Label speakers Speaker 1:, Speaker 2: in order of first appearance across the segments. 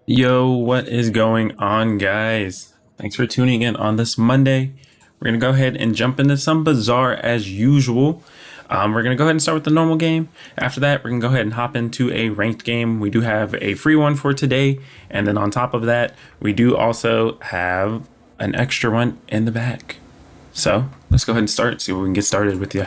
Speaker 1: Yo, what is going on, guys? Thanks for tuning in on this Monday. We're going to go ahead and jump into some Bazaar as usual. We're going to go ahead and start with the normal game. After that, we're going to go ahead and hop into a ranked game. We do have a free one for today. And then on top of that, we do also have an extra one in the back. So let's go ahead and start, see what we can get started with you.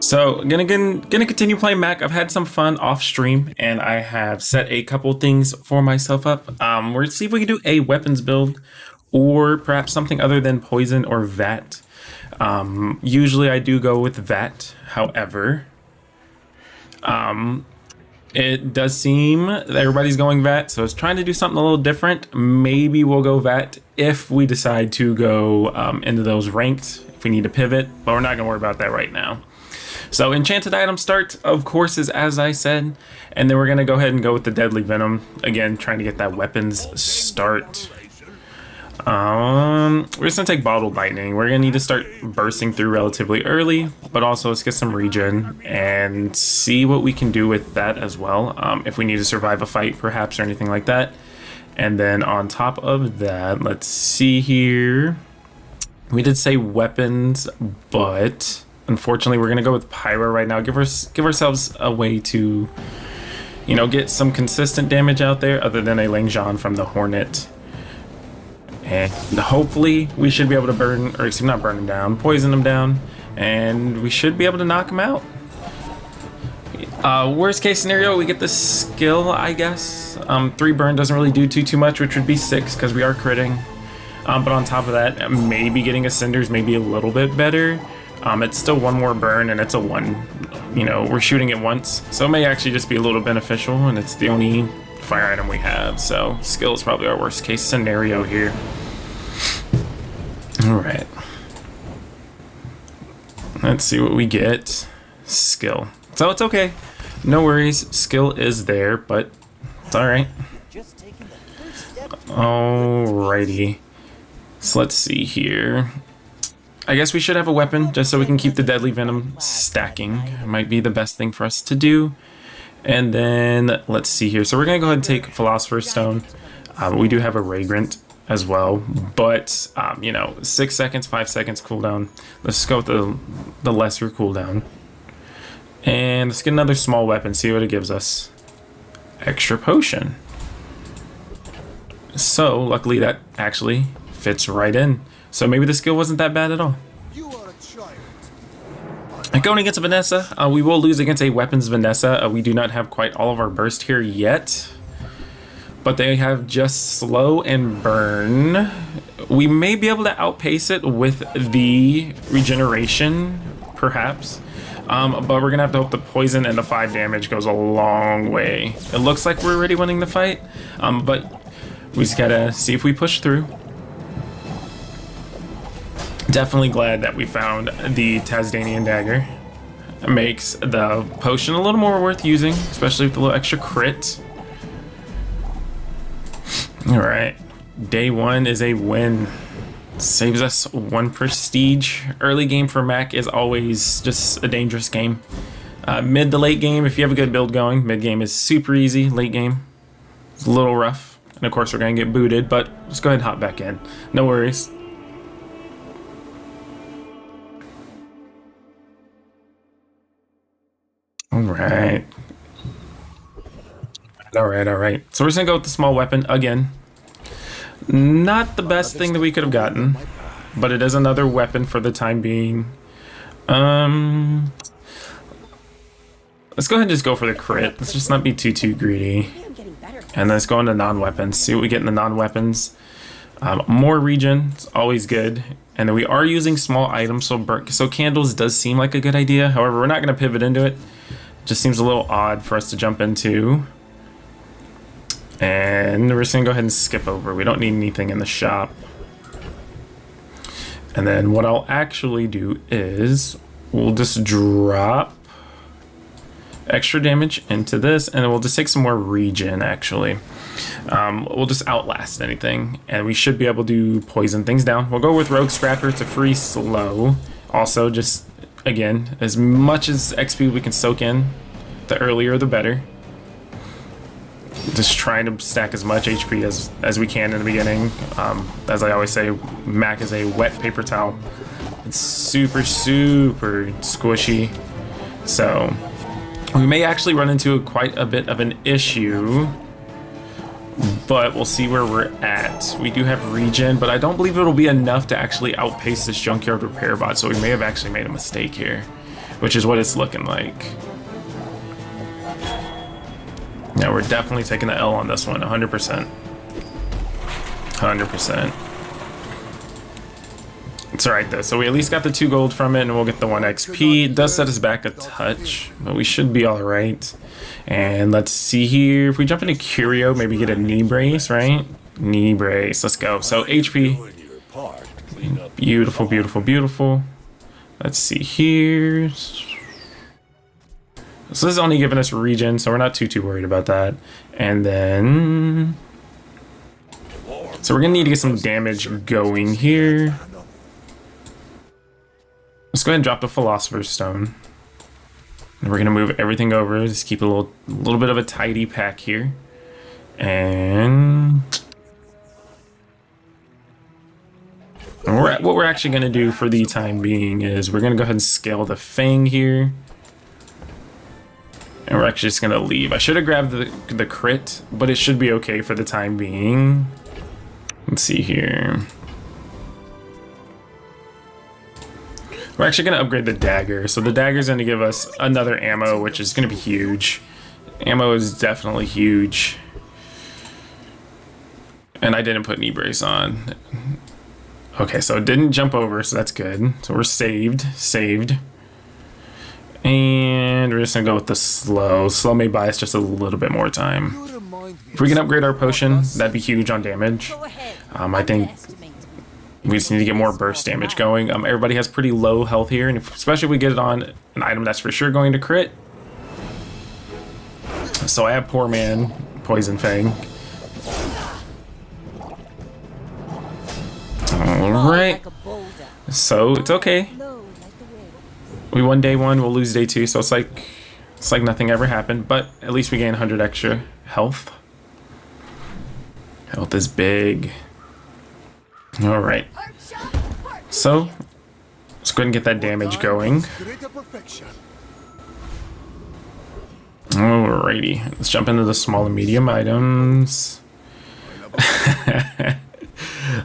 Speaker 1: So gonna continue playing Mac. I've had some fun off stream, and I have set a couple things for myself up. We're gonna see if we can do a weapons build, or perhaps something other than poison or vat. Usually I do go with vat. However, it does seem that everybody's going vat, so it's trying to do something a little different. Maybe we'll go vat if we decide to go into those ranked. If we need to pivot, but we're not gonna worry about that right now. So Enchanted Item start, of course, is as I said. And then we're going to go ahead and go with the Deadly Venom. Again, trying to get that weapons start. We're just going to take Bottled Lightning. We're going to need to start bursting through relatively early. But also, let's get some regen and see what we can do with that as well. If we need to survive a fight, perhaps, or anything like that. And then on top of that, let's see here. We did say weapons, but unfortunately, we're gonna go with Pyro right now. Give ourselves a way to, get some consistent damage out there, other than a Langjan from the Hornet. And hopefully, we should be able to not burn him down, poison him down, and we should be able to knock him out. Worst case scenario, we get the skill, I guess. 3 burn doesn't really do too much, which would be 6 because we are critting. But on top of that, maybe getting a Cinders may be a little bit better. It's still 1 more burn, and it's a 1. We're shooting it once, so it may actually just be a little beneficial, and it's the only fire item we have. So skill is probably our worst case scenario here. All right, let's see what we get. Skill. So it's okay. No worries. Skill is there, but it's all right. Alrighty. So let's see here. I guess we should have a weapon just so we can keep the Deadly Venom stacking. It might be the best thing for us to do. And then let's see here. So we're going to go ahead and take Philosopher's Stone. We do have a Ragrant as well, but 6 seconds, 5 seconds cooldown. Let's go with the lesser cooldown. And let's get another small weapon, see what it gives us. Extra potion. So luckily that actually fits right in. So maybe the skill wasn't that bad at all. Going against a Vanessa, we will lose against a weapons Vanessa. We do not have quite all of our burst here yet, but they have just slow and burn. We may be able to outpace it with the regeneration, perhaps, but we're gonna have to hope the poison and the 5 damage goes a long way. It looks like we're already winning the fight, but we just gotta see if we push through. Definitely glad that we found the Tasdanian dagger. It makes the potion a little more worth using, especially with the little extra crit. All right, day 1 is a win. Saves us 1 prestige. Early game for Mac is always just a dangerous game. Mid to late game, if you have a good build going, mid game is super easy. Late game, it's a little rough. And of course, we're gonna get booted, but let's go ahead and hop back in. No worries. Alright. Alright. So we're just gonna go with the small weapon again. Not the best thing that we could have gotten, but it is another weapon for the time being. Let's go ahead and just go for the crit. Let's just not be too greedy. And let's go into non-weapons. See what we get in the non-weapons. More regen, it's always good. And then we are using small items, so candles does seem like a good idea. However, we're not gonna pivot into it. Just seems a little odd for us to jump into. And we're just gonna go ahead and skip over. We don't need anything in the shop. And then what I'll actually do is we'll just drop extra damage into this, and then we'll just take some more regen actually. We'll just outlast anything, and we should be able to poison things down. We'll go with Rogue Scrapper. It's a free slow. Also, just again, as much as XP we can soak in, The earlier, the better. Just trying to stack as much HP as we can in the beginning. As I always say, Mac is a wet paper towel. It's super, super squishy. So we may actually run into quite a bit of an issue, but we'll see where we're at. We do have regen, but I don't believe it'll be enough to actually outpace this junkyard repair bot, so we may have actually made a mistake here, which is what it's looking like. Yeah, we're definitely taking the L on this one, 100%. 100%. It's alright though, so we at least got the 2 gold from it, and we'll get the 1 XP. It does set us back a touch, but we should be alright. And let's see here, if we jump into Curio, maybe get a knee brace, right? Knee brace, let's go. So HP, beautiful, beautiful, beautiful. Let's see here. So this is only giving us regen, so we're not too worried about that. And then, so we're gonna need to get some damage going here. Let's go ahead and drop the Philosopher's Stone. And we're gonna move everything over, just keep a little bit of a tidy pack here. And what we're actually gonna do for the time being is we're gonna go ahead and scale the Fang here. And we're actually just gonna leave. I should have grabbed the crit, but it should be okay for the time being. Let's see here. We're actually gonna upgrade the dagger. So the dagger is gonna give us another ammo, which is gonna be huge. Ammo is definitely huge. And I didn't put knee brace on. Okay, so it didn't jump over, so that's good. So we're saved. And we're just gonna go with the slow. Slow may buy us just a little bit more time. If we can upgrade our potion, that'd be huge on damage. I think we just need to get more burst damage going. Everybody has pretty low health here, and especially if we get it on an item that's for sure going to crit. So I have Poor Man, Poison Fang. Alright. So it's okay. We won day 1, we'll lose day 2, so it's like nothing ever happened, but at least we gain 100 extra health. Health is big. Alright. So, let's go ahead and get that damage going. Alrighty, let's jump into the small and medium items.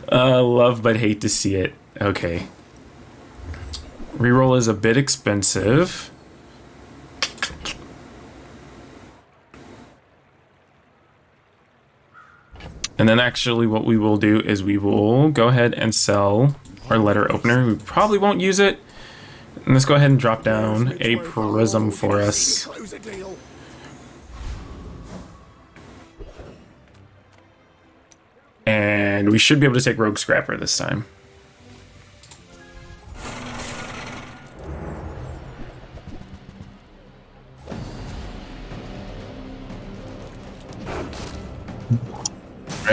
Speaker 1: Love but hate to see it. Okay. Reroll is a bit expensive. And then actually what we will do is we will go ahead and sell our letter opener. We probably won't use it. And let's go ahead and drop down a prism for us. And we should be able to take Rogue Scrapper this time.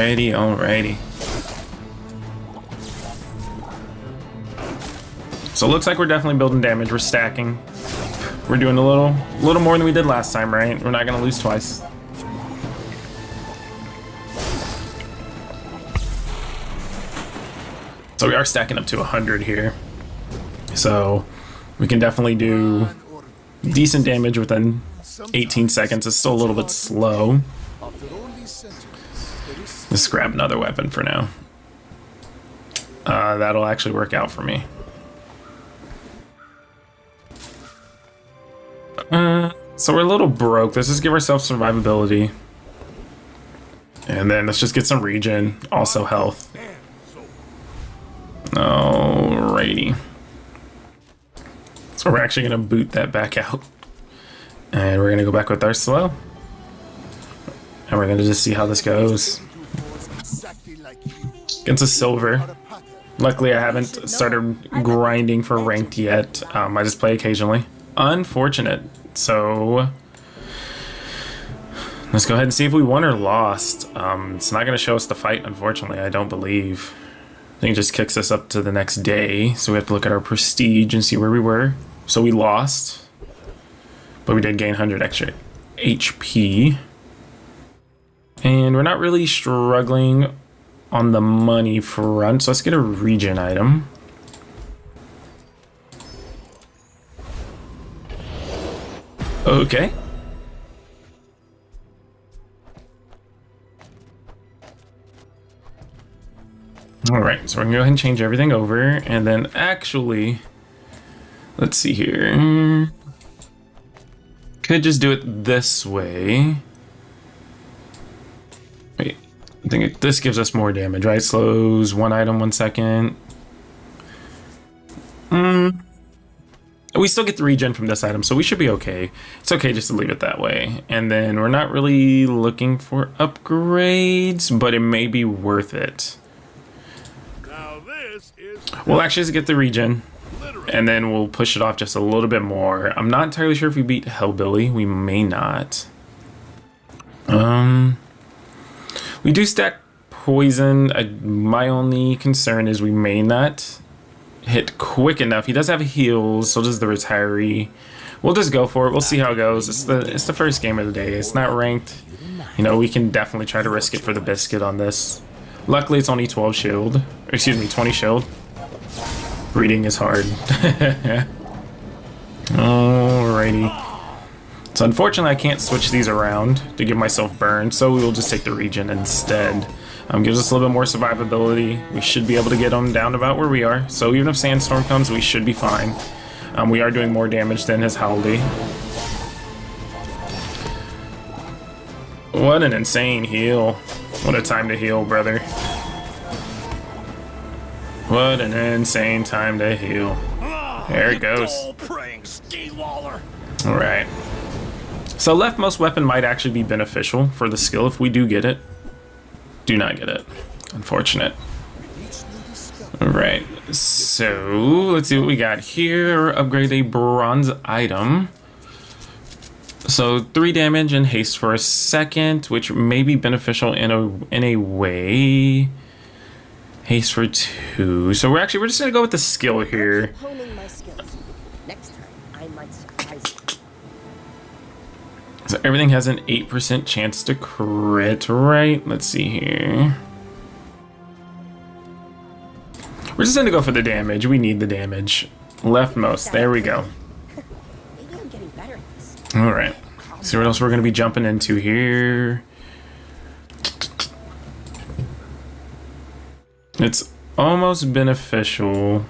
Speaker 1: Alrighty. So it looks like we're definitely building damage. We're stacking. We're doing a little more than we did last time, right? We're not gonna lose twice. So we are stacking up to 100 here. So we can definitely do decent damage within 18 seconds. It's still a little bit slow. Let's grab another weapon for now. That'll actually work out for me. So we're a little broke. Let's just give ourselves survivability. And then let's just get some regen, also health. Alrighty. So we're actually gonna boot that back out. And we're gonna go back with our slow. And we're gonna just see how this goes. Against a silver. Luckily I haven't started grinding for ranked yet. I just play occasionally. Unfortunate. So let's go ahead and see if we won or lost. It's not gonna show us the fight, unfortunately, I don't believe. I think it just kicks us up to the next day. So we have to look at our prestige and see where we were. So we lost. but we did gain 100 extra HP. And we're not really struggling on the money front, so let's get a regen item. Okay. Alright, so we're gonna go ahead and change everything over, and then actually, let's see here. Could just do it this way. Wait, I think this gives us more damage, right? Slows one item 1 second. We still get the regen from this item, so we should be okay. It's okay just to leave it that way. And then we're not really looking for upgrades, but it may be worth it. We'll actually just get the regen, and then we'll push it off just a little bit more. I'm not entirely sure if we beat Hellbilly. We may not. We do stack poison. My only concern is we may not hit quick enough. He does have heals, so does the retiree. We'll just go for it. We'll see how it goes. It's the first game of the day. It's not ranked. You know, we can definitely try to risk it for the biscuit on this. Luckily, it's only 12 shield. Excuse me, 20 shield. Reading is hard. Alrighty. So unfortunately, I can't switch these around to give myself burn, so we will just take the regen instead. Gives us a little bit more survivability. We should be able to get them down about where we are. So even if Sandstorm comes, we should be fine. We are doing more damage than his Howley. What an insane heal. What a time to heal, brother. What an insane time to heal. There it goes. Alright. So leftmost weapon might actually be beneficial for the skill if we do get it. Do not get it. Unfortunate. Alright. So let's see what we got here. Upgrade a bronze item. So 3 damage and haste for a second, which may be beneficial in a way. Haste for 2. So we're just gonna go with the skill here. So everything has an 8% chance to crit, right? Let's see here. We're just gonna go for the damage. We need the damage. Leftmost. There we go. Alright. See what else we're gonna be jumping into here. It's almost beneficial.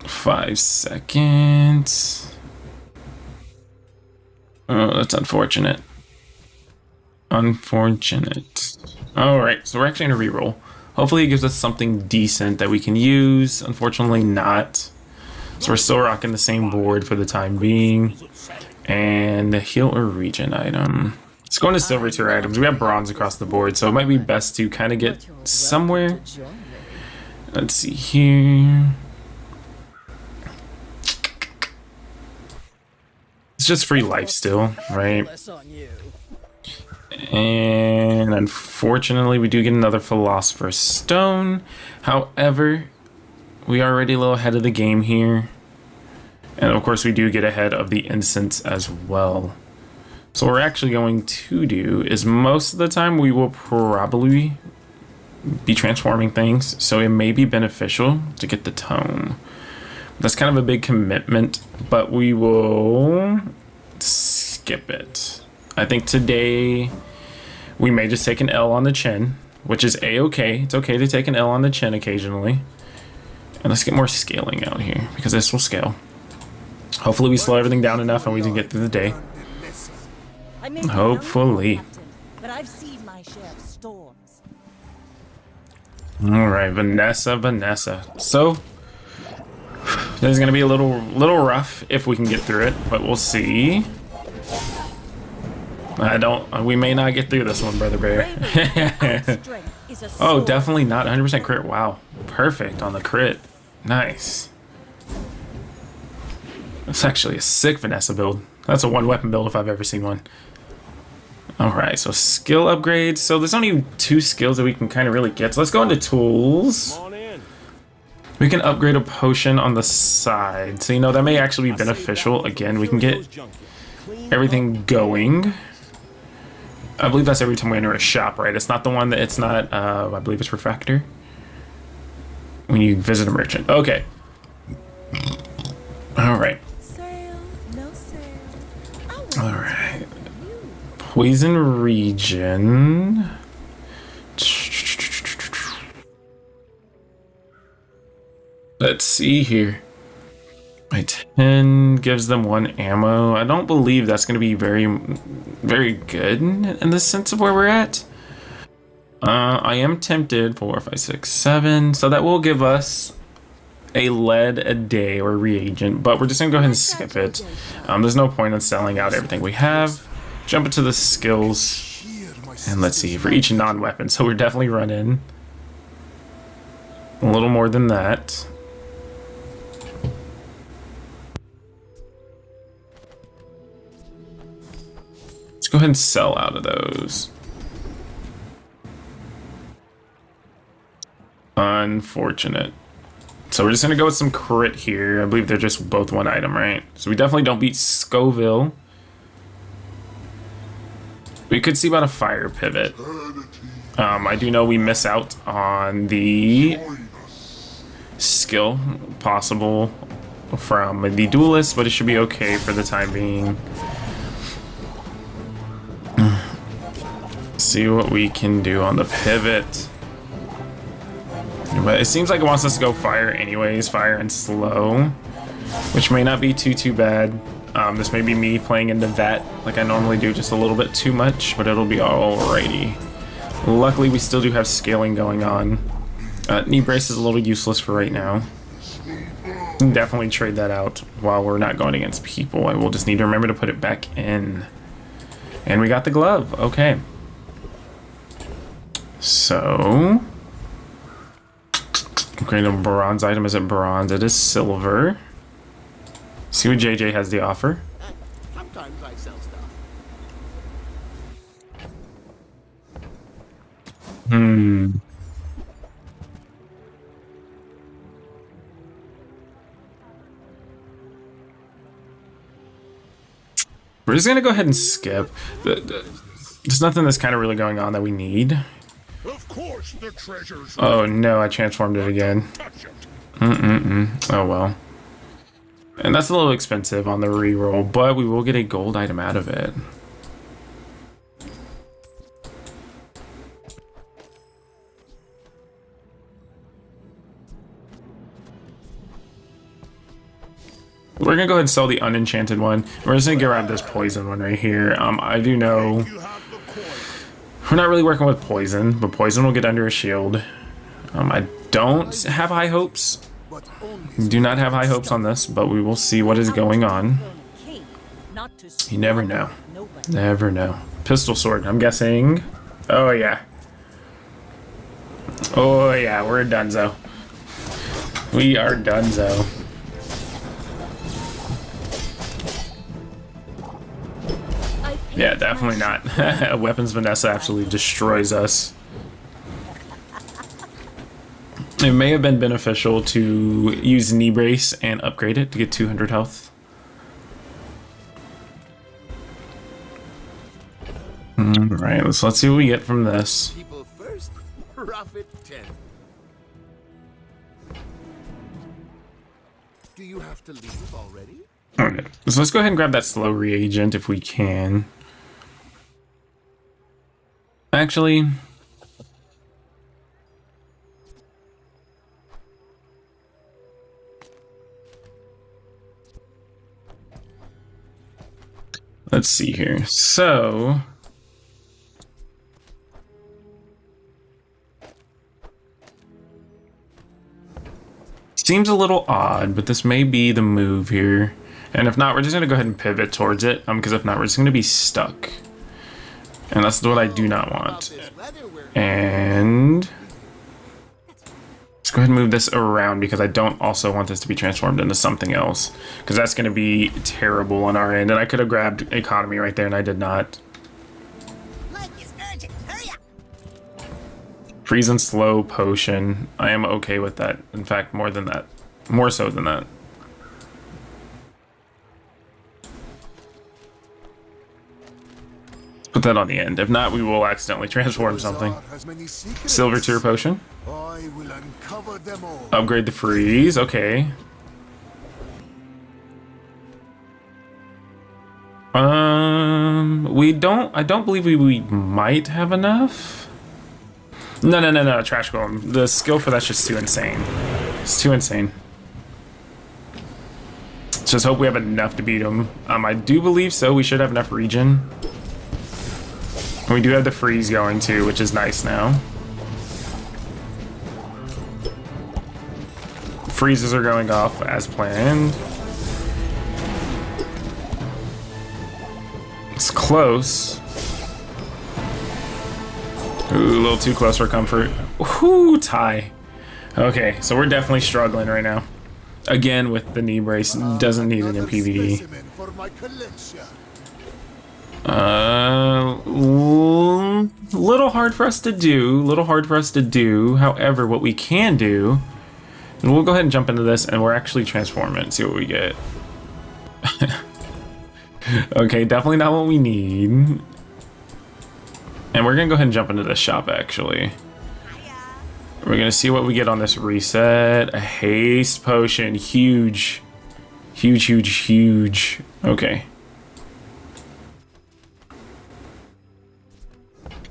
Speaker 1: 5 seconds. Oh, that's unfortunate. Unfortunate. Alright, so we're actually gonna reroll. Hopefully it gives us something decent that we can use. Unfortunately not. So we're still rocking the same board for the time being. And the heal or regen item. Let's go into silver tier items. We have bronze across the board, so it might be best to kind of get somewhere. Let's see here. It's just free life still, right? And unfortunately, we do get another Philosopher's Stone. However, we are already a little ahead of the game here. And of course, we do get ahead of the incense as well. So what we're actually going to do is most of the time we will probably be transforming things. So it may be beneficial to get the tome. That's kind of a big commitment, but we will skip it. I think today we may just take an L on the chin, which is a-okay. It's okay to take an L on the chin occasionally. And let's get more scaling out here because this will scale. Hopefully we slow everything down enough and we can get through the day. Hopefully.
Speaker 2: But I've seen my share of storms.
Speaker 1: All right, Vanessa. So this is gonna be a little rough if we can get through it, but we'll see. We may not get through this one, Brother Bear. Oh, definitely not 100% crit. Wow, perfect on the crit. Nice. That's actually a sick Vanessa build. That's a 1-weapon build if I've ever seen one. Alright, so skill upgrades. So there's only 2 skills that we can kind of really get. So let's go into tools. We can upgrade a potion on the side. So, you know, that may actually be beneficial. Again, we can get everything going. I believe that's every time we enter a shop, right? It's not the one that it's not, I believe it's Refractor. When you visit a merchant. Okay. All right.
Speaker 2: Sale, no sale.
Speaker 1: All right. Poison region. Let's see here. My 10 gives them 1 ammo. I don't believe that's going to be very good in the sense of where we're at. I am tempted. 4, 5, 6, 7. So that will give us a lead a day or reagent, but we're just going to go ahead and skip it. There's no point in selling out everything we have. Jump into the skills. And let's see, for each non-weapon. So we're definitely running a little more than that. Let's go ahead and sell out of those. Unfortunate. So we're just gonna go with some crit here. I believe they're just both 1 item, right? So we definitely don't beat Scoville. We could see about a fire pivot. I do know we miss out on the skill possible from the duelist, but it should be okay for the time being. See what we can do on the pivot. But it seems like it wants us to go fire anyways, fire and slow, which may not be too bad. This may be me playing into that like I normally do, just a little bit too much, but it'll be alrighty. Luckily, we still do have scaling going on. Knee brace is a little useless for right now. Definitely trade that out while we're not going against people. I will just need to remember to put it back in. And we got the glove. Okay. So... Upgrade a bronze item. Is it bronze? It is silver. See what JJ has to offer.
Speaker 3: Sometimes I sell stuff.
Speaker 1: We're just gonna go ahead and skip. There's nothing that's kind of really going on that we need.
Speaker 3: Of course, the treasures.
Speaker 1: Oh no, I transformed it again. Oh well. And that's a little expensive on the reroll, but we will get a gold item out of it. We're gonna go ahead and sell the unenchanted one. We're just gonna grab this poison one right here. I do know we're not really working with poison, but poison will get under a shield. I don't have high hopes. Do not have high hopes on this, but we will see what is going on. You never know. Never know. Pistol sword, I'm guessing. Oh yeah. Oh yeah, we're donezo. We are donezo. Yeah, definitely not. Weapons Vanessa absolutely destroys us. It may have been beneficial to use knee brace and upgrade it to get 200 health. Alright, let's see what we get from this.
Speaker 3: People first, profit 10. Do you have to leave already?
Speaker 1: Alright, so let's go ahead and grab that slow reagent if we can. Actually, let's see here. So, seems a little odd, but this may be the move here. And if not, we're just gonna go ahead and pivot towards it. Because if not, we're just gonna be stuck. And that's what I do not want. And let's go ahead and move this around because I don't also want this to be transformed into something else. Because that's going to be terrible on our end. And I could have grabbed economy right there and I did not. Freeze and slow potion. I am okay with that. In fact, more than that. More so than that. Put that on the end. If not, we will accidentally transform something. Silver tier potion.
Speaker 3: I will uncover them all.
Speaker 1: Upgrade the freeze. Okay. I don't believe we might have enough. No, Trash Golem. The skill for that's just too insane. It's too insane. Let's just hope we have enough to beat him. I do believe so. We should have enough regen. We do have the freeze going too, which is nice now. Freezes are going off as planned. It's close. Ooh, a little too close for comfort. Whoo, tie. Okay, so we're definitely struggling right now. Again, with the knee brace, doesn't need it in PvE. Little hard for us to do. However, what we can do, and we'll go ahead and jump into this, and we're actually transform it and see what we get. Okay, definitely not what we need. And we're gonna go ahead and jump into this shop, actually. We're gonna see what we get on this reset. A haste potion, huge. Okay.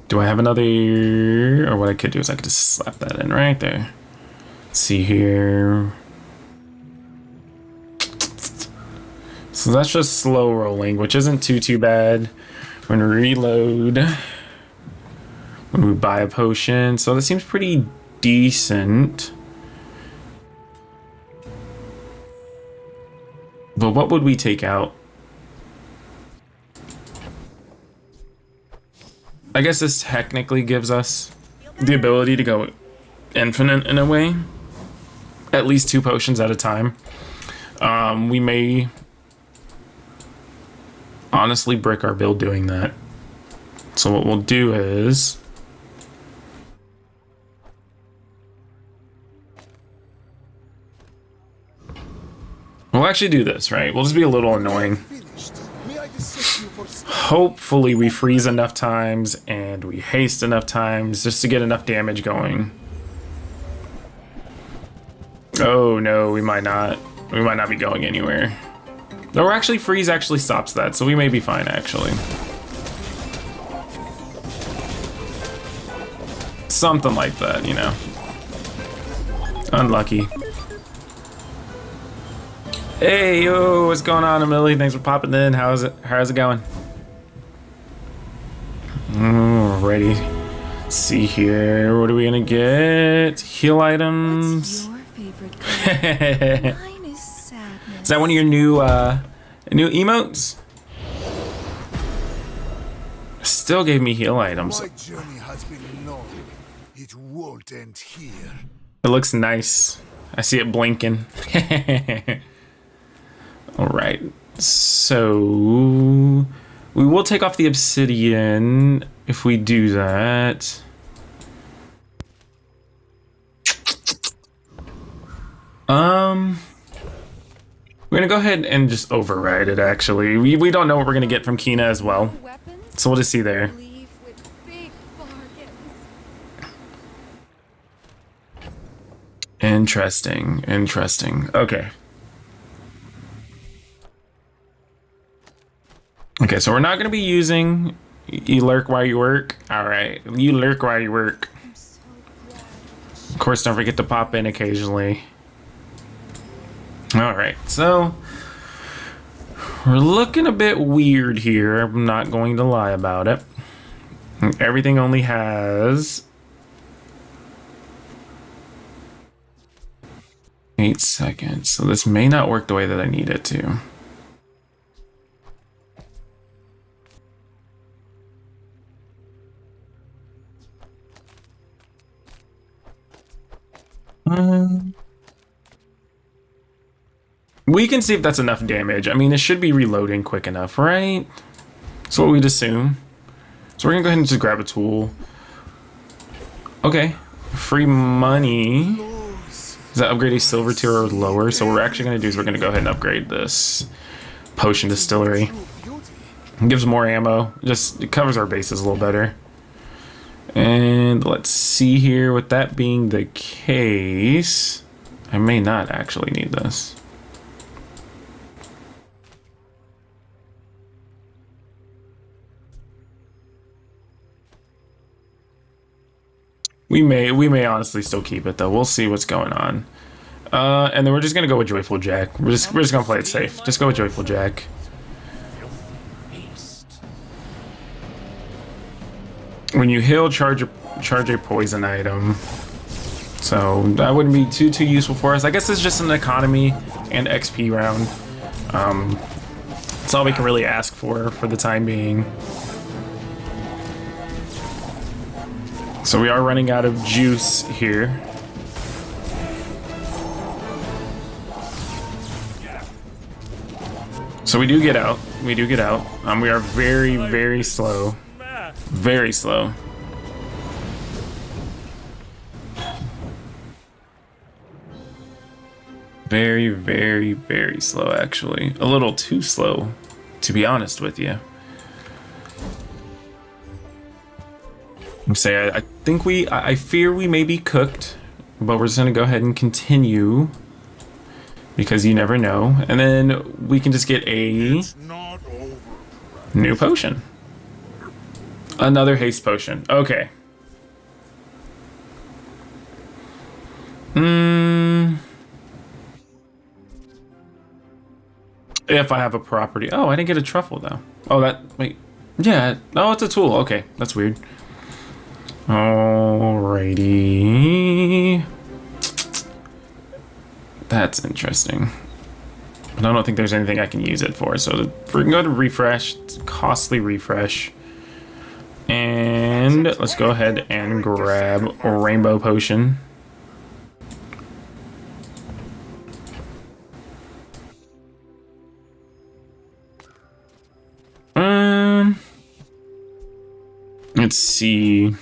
Speaker 1: Do I have another, or what I could do is I could just slap that in right there. Let's see here. So that's just slow rolling, which isn't too bad. We're gonna reload when we buy a potion. So that seems pretty decent. But what would we take out? I guess this technically gives us the ability to go infinite in a way. At least 2 potions at a time. We may honestly brick our build doing that. So what we'll do is we'll actually do this, right? We'll just be a little annoying. Hopefully we freeze enough times and we haste enough times just to get enough damage going. Oh no, we might not. We might not be going anywhere. No, actually freeze actually stops that, so we may be fine actually. Something like that, you know. Unlucky. Hey, yo, what's going on, Emily? Thanks for popping in. How's it going? Alrighty. Let's see here. What are we gonna get? Heal items.
Speaker 2: What's your favorite color? Mine is sadness.
Speaker 1: Is that one of your new emotes? Still gave me heal items.
Speaker 3: My journey has been long. It won't end here.
Speaker 1: It looks nice. I see it blinking. Alright. So we will take off the obsidian if we do that. We're gonna go ahead and just override it actually. We don't know what we're gonna get from Kina as well. So we'll just see there.
Speaker 2: Leave with big bargains.
Speaker 1: Interesting. Okay. Okay, so we're not gonna be using you lurk while you work. Alright. You lurk while you work.
Speaker 2: I'm so glad.
Speaker 1: Of course, don't forget to pop in occasionally. Alright, so we're looking a bit weird here. I'm not going to lie about it. Everything only has 8 seconds, so this may not work the way that I need it to. We can see if that's enough damage. I mean, it should be reloading quick enough, right? That's what we'd assume. So we're gonna go ahead and just grab a tool. Okay, free money.
Speaker 3: Close.
Speaker 1: Does that upgrade a silver tier or lower? So what we're actually going to do is we're going to go ahead and upgrade this potion distillery.
Speaker 3: True beauty.
Speaker 1: It gives more ammo. Just it covers our bases a little better. And let's see here. With that being the case, I may not actually need this. We may honestly still keep it though. We'll see what's going on. And then we're just gonna go with Joyful Jack. We're just gonna play it safe. Just go with Joyful Jack. When you heal, charge a poison item. So that wouldn't be too useful for us. I guess it's just an economy and XP round. That's all we can really ask for the time being. So we are running out of juice here. So we do get out. We do get out. We are very slow. Very slow. Very slow, actually. A little too slow, to be honest with you. I think I fear we may be cooked, but we're just gonna go ahead and continue because you never know. And then we can just get a
Speaker 3: Not over.
Speaker 1: new potion. Another haste potion. Okay. If I have a property. Oh, I didn't get a truffle though. Oh, wait. Yeah. Oh, it's a tool. Okay. That's weird. Alrighty. That's interesting. But I don't think there's anything I can use it for. So we're gonna go to refresh. It's a costly refresh. And let's go ahead and grab a rainbow potion. Let's see.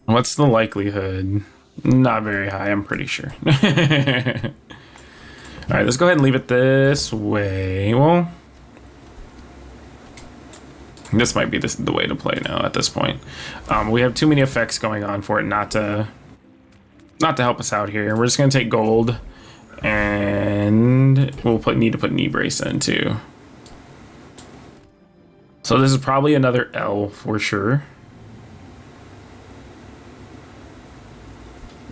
Speaker 1: What's the likelihood? Not very high, I'm pretty sure. Alright, let's go ahead and leave it this way. Well, this might be the way to play now at this point. We have too many effects going on for it not to help us out here. We're just gonna take gold, and we'll need to put knee brace in too. So this is probably another L for sure.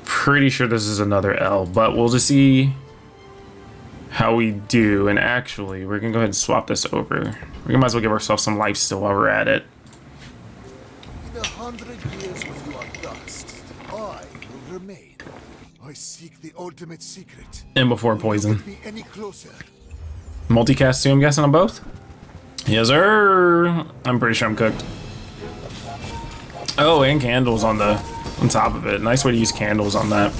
Speaker 1: Pretty sure this is another L, but we'll just see how we do. And actually, we're gonna go ahead and swap this over. We might as well give ourselves some life still while we're at it.
Speaker 3: In 100 years when you are dust, I will remain. I seek the ultimate secret.
Speaker 1: And before poison.
Speaker 3: Get me any closer.
Speaker 1: Multicast too, I'm guessing, on both? Yes, sir. I'm pretty sure I'm cooked. Oh, and candles on top of it. Nice way to use candles on that.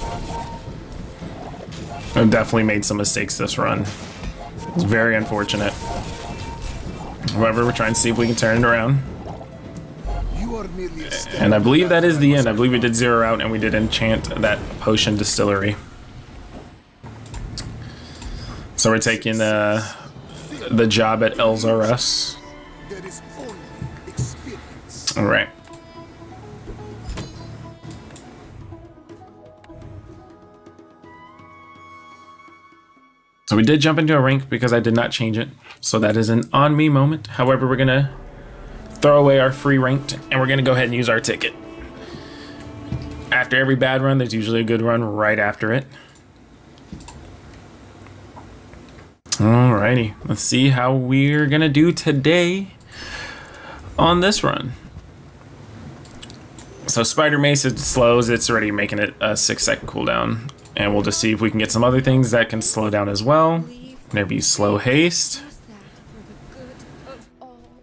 Speaker 1: I've definitely made some mistakes this run. It's very unfortunate. However, we're trying to see if we can turn it around.
Speaker 3: You are merely a step
Speaker 1: And I believe that is the end. I believe we did zero out and we did enchant that potion distillery. So we're taking the job at Elzaras.
Speaker 3: There is only experience.
Speaker 1: All right. So we did jump into a rank because I did not change it. So that is an on me moment. However, we're gonna throw away our free ranked and we're gonna go ahead and use our ticket. After every bad run, there's usually a good run right after it. Alrighty, let's see how we're gonna do today on this run. So Spider Mace, it slows, it's already making it a 6-second cooldown. And we'll just see if we can get some other things that can slow down as well. Maybe slow haste.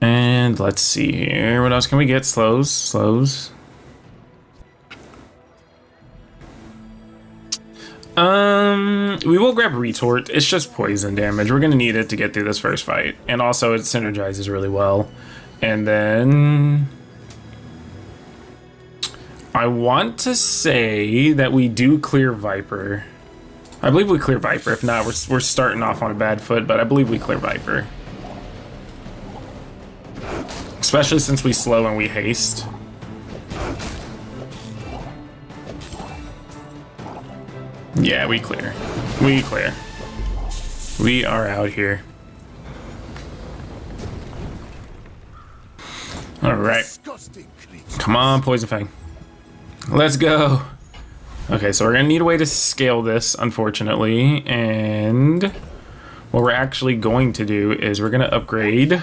Speaker 1: And let's see here. What else can we get? Slows. We will grab retort. It's just poison damage. We're gonna need it to get through this first fight, and also it synergizes really well. And then I want to say that we do clear Viper. I believe we clear Viper. If not, we're starting off on a bad foot, but I believe we clear Viper. Especially since we slow and we haste. Yeah, we clear. We clear. We are out here. Alright. Come on, Poison Fang. Let's go. Okay, so we're gonna need a way to scale this, unfortunately. And what we're actually going to do is we're gonna upgrade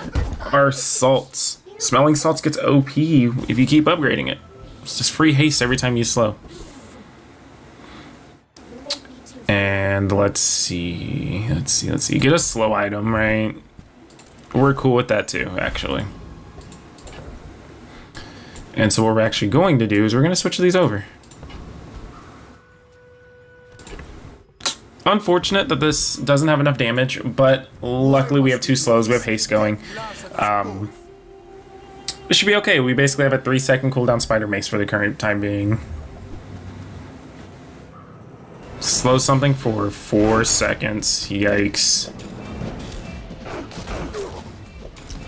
Speaker 1: our salts. Smelling salts gets OP if you keep upgrading it. It's just free haste every time you slow. And let's see. Get a slow item, right? We're cool with that too, actually. And so what we're actually going to do is we're going to switch these over. Unfortunate that this doesn't have enough damage, but luckily we have 2 slows. We have haste going. It should be okay. We basically have a 3-second cooldown spider mace for the current time being. Slow something for 4 seconds. Yikes.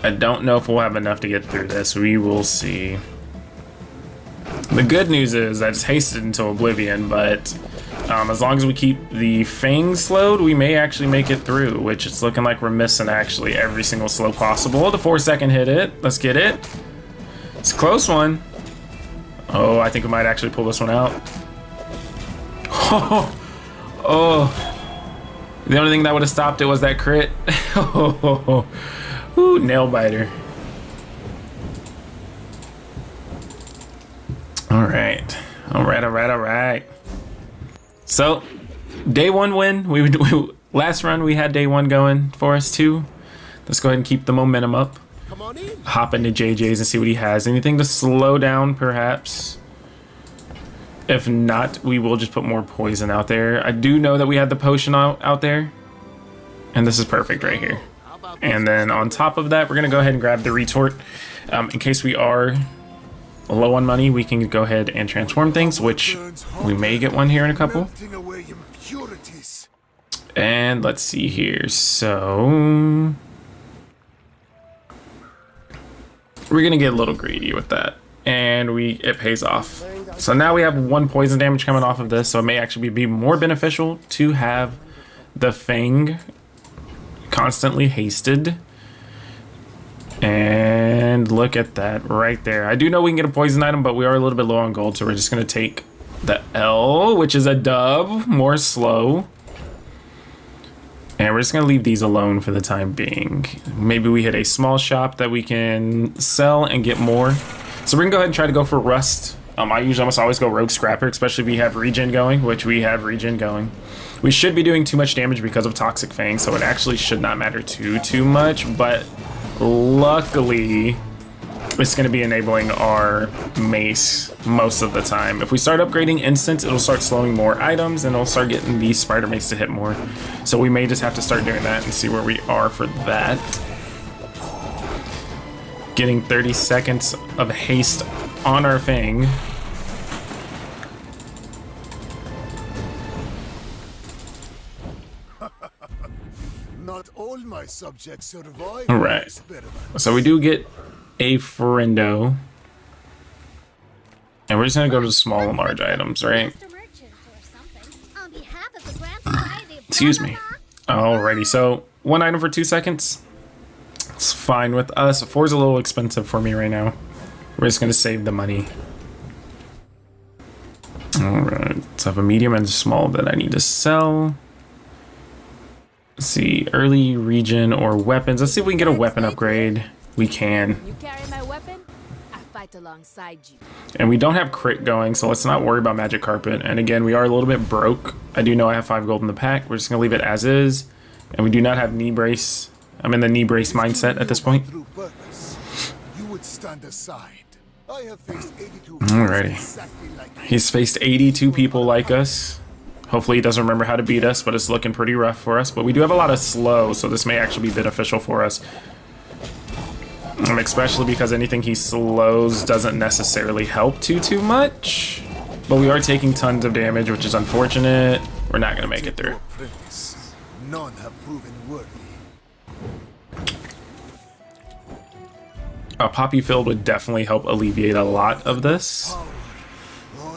Speaker 1: I don't know if we'll have enough to get through this. We will see. The good news is that it's hasted until oblivion, but as long as we keep the fangs slowed, we may actually make it through, which it's looking like we're missing actually every single slow possible. The 4-second hit it. Let's get it. It's a close one. Oh, I think we might actually pull this one out. Oh, the only thing that would have stopped it was that crit. Ooh, nail biter. All right. So, day 1 win. Last run we had day 1 going for us too. Let's go ahead and keep the momentum up. Hop into JJ's and see what he has. Anything to slow down, perhaps? If not, we will just put more poison out there. I do know that we had the potion out there. And this is perfect right here. And then on top of that, we're going to go ahead and grab the retort. In case we are low on money, we can go ahead and transform things, which we may get one here in a couple. And let's see here. So we're going to get a little greedy with that. And it pays off. So now we have 1 poison damage coming off of this, so it may actually be more beneficial to have the Fang constantly hasted. And look at that right there. I do know we can get a poison item, but we are a little bit low on gold, so we're just going to take the L, which is a dub, more slow. And we're just going to leave these alone for the time being. Maybe we hit a small shop that we can sell and get more. So we're going to go ahead and try to go for Rust. I usually almost always go Rogue Scrapper, especially if we have regen going, which we have regen going. We should be doing too much damage because of Toxic Fang, so it actually should not matter too much, but luckily it's going to be enabling our mace most of the time. If we start upgrading instants, it'll start slowing more items and it'll start getting the spider mace to hit more. So we may just have to start doing that and see where we are for that. Getting 30 seconds of haste on our Fang.
Speaker 3: Not all my subjects survive.
Speaker 1: All right. So we do get a friendo. And we're just gonna go to the small and large items, right? Excuse me. Alrighty, so 1 item for 2 seconds. It's fine with us. 4's a little expensive for me right now. We're just gonna save the money. Alright, so I have a medium and a small that I need to sell. Let's see, early regen or weapons. Let's see if we can get a weapon upgrade. We can.
Speaker 4: You carry my weapon, I fight alongside you.
Speaker 1: And we don't have crit going, so let's not worry about magic carpet. And again, we are a little bit broke. I do know I have 5 gold in the pack. We're just gonna leave it as is. And we do not have knee brace. I'm in the knee brace mindset at this point.
Speaker 3: You would stand aside. I have faced 82
Speaker 1: Alrighty.
Speaker 3: exactly like
Speaker 1: He's faced 82 people like us. Hopefully he doesn't remember how to beat us, but it's looking pretty rough for us. But we do have a lot of slow, so this may actually be beneficial for us. Especially because anything he slows doesn't necessarily help too much. But we are taking tons of damage, which is unfortunate. We're not going to make it through.
Speaker 3: Apprentice. None have proven worthy.
Speaker 1: A poppy field would definitely help alleviate a lot of this.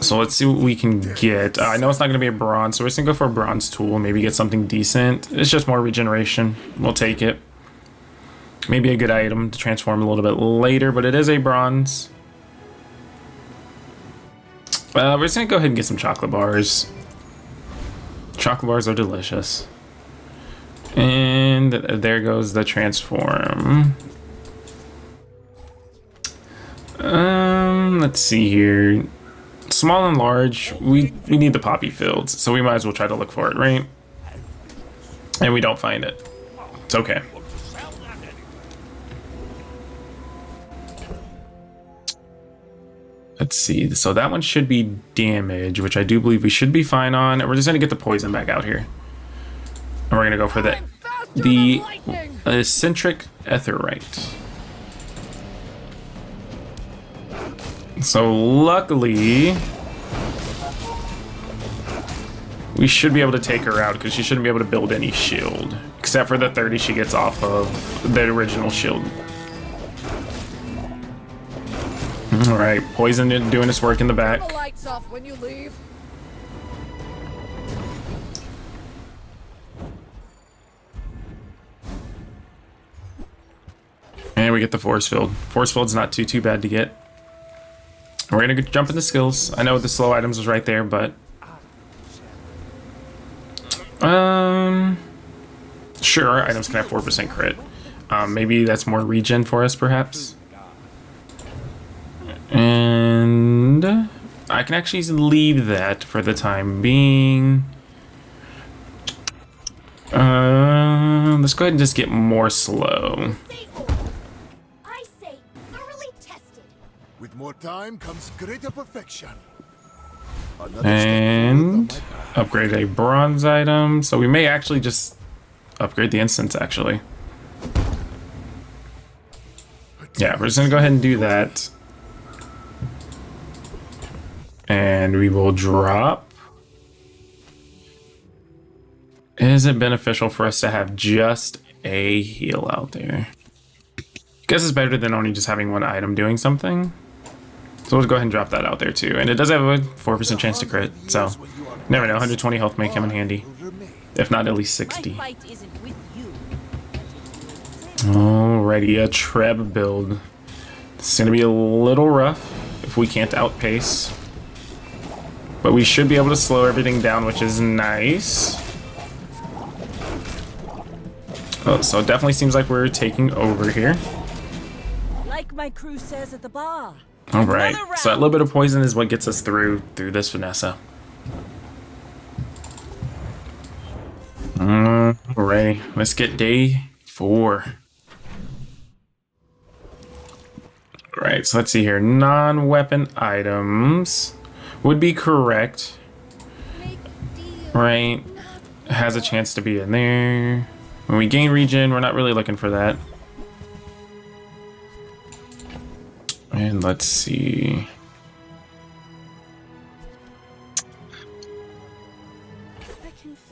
Speaker 1: So let's see what we can get. I know it's not going to be a bronze, so we're just going to go for a bronze tool. Maybe get something decent. It's just more regeneration. We'll take it. Maybe a good item to transform a little bit later, but it is a bronze. We're just going to go ahead and get some chocolate bars. Chocolate bars are delicious. And there goes the transform. Let's see here. Small and large, we need the poppy fields, so we might as well try to look for it, right? And we don't find it. It's okay. Let's see. So that one should be damage, which I do believe we should be fine on. And we're just gonna get the poison back out here. And we're gonna go for the eccentric etherite. So luckily, we should be able to take her out because she shouldn't be able to build any shield, except for the 30 she gets off of the original shield. All right, poison doing its work in the back.
Speaker 5: The lights off when you leave.
Speaker 1: And we get the force field. Force field's not too bad to get. We're gonna jump into skills. I know the slow items was right there, but sure, our items can have 4% crit. Maybe that's more regen for us, perhaps. And I can actually leave that for the time being. Let's go ahead and just get more slow.
Speaker 4: I say thoroughly tested.
Speaker 3: With more time comes greater perfection. Another
Speaker 1: And
Speaker 3: step forward
Speaker 1: upgrade a bronze item. So we may actually just upgrade the instance, actually. Yeah, we're just gonna go ahead and do that. And we will drop. Is it beneficial for us to have just a heal out there? Guess it's better than only just having one item doing something. So we'll go ahead and drop that out there too. And it does have a 4% chance to crit, so never know. 120 health may come in handy. If not, at least 60.
Speaker 4: My fight isn't with you.
Speaker 1: Alrighty, a Treb build. It's gonna be a little rough if we can't outpace. But we should be able to slow everything down, which is nice. Oh, so it definitely seems like we're taking over here.
Speaker 5: Like my crew says at the bar.
Speaker 1: All right, so that little bit of poison is what gets us through this Vanessa. Alright, let's get day 4. Alright, so let's see here. Non-weapon items would be correct. Right, has a chance to be in there. When we gain regen, we're not really looking for that. And let's see.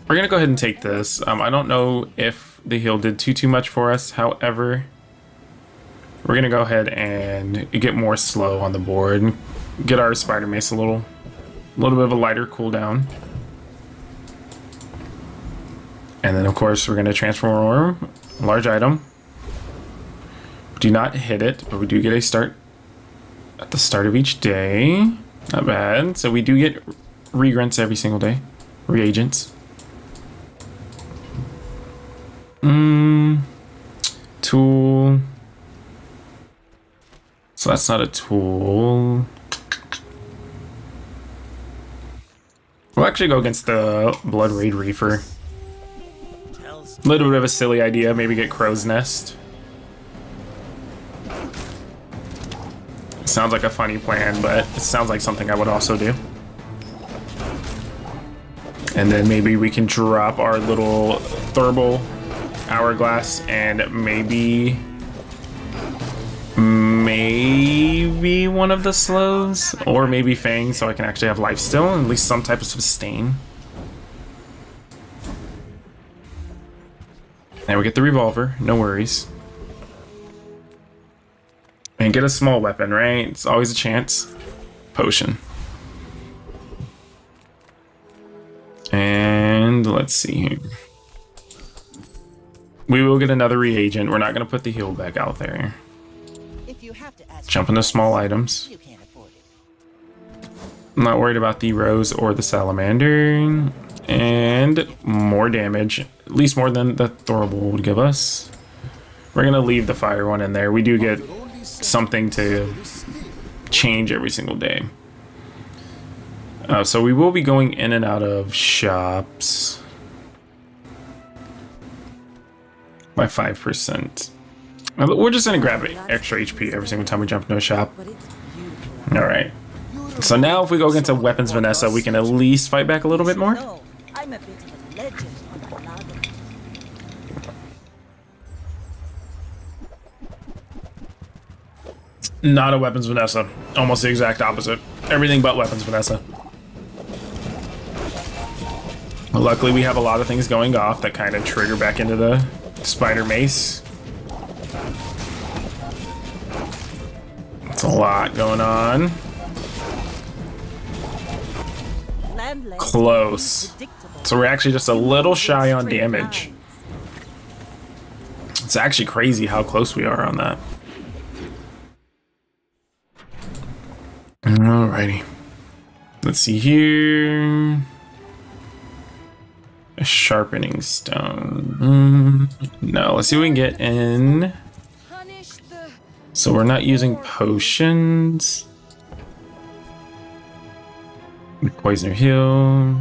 Speaker 1: We're gonna go ahead and take this. I don't know if the heal did too much for us. However, we're gonna go ahead and get more slow on the board. Get our spider mace a little bit of a lighter cooldown. And then of course we're gonna transform a large item. Do not hit it, but we do get a start at the start of each day. Not bad. So we do get regrunts every single day. Reagents. Tool. So that's not a tool. We'll actually go against the Blood Raid Reefer. A little bit of a silly idea. Maybe get Crow's Nest. Sounds like a funny plan, but it sounds like something I would also do. And then maybe we can drop our little thermal hourglass and maybe one of the slows, or maybe Fang, so I can actually have life still, and at least some type of sustain. And we get the revolver, no worries. And get a small weapon, right? It's always a chance. Potion. And let's see here. We will get another reagent. We're not going to put the heal back out there.
Speaker 6: If you have to ask
Speaker 1: Jump into small items.
Speaker 6: you can't afford it.
Speaker 1: I'm not worried about the rose or the salamander. And more damage. At least more than the Thorable would give us. We're going to leave the fire one in there. We do get something to change every single day. So we will be going in and out of shops by 5%. We're just going to grab extra HP every single time we jump into a shop. Alright. So now if we go against a Weapons Vanessa, we can at least fight back a little bit more.
Speaker 5: No, I'm a bit of a legend on the lager.
Speaker 1: Not a Weapons Vanessa. Almost the exact opposite. Everything but Weapons Vanessa. Luckily, we have a lot of things going off that kind of trigger back into the spider mace. It's a lot going on.
Speaker 5: Landless
Speaker 1: Close.
Speaker 5: predictable.
Speaker 1: So we're actually just a little shy on damage. It's actually crazy how close we are on that. Alrighty. Let's see here. A sharpening stone. No, let's see what we can get in.
Speaker 2: Punish the
Speaker 1: So we're not using potions. Poisoner heal.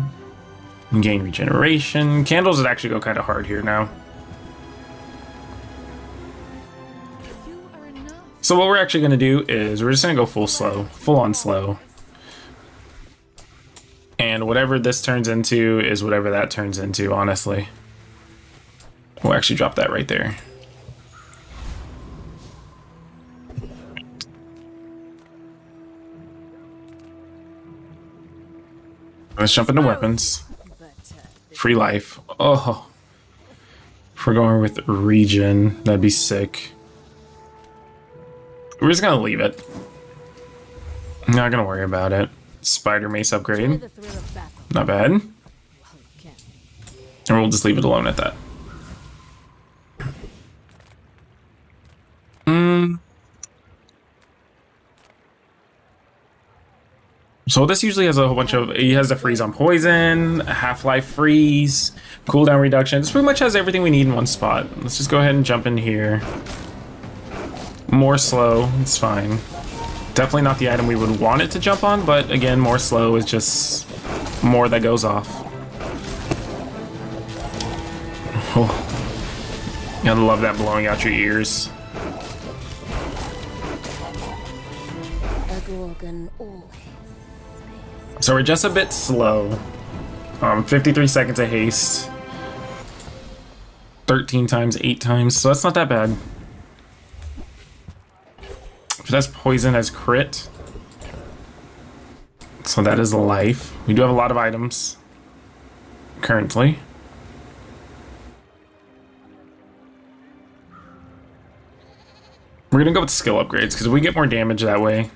Speaker 1: Gain regeneration. Candles would actually go kind of hard here now.
Speaker 2: you are enough.
Speaker 1: So what we're actually going to do is we're just going to go full on slow. And whatever this turns into is whatever that turns into, honestly. We'll actually drop that right there. Let's jump into weapons. Free life. Oh. If we're going with regen, that'd be sick. We're just gonna leave it. I'm not gonna worry about it. Spider mace upgrade.
Speaker 2: The thrill of battle.
Speaker 1: Not bad. And
Speaker 2: Can't.
Speaker 1: we'll just leave it alone at that. So this usually has a whole bunch of, he has a freeze on poison, a half-life freeze, cooldown reduction. This pretty much has everything we need in one spot. Let's just go ahead and jump in here. More slow, it's fine. Definitely not the item we would want it to jump on, but again, more slow is just more that goes off. Oh. You gotta love that blowing out your ears.
Speaker 2: A Gorgon always.
Speaker 1: So we're just a bit slow. 53 seconds of haste. 13 times, 8 times, so that's not that bad. If that's poison as crit. So that is life. We do have a lot of items currently. We're gonna go with skill upgrades because we get more damage that way.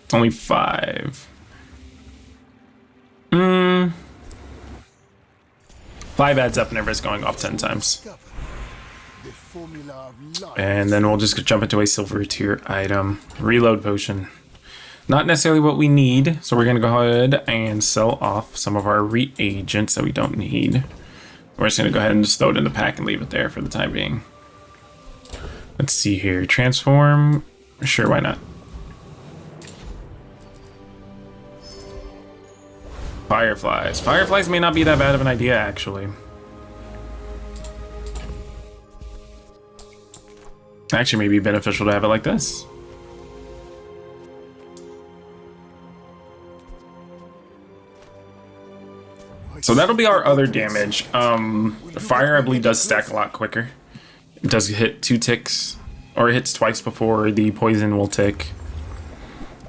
Speaker 1: It's only 5. 5 adds up whenever it's going off 10 times.
Speaker 3: The formula of life.
Speaker 1: And then we'll just jump into a silver tier item. Reload potion. Not necessarily what we need, so we're going to go ahead and sell off some of our reagents that we don't need. We're just going to go ahead and just throw it in the pack and leave it there for the time being. Let's see here. Transform. Sure, why not? Fireflies. Fireflies may not be that bad of an idea, actually. Actually, may be beneficial to have it like this.
Speaker 3: I
Speaker 1: So that'll be our other damage. Fire, I believe, does stack a lot quicker. It does hit 2 ticks, or it hits twice before the poison will tick.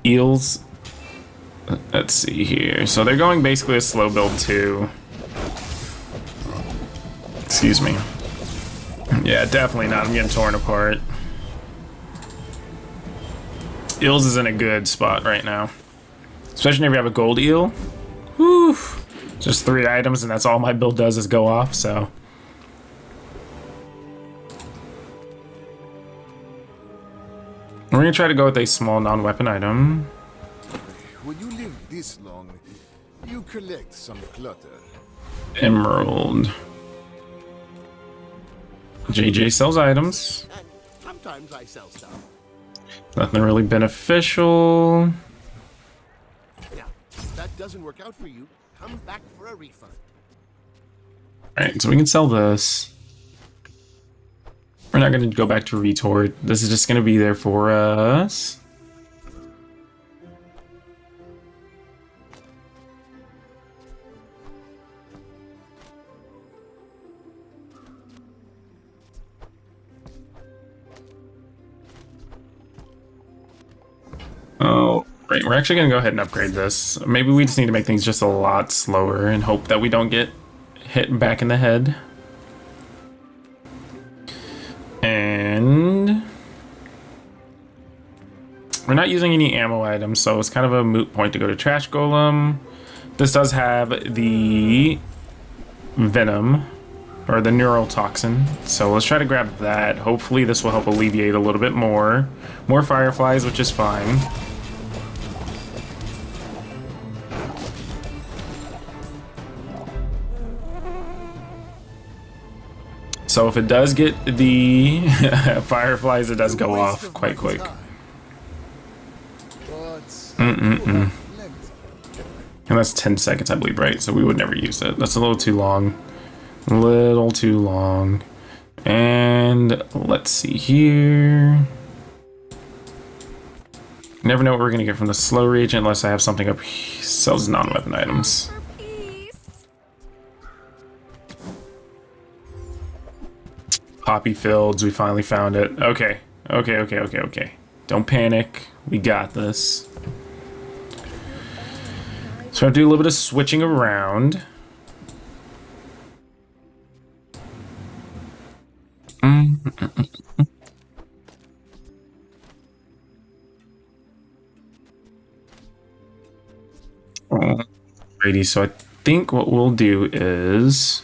Speaker 1: Eels, let's see here. So they're going basically a slow build too. Excuse me. Yeah, definitely not. I'm getting torn apart. Eels is in a good spot right now. Especially if you have a gold eel. Whew. Just 3 items, and that's all my build does is go off, so. We're gonna try to go with a small non-weapon item.
Speaker 3: When you live this long, you collect some clutter.
Speaker 1: Emerald. JJ sells items.
Speaker 7: And sometimes I sell stuff.
Speaker 1: Nothing really beneficial.
Speaker 7: Yeah, if that doesn't work out for you, come back for a refund.
Speaker 1: Alright, so we can sell this. We're not going to go back to retort. This is just going to be there for us. Oh, right. We're actually going to go ahead and upgrade this. Maybe we just need to make things just a lot slower and hope that we don't get hit back in the head. And we're not using any ammo items, so it's kind of a moot point to go to Trash Golem. This does have the venom, or the neural toxin, so let's try to grab that. Hopefully this will help alleviate a little bit more. More fireflies, which is fine. So if it does get the fireflies, it does go off quite quick. And that's 10 seconds, I believe, right? So we would never use it. That's a little too long. A little too long. And let's see here. Never know what we're going to get from the slow reagent unless I have something up here. Sells non-weapon items.
Speaker 2: For peace.
Speaker 1: Poppy fields, we finally found it. Okay. Okay. Don't panic. We got this. So I have to do a little bit of switching around. Alrighty, so I think what we'll do is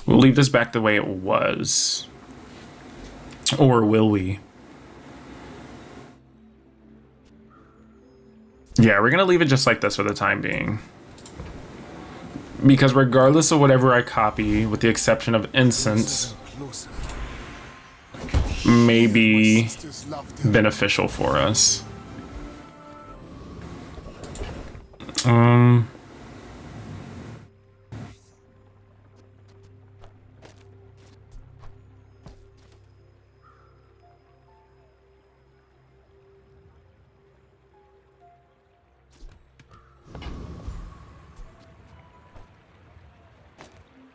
Speaker 1: we'll leave this back the way it was. Or will we? Yeah, we're gonna leave it just like this for the time being. Because regardless of whatever I copy, with the exception of incense, may be beneficial for us.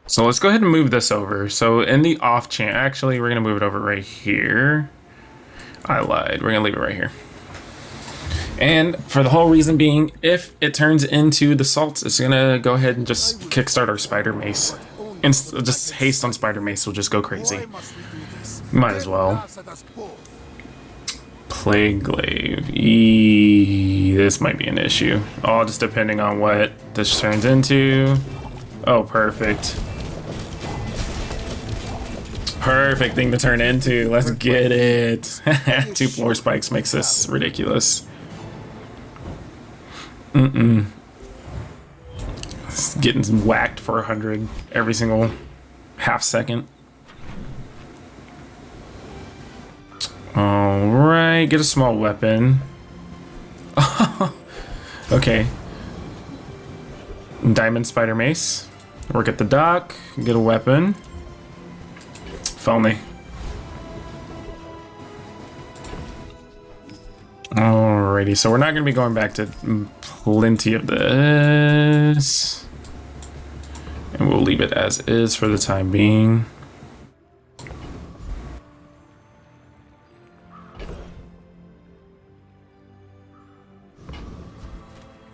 Speaker 1: So let's go ahead and move this over. So in the off chance, actually, we're gonna move it over right here. I lied. We're gonna leave it right here. And for the whole reason being, if it turns into the salts, it's gonna go ahead and just kickstart our spider mace. And just haste on spider mace will just go crazy. Might as well. Plague glaive. This might be an issue. All just depending on what this turns into. Oh, perfect. Perfect thing to turn into. Let's get it. 2 floor spikes makes this ridiculous. It's getting whacked for 100 every single half second. Alright, get a small weapon. Okay. Diamond spider mace. Work at the dock, get a weapon. If only. Alrighty, so we're not going to be going back to plenty of this. And we'll leave it as is for the time being.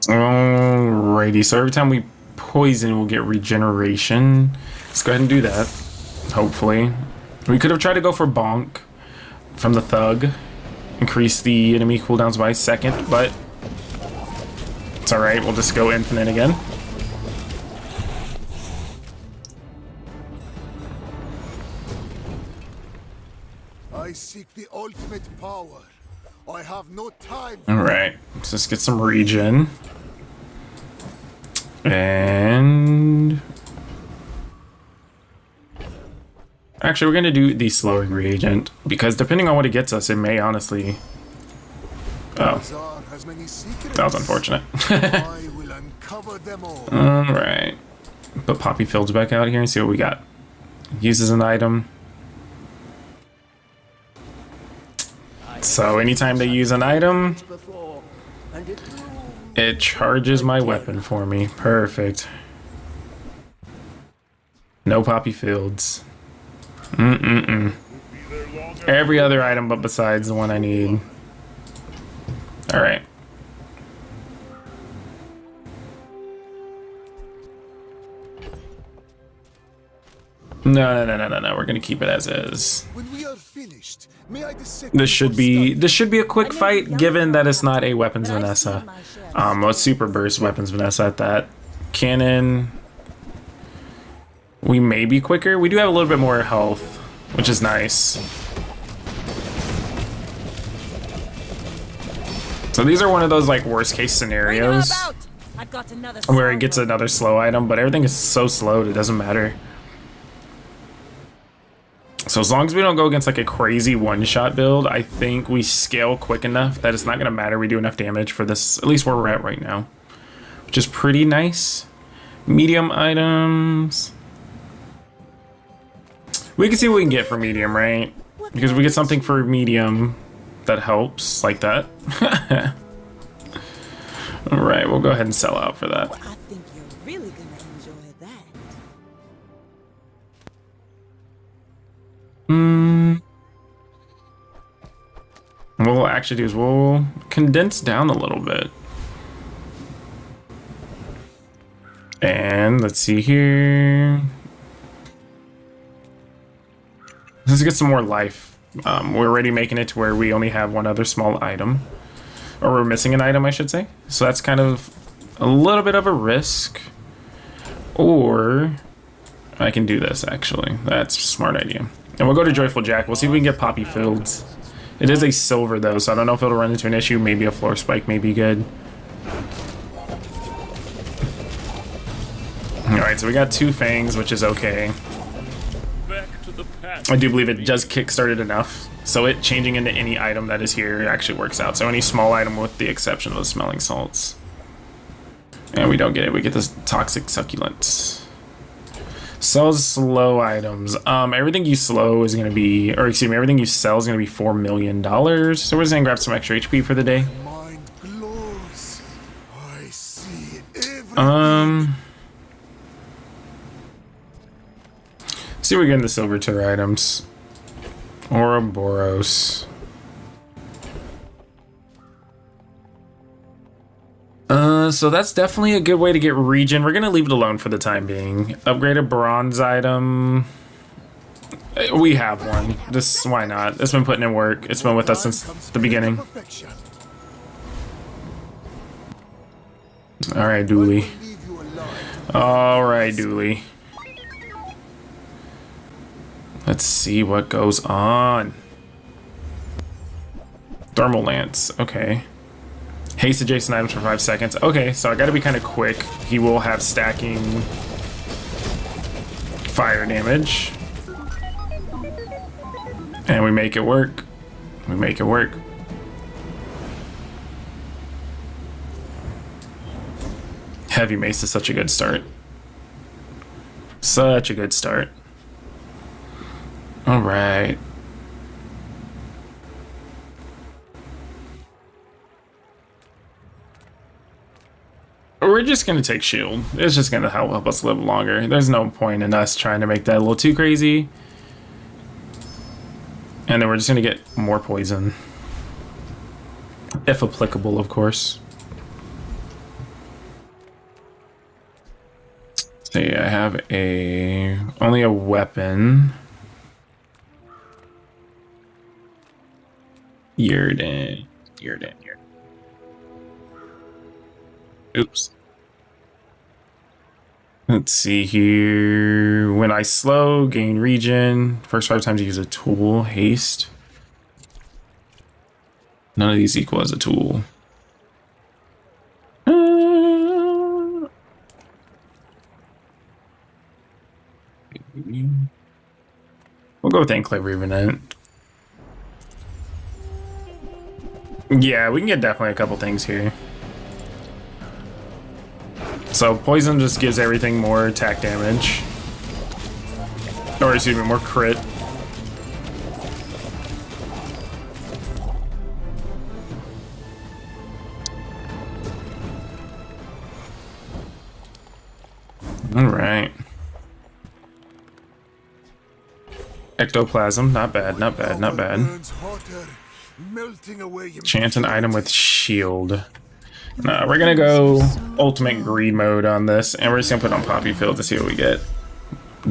Speaker 1: Alrighty, so every time we poison, we'll get regeneration. Let's go ahead and do that, hopefully. We could have tried to go for bonk from the thug. Increase the enemy cooldowns by a second, but it's alright, we'll just go infinite again.
Speaker 3: I seek the ultimate power. I have no time.
Speaker 1: Alright, so let's get some regen. And actually, we're gonna do the slowing reagent because depending on what it gets us, it may honestly. Oh,
Speaker 3: Zar has many secrets.
Speaker 1: that was unfortunate.
Speaker 3: I will uncover them all.
Speaker 1: Alright, put Poppy Fields back out here and see what we got. Uses an item. So anytime they use an item,
Speaker 6: before, and it
Speaker 1: it charges my weapon for me. Perfect. No Poppy Fields. Every other item but besides the one I need. Alright. No. We're gonna keep it as is.
Speaker 3: When we are finished, may I dissect
Speaker 1: This should be a quick
Speaker 5: I know
Speaker 1: fight,
Speaker 5: you're
Speaker 1: given that
Speaker 5: young,
Speaker 1: it's not a weapons
Speaker 5: but I've
Speaker 1: Vanessa.
Speaker 5: seen my share.
Speaker 1: A super burst weapons Vanessa at that. Cannon. We may be quicker. We do have a little bit more health, which is nice. So these are one of those like worst case
Speaker 5: Bring her
Speaker 1: scenarios
Speaker 5: about. I've got another
Speaker 1: where it gets
Speaker 5: sound
Speaker 1: another slow item, but everything is so slowed it doesn't matter. So as long as we don't go against like a crazy one-shot build, I think we scale quick enough that it's not going to matter. We do enough damage for this, at least where we're at right now, which is pretty nice. Medium items. We can see what we can get for medium, right? Because if we get something for medium that helps, like that. All right, we'll go ahead and sell out for that.
Speaker 6: I think you're really gonna enjoy that.
Speaker 1: What we'll actually do is we'll condense down a little bit. And let's see here. Let's get some more life. We're already making it to where we only have one other small item. Or we're missing an item, I should say. So that's kind of a little bit of a risk. Or I can do this, actually. That's a smart idea. And we'll go to Joyful Jack. We'll see if we can get Poppy Fields. It is a silver, though, so I don't know if it'll run into an issue. Maybe a floor spike may be good. Alright, so we got 2 fangs, which is okay. I do believe it just kickstarted enough. So it changing into any item that is here actually works out. So any small item with the exception of the smelling salts. And we don't get it. We get this toxic succulent. Sells slow items. Everything you slow is going to be, or excuse me, everything you sell is going to be $4 million. So we're just going to grab some extra HP for the day.
Speaker 3: Mind glows. I see everything.
Speaker 1: See if we get in the silver tier items. Ouroboros. So that's definitely a good way to get regen. We're gonna leave it alone for the time being. Upgrade a bronze item. We have one. This, why not? It's been putting in work. It's been with us since the beginning.
Speaker 3: Perfection.
Speaker 1: All right, Dooley.
Speaker 3: Leave you alive.
Speaker 1: All right, Dooley. Let's see what goes on. Thermal Lance. Okay. Haste adjacent items for 5 seconds. Okay, so I gotta be kind of quick. He will have stacking fire damage. And we make it work. We make it work. Heavy Mace is such a good start. Such a good start. All right. we're just gonna take shield. It's just gonna help us live longer. There's no point in us trying to make that a little too crazy. And then we're just gonna get more poison. If applicable, of course. So yeah, I have only a weapon. Yerden. Oops. Let's see here. When I slow, gain regen. First 5 times you use a tool. Haste. None of these equal as a tool. We'll go with Enclave Revenant. Yeah, we can get definitely a couple things here. So poison just gives everything more attack damage. Or excuse me, more crit. Alright. Ectoplasm, not bad, not bad, not bad. Enchanted Item with shield. No, we're gonna go ultimate greed mode on this, and we're just gonna put on Poppy Field to see what we get.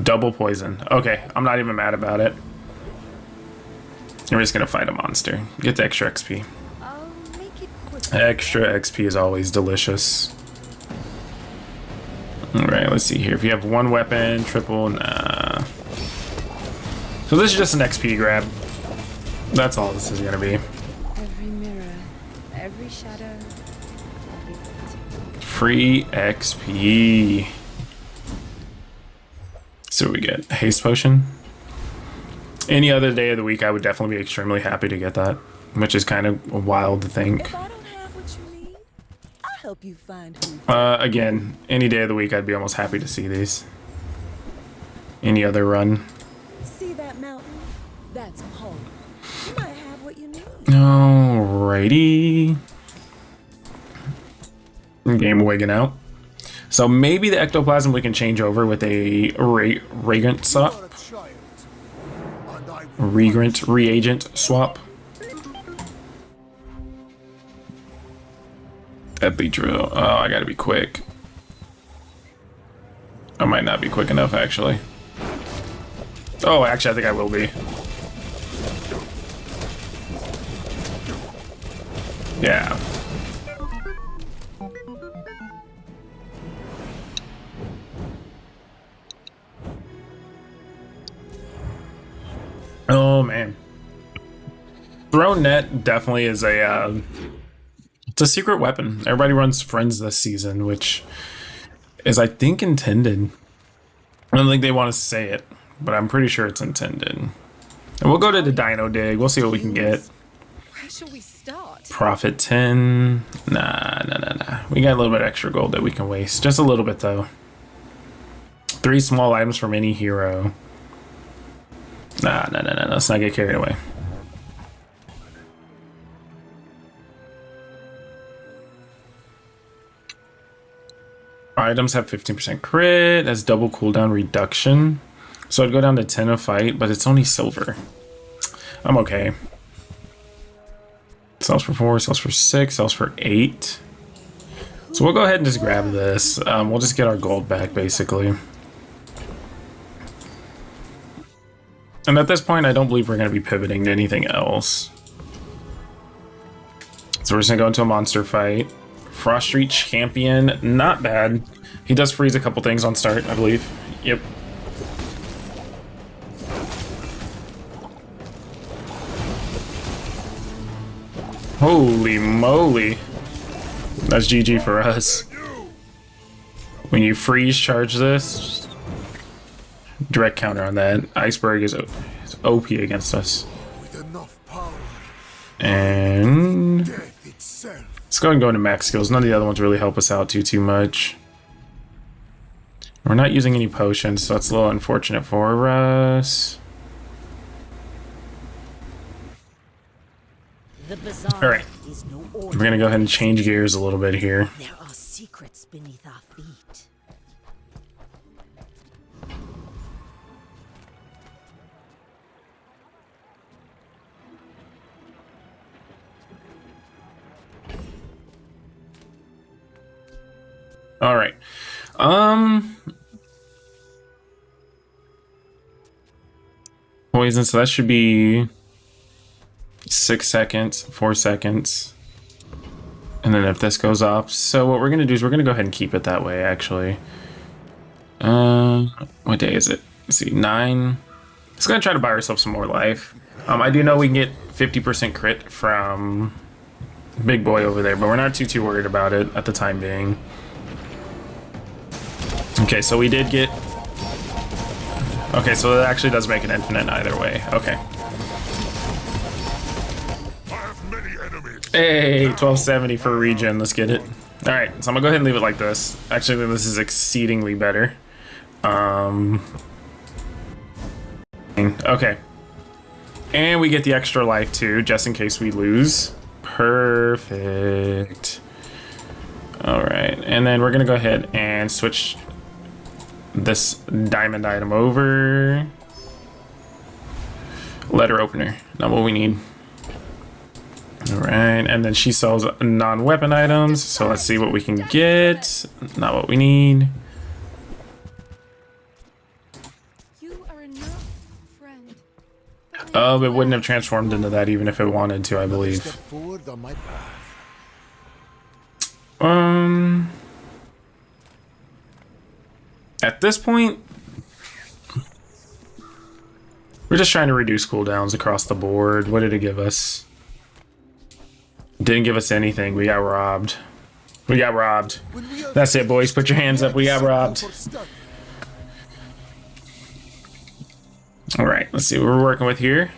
Speaker 1: Double poison. Okay, I'm not even mad about it. And we're just gonna fight a monster. Get the extra XP.
Speaker 2: I'll make it quick.
Speaker 1: Extra XP is always delicious. Alright, let's see here. If you have one weapon, triple, nah. So this is just an XP grab. That's all this is gonna be.
Speaker 2: Every mirror, every shadow, every light.
Speaker 1: Free XP. So we get haste potion. Any other day of the week, I would definitely be extremely happy to get that, which is kind of wild to think.
Speaker 6: If I don't have what you need, I'll help you find who.
Speaker 1: Again, any day of the week, I'd be almost happy to see these. Any other run.
Speaker 6: See that mountain? That's home. You might have what you need.
Speaker 1: Alrighty. Game wigging out. So maybe the ectoplasm we can change over with a reagent swap. Reagent swap. Deadly drill. Oh, I gotta be quick. I might not be quick enough, actually. Oh, actually, I think I will be. Yeah. Oh man, thrown net definitely is it's a secret weapon. Everybody runs friends this season, which is I think intended. I don't think they want to say it, but I'm pretty sure it's intended. And we'll go to the Dino Dig. We'll see what we can get.
Speaker 2: Where shall we start?
Speaker 1: Profit 10. Nah. We got a little bit extra gold that we can waste. Just a little bit though. 3 small items from any hero. Nah. Let's not get carried away. Items have 15% crit. That's double cooldown reduction. So I'd go down to 10 a fight, but it's only silver. I'm okay. Sells for 4, sells for 6, sells for 8. So we'll go ahead and just grab this. We'll just get our gold back, basically. And at this point, I don't believe we're going to be pivoting to anything else. So we're just going to go into a monster fight. Frost Street Champion, not bad. He does freeze a couple things on start, I believe. Yep. Holy moly. That's GG for us. When you freeze charge this, direct counter on that. Iceberg is OP against us.
Speaker 3: With enough power,
Speaker 1: And
Speaker 3: death itself.
Speaker 1: let's go ahead and go into max skills. None of the other ones really help us out too much. We're not using any potions, so it's a little unfortunate for us.
Speaker 6: The bazaar
Speaker 1: All right.
Speaker 6: is no
Speaker 1: We're
Speaker 6: order.
Speaker 1: gonna go ahead and change gears a little bit here.
Speaker 6: There are secrets beneath our feet.
Speaker 1: All right. Poison, so that should be 6 seconds, 4 seconds. And then if this goes off, so what we're gonna do is we're gonna go ahead and keep it that way, actually. What day is it? Let's see, 9. Let's go ahead and try to buy ourselves some more life. I do know we can get 50% crit from Big Boy over there, but we're not too worried about it at the time being. Okay, so we did get... Okay, so it actually does make it infinite either way. Okay.
Speaker 3: I have many enemies.
Speaker 1: Hey, 1270 for regen. Let's get it. All right, so I'm gonna go ahead and leave it like this. Actually, this is exceedingly better. Okay. And we get the extra life too, just in case we lose. Perfect. All right, and then we're gonna go ahead and switch this diamond item over. Letter opener, not what we need. All right, and then she sells non-weapon items, so let's see what we can get. Not what we need.
Speaker 2: You are enough, friend.
Speaker 1: Oh, it wouldn't have transformed into that even if it wanted to, I
Speaker 3: Step
Speaker 1: believe.
Speaker 3: forward on my path.
Speaker 1: At this point, we're just trying to reduce cooldowns across the board. What did it give us? Didn't give us anything. We got robbed. We got robbed. That's it, boys. Put your hands up. We got robbed. All right, let's see what we're working with here.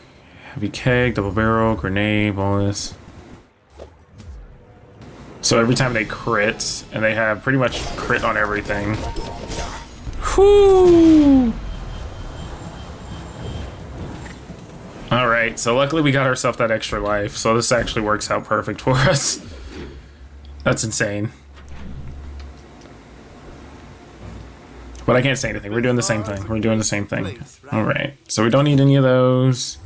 Speaker 1: Heavy keg, double barrel, grenade, bonus. So every time they crit, and they have pretty much crit on everything. Whoo! All right, so luckily we got ourselves that extra life, so this actually works out perfect for us. That's insane. But I can't say anything. We're doing the same thing. We're doing the same thing. All right, so we don't need any of those.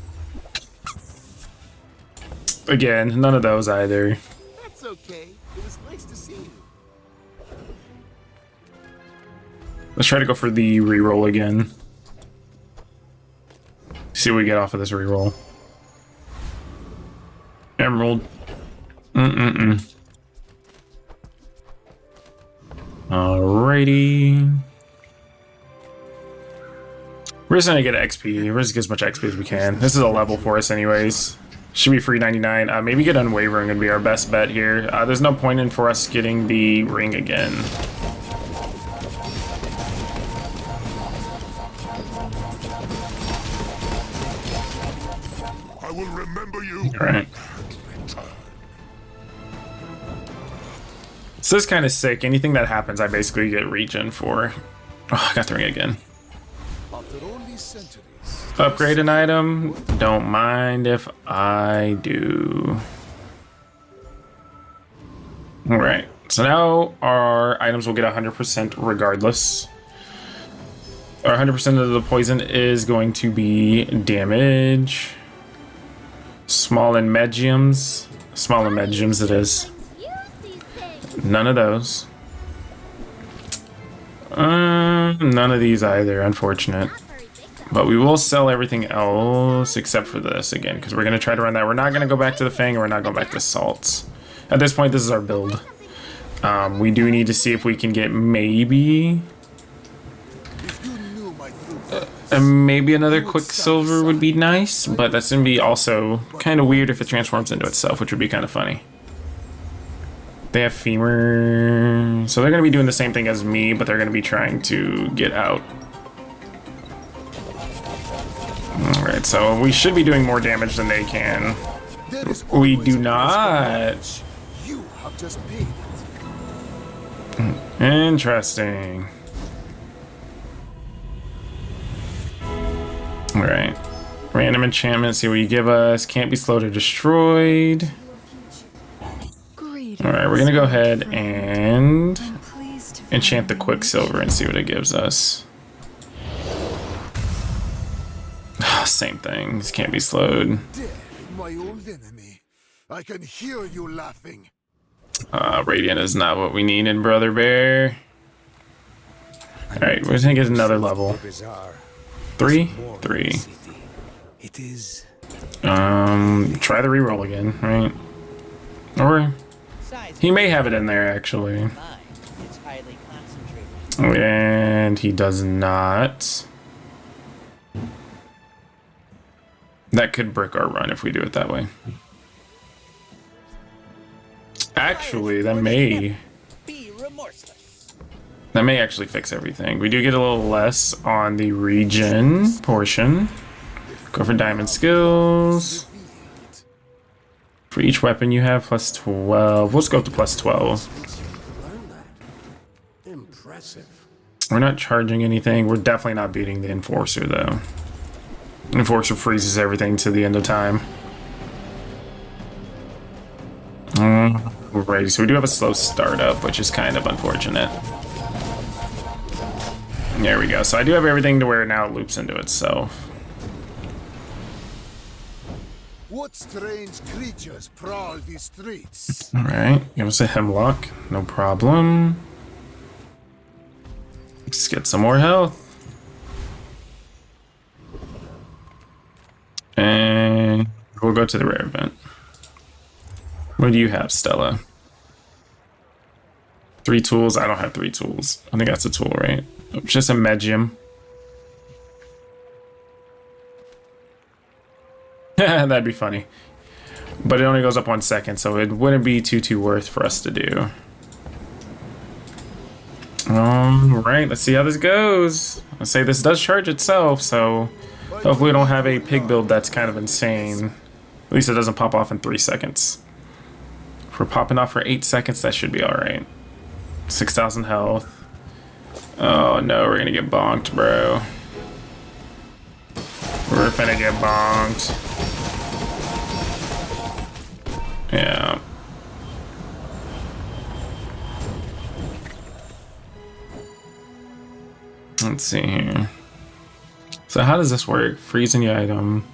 Speaker 1: Again, none of those either.
Speaker 7: That's okay. It was nice to see you.
Speaker 1: Let's try to go for the reroll again. See what we get off of this reroll. Emerald. Alrighty. We're just gonna get XP. We're just gonna get as much XP as we can. This is a level for us anyways. Should be free 99. Maybe get Unwavering would be our best bet here. There's no point in for us getting the ring again.
Speaker 3: I will remember you.
Speaker 1: All right. So this is kind of sick. Anything that happens, I basically get regen for. Oh, I got the ring again.
Speaker 3: After all these centuries.
Speaker 1: Upgrade an item. Don't mind if I do. All right. So now our items will get 100% regardless. Or 100% of the poison is going to be damage. Small and mediums. Small and mediums it is.
Speaker 4: Use these things.
Speaker 1: None of those. None of these either, unfortunate.
Speaker 4: Not very big though.
Speaker 1: But we will sell everything else except for this again, because we're going to try to run that. We're not going to go back to the Fang, and we're not going back to Salts. At this point, this is our build. We do need to see if we can get maybe...
Speaker 3: If you knew my true
Speaker 1: maybe another Quicksilver would be nice, but that's going to be also kind of weird if it transforms into itself, which would be kind of funny. They have Femur, so they're going to be doing the same thing as me, but they're going to be trying to get out. Alright, so we should be doing more damage than they can.
Speaker 3: There is
Speaker 1: We
Speaker 3: always
Speaker 1: do
Speaker 3: a price for
Speaker 1: not.
Speaker 3: knowledge. You have just paid it.
Speaker 1: Interesting. Alright. Random enchantment, see what you give us. Can't be slowed or destroyed.
Speaker 2: Greetings,
Speaker 1: Alright, we're gonna go ahead
Speaker 2: friend.
Speaker 1: and
Speaker 2: Please
Speaker 1: enchant the Quicksilver and see what it gives us. Same thing. This can't be slowed.
Speaker 3: Death, my old enemy. I can hear you laughing.
Speaker 1: Radiant is not what we need in Brother Bear. Alright, we're gonna get another level. 3? 3.
Speaker 8: It is.
Speaker 1: Try the reroll again, right? Or he may have it in there actually.
Speaker 9: It's highly concentrated.
Speaker 1: And he does not. That could brick our run if we do it that way. Actually, that may
Speaker 9: Be remorseless.
Speaker 1: actually fix everything. We do get a little less on the regen portion. Go for diamond skills. For each weapon you have plus 12. Let's go up to plus 12.
Speaker 8: Impressive.
Speaker 1: We're not charging anything. We're definitely not beating the Enforcer though. Enforcer freezes everything to the end of time. Alrighty, so we do have a slow startup, which is kind of unfortunate. There we go. So I do have everything to where now it loops into itself.
Speaker 3: What strange creatures prowl these streets?
Speaker 1: Alright, give us a hemlock. No problem. Let's get some more health. And we'll go to the rare event. What do you have, Stella? 3 tools? I don't have 3 tools. I think that's a tool, right? It's just a medium. That'd be funny. But it only goes up 1 second, so it wouldn't be too worth for us to do. Alright, let's see how this goes. Let's say this does charge itself, so hopefully we don't have a pig build that's kind of insane. At least it doesn't pop off in 3 seconds. If we're popping off for 8 seconds, that should be alright. 6,000 health. Oh no, we're gonna get bonked, bro. We're finna get bonked. Yeah. Let's see here. So how does this work? Freezing the item.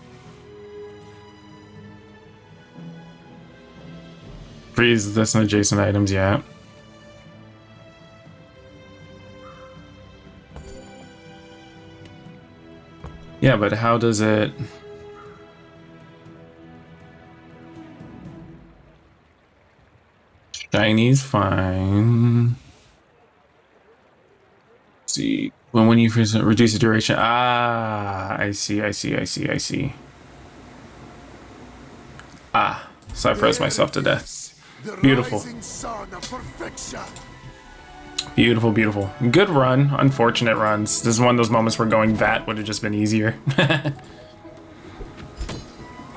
Speaker 1: Freeze this and adjacent items, yeah. Yeah, but how does it... Shiny's fine. Let's see. When you reduce the duration. Ah, I see. Ah, so I froze myself to death. Beautiful. Beautiful. Good run. Unfortunate runs. This is one of those moments where going VAT would have just been easier.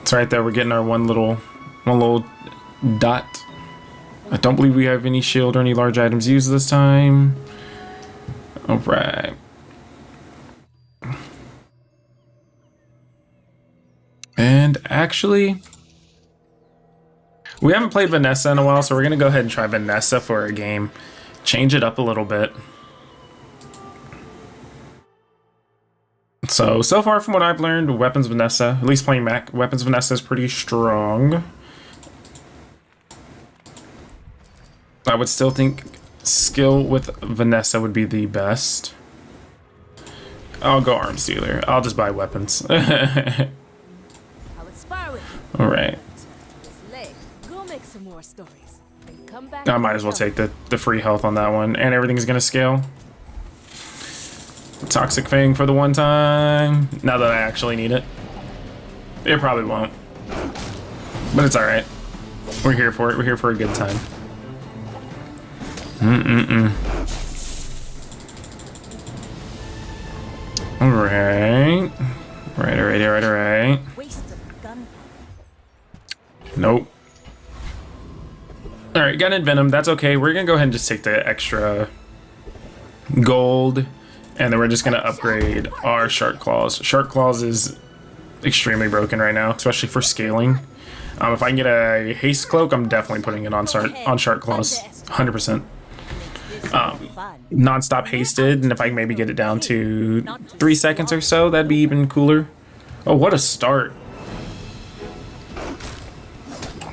Speaker 1: It's right there. We're getting our one little dot. I don't believe we have any shield or any large items used this time. All right. And actually, we haven't played Vanessa in a while, so we're gonna go ahead and try Vanessa for a game. Change it up a little bit. So far from what I've learned, Weapons Vanessa, at least playing Mac, Weapons Vanessa is pretty strong. I would still think skill with Vanessa would be the best. I'll go Arms Dealer. I'll just buy weapons.
Speaker 6: I would spar with you.
Speaker 1: Alright.
Speaker 6: This leg. Go make some more stories. And come back.
Speaker 1: I might as well take the free health on that one. And everything's gonna scale. Toxic Fang for the one time. Now that I actually need it. It probably won't. But it's alright. We're here for it. We're here for a good time. Alright. Alright.
Speaker 6: Waste of gun.
Speaker 1: Nope. Alright, gun and venom, that's okay. We're gonna go ahead and just take the extra gold, and then we're just gonna upgrade our Shark Claws. Shark Claws is extremely broken right now, especially for scaling. If I can get a haste cloak, I'm definitely putting it on Shark Claws. 100%. non-stop hasted, and if I can maybe get it down to 3 seconds or so, that'd be even cooler. Oh, what a start.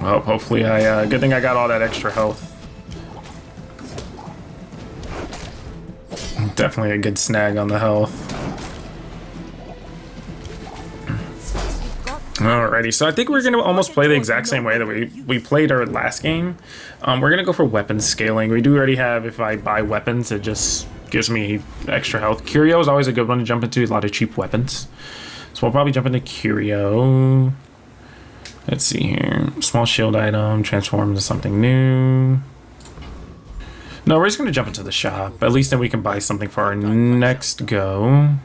Speaker 1: Well, hopefully good thing I got all that extra health. Definitely a good snag on the health. Alrighty, so I think we're gonna almost play the exact same way that we played our last game. We're gonna go for weapon scaling. We do already have, if I buy weapons, it just gives me extra health. Curio is always a good one to jump into, a lot of cheap weapons. So we'll probably jump into Curio. Let's see here. Small shield item, transform into something new. No, we're just gonna jump into the shop. At least then we can buy something for our next go.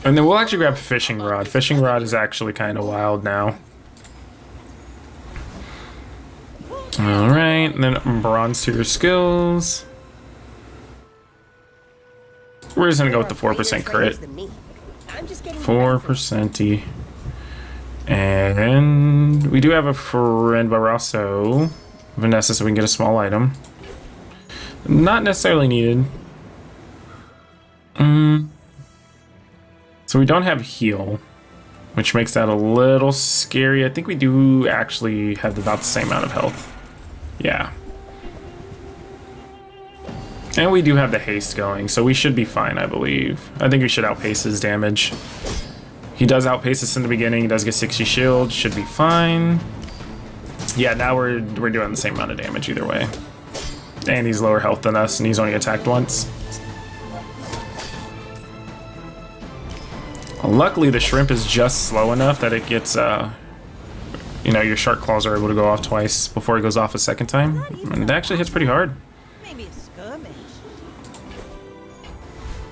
Speaker 1: And then we'll actually grab fishing rod. Fishing rod is actually kind of wild now. Alright, and then bronze tier skills. We're just gonna go with the 4% crit. 4%y. And we do have a friend Barroso, Vanessa, so we can get a small item. Not necessarily needed. So we don't have heal, which makes that a little scary. I think we do actually have about the same amount of health. Yeah. And we do have the haste going, so we should be fine, I believe. I think we should outpace his damage. He does outpace us in the beginning. He does get 60 shield. Should be fine. Yeah, now we're doing the same amount of damage either way. And he's lower health than us, and he's only attacked once. Luckily, the shrimp is just slow enough that it gets, you know, your shark claws are able to go off twice before it goes off a second time. And it actually hits pretty hard.
Speaker 5: Maybe a skirmish.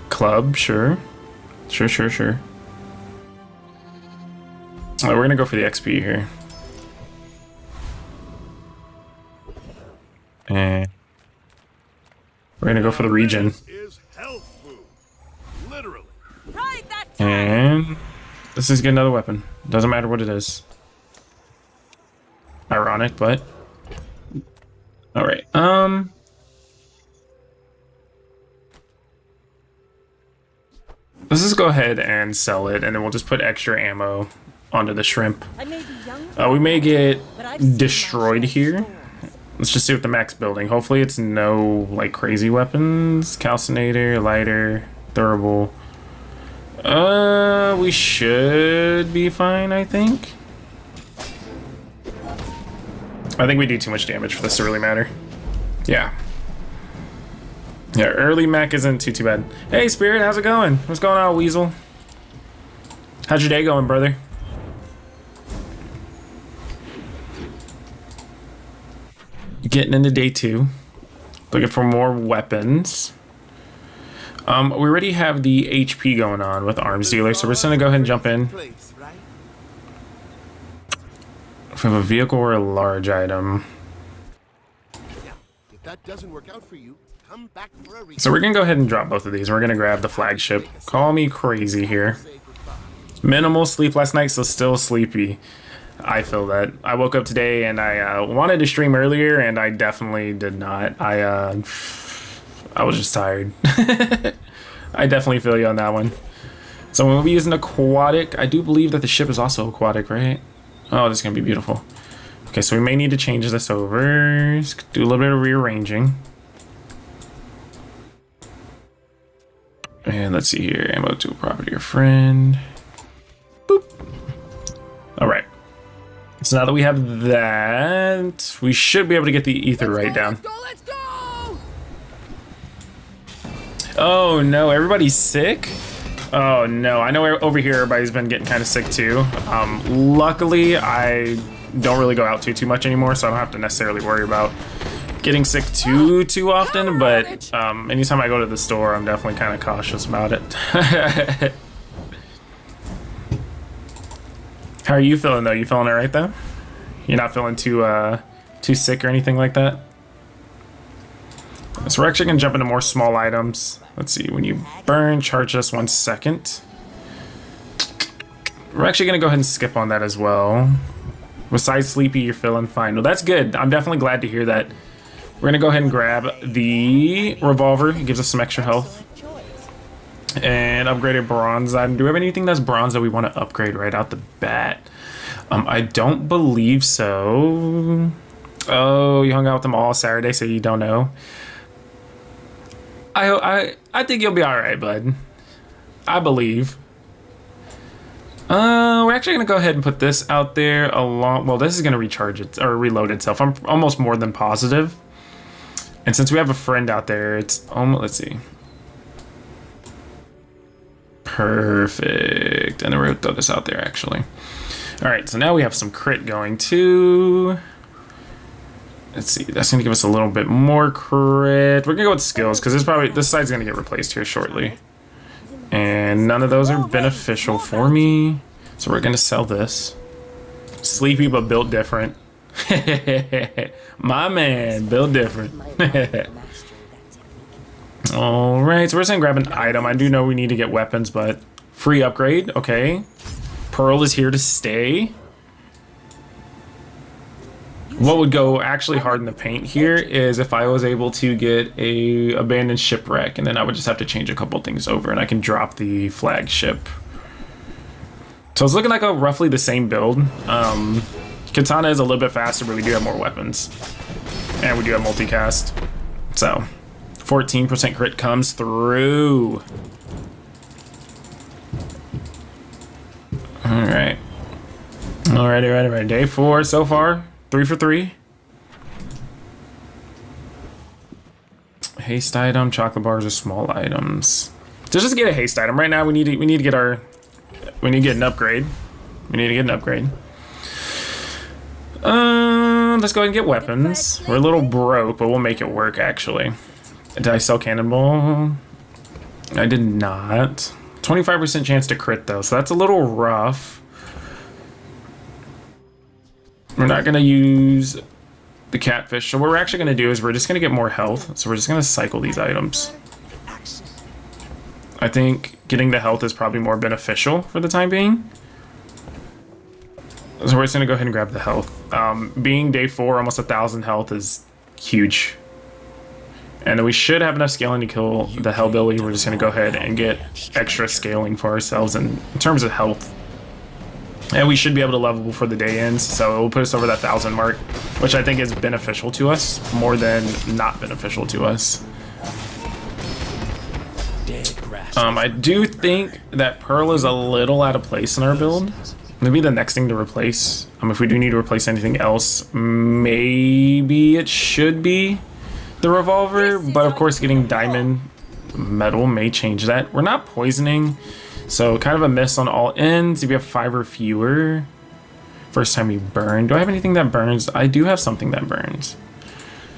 Speaker 1: Club, sure. Sure. We're gonna go for the XP here. And we're gonna go for the region.
Speaker 7: Is health food. Literally.
Speaker 5: Right, that
Speaker 1: And let's just get another weapon. Doesn't matter what it is. Ironic, but alright. Let's just go ahead and sell it, and then we'll just put extra ammo onto the shrimp.
Speaker 5: I may be young,
Speaker 1: We may get
Speaker 5: but I've seen
Speaker 1: destroyed
Speaker 5: much
Speaker 1: here.
Speaker 5: worse.
Speaker 1: Let's just see what the max building. Hopefully it's no like crazy weapons. Calcinator, lighter, durable. We should be fine, I think. I think we do too much damage for this to really matter. Yeah. Yeah, early mech isn't too bad. Hey Spirit, how's it going? What's going on, Weasel? How's your day going, brother? Getting into day 2. Looking for more weapons. We already have the HP going on with arms dealer, so we're just gonna go ahead and jump in.
Speaker 7: Place, right?
Speaker 1: If we have a vehicle or a large item.
Speaker 7: Yeah. If that doesn't work out for you, come back for a reason.
Speaker 1: So we're gonna go ahead and drop both of these. We're gonna grab the flagship. Call me crazy here.
Speaker 7: Say goodbye.
Speaker 1: Minimal sleep last night, so still sleepy. I feel that. I woke up today and I wanted to stream earlier, and I definitely did not. I was just tired. I definitely feel you on that one. So we'll be using aquatic. I do believe that the ship is also aquatic, right? Oh, this is gonna be beautiful. Okay, so we may need to change this over. Just do a little bit of rearranging. And let's see here. Ammo to a property or friend. Boop. All right. So now that we have that, we should be able to get the ether right down.
Speaker 6: Let's go!
Speaker 1: Oh no, everybody's sick? Oh no, I know over here everybody's been getting kind of sick too. Luckily, I don't really go out too much anymore, so I don't have to necessarily worry about getting sick too often, but anytime I go to the store, I'm definitely kind of cautious about it. How are you feeling though? You feeling alright though? You're not feeling too sick or anything like that? So we're actually gonna jump into more small items. Let's see, when you burn, charge us 1 second. We're actually gonna go ahead and skip on that as well. Besides sleepy, you're feeling fine. Well, that's good. I'm definitely glad to hear that. We're gonna go ahead and grab the revolver. It gives us some extra health. And upgraded bronze item. Do we have anything that's bronze that we want to upgrade right out the bat? I don't believe so. Oh, you hung out with them all Saturday, so you don't know. I think you'll be all right, bud. I believe. We're actually gonna go ahead and put this out there along. Well, this is gonna recharge it or reload itself. I'm almost more than positive. And since we have a friend out there, it's almost. Let's see. Perfect. And then we're gonna throw this out there actually. All right, so now we have some crit going too. Let's see, that's gonna give us a little bit more crit. We're gonna go with skills because this side's gonna get replaced here shortly. And none of those are beneficial for me. So we're gonna sell this. Sleepy but built different. My man, built different. All right, so we're just gonna grab an item. I do know we need to get weapons, but free upgrade, okay. Pearl is here to stay. What would go actually hard in the paint here is if I was able to get a abandoned shipwreck, and then I would just have to change a couple things over, and I can drop the flagship. So it's looking like a roughly the same build. Katana is a little bit faster, but we do have more weapons, and we do have multicast. So 14% crit comes through. All right. All right. Day 4 so far. 3 for 3. Haste item, chocolate bars are small items. Just get a haste item right now. We need to get an upgrade. Let's go ahead and get weapons. We're a little broke, but we'll make it work actually. Did I sell cannonball? I did not. 25% chance to crit though, so that's a little rough. We're not gonna use the catfish. So what we're actually gonna do is we're just gonna get more health. So we're just gonna cycle these items. I think getting the health is probably more beneficial for the time being. So we're just gonna go ahead and grab the health. Being day 4, almost 1,000 health is huge. And then we should have enough scaling to kill the Hellbilly. We're just gonna go ahead and get extra scaling for ourselves in terms of health. And we should be able to level before the day ends, so it will put us over that 1,000 mark, which I think is beneficial to us more than not beneficial to us. I do think that Pearl is a little out of place in our build. Maybe the next thing to replace, if we do need to replace anything else, maybe it should be the revolver, but of course getting diamond metal may change that. We're not poisoning. So kind of a miss on all ends. If you have 5 or fewer, first time you burn. Do I have anything that burns? I do have something that burns.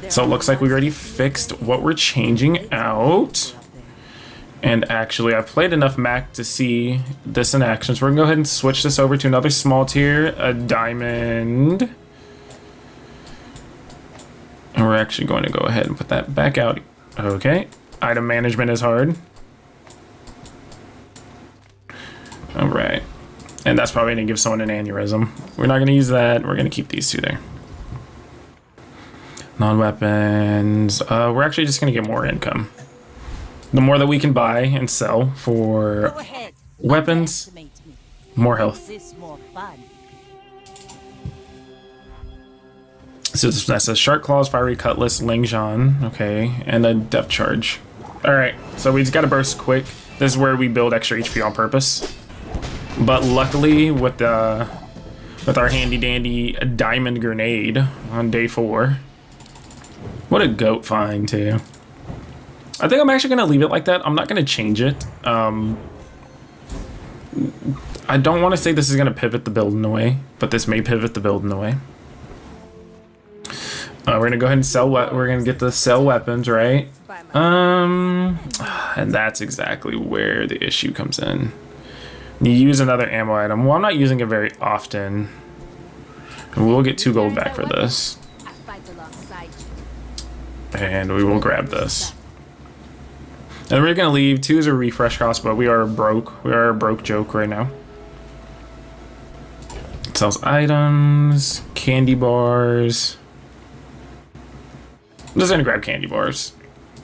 Speaker 1: So it looks like we already fixed what we're changing out. And actually, I've played enough Mac to see this in action. So we're gonna go ahead and switch this over to another small tier, a diamond. And we're actually going to go ahead and put that back out. Okay, item management is hard. All right, and that's probably gonna give someone an aneurysm. We're not gonna use that. We're gonna keep these 2 there. Non-weapons. We're actually just gonna get more income. The more that we can buy and sell for
Speaker 5: Go ahead.
Speaker 1: weapons,
Speaker 5: Underestimate me.
Speaker 1: more health.
Speaker 5: This more fun.
Speaker 1: So that's a shark claws, fiery cutlass, Lingzhan, okay, and a depth charge. All right, so we just gotta burst quick. This is where we build extra HP on purpose. But luckily, with our handy dandy diamond grenade on day 4, what a goat find too. I think I'm actually gonna leave it like that. I'm not gonna change it. I don't want to say this is gonna pivot the build in a way, but this may pivot the build in a way. We're gonna go ahead and sell. We're gonna get to sell weapons, right? And that's exactly where the issue comes in. You use another ammo item. Well, I'm not using it very often. And we'll get 2 gold back for this. And we will grab this. And we're gonna leave. 2 is a refresh cost, but we are broke. We are a broke joke right now. Sells items, candy bars. I'm just gonna grab candy bars.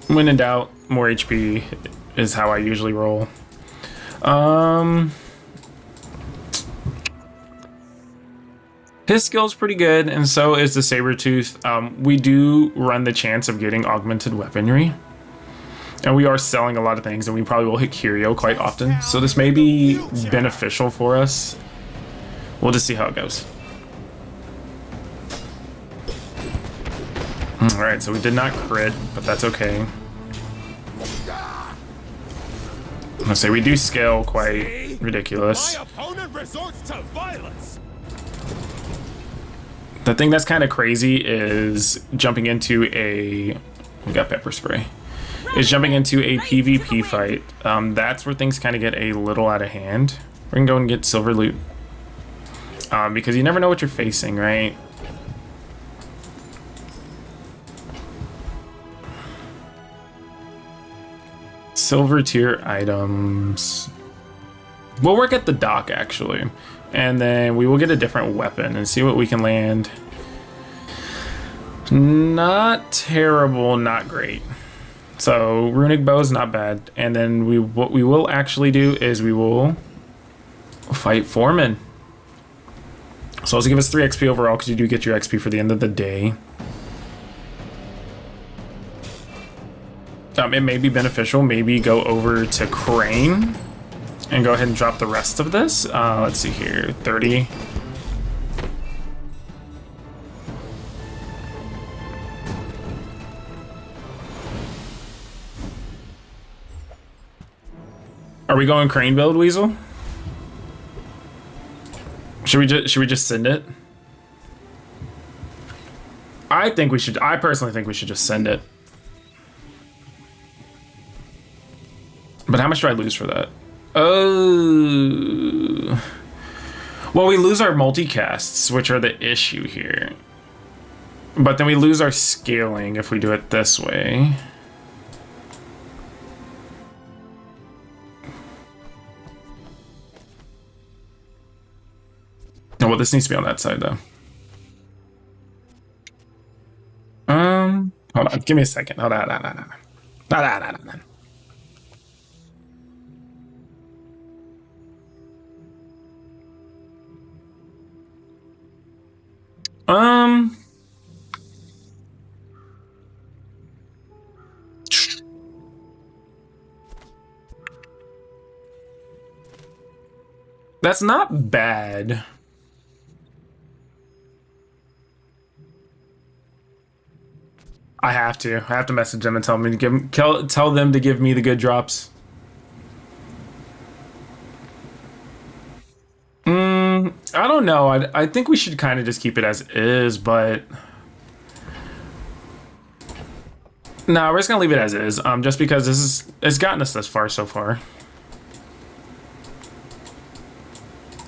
Speaker 1: When in doubt, more HP is how I usually roll. His skill's pretty good, and so is the Sabretooth. We do run the chance of getting augmented weaponry. And we are selling a lot of things, and we probably will hit Curio quite often. So this may be beneficial for us. We'll just see how it goes. Alright, so we did not crit, but that's okay. I'm gonna say we do scale quite ridiculous.
Speaker 7: My opponent resorts to violence.
Speaker 1: The thing that's kind of crazy is jumping into a... We got pepper spray. Is jumping into a PvP fight. That's where things kind of get a little out of hand. We're gonna go and get silver loot. Because you never know what you're facing, right? Silver tier items. We'll work at the dock, actually. And then we will get a different weapon and see what we can land. Not terrible, not great. So runic bow is not bad. And then what we will actually do is we will fight Foreman. So this will give us 3 XP overall because you do get your XP for the end of the day. It may be beneficial. Maybe go over to Crane and go ahead and drop the rest of this. Let's see here, 30. Are we going Crane build, Weasel? Should we just send it? I personally think we should just send it. But how much do I lose for that? Oh. Well, we lose our multicasts, which are the issue here. But then we lose our scaling if we do it this way. Oh, well, this needs to be on that side, though. Hold on. Give me a second. Hold on. That's not bad. I have to message them and tell them to give me the good drops. I don't know. I think we should kind of just keep it as is, but no, we're just gonna leave it as is. Just because it's gotten us this far so far,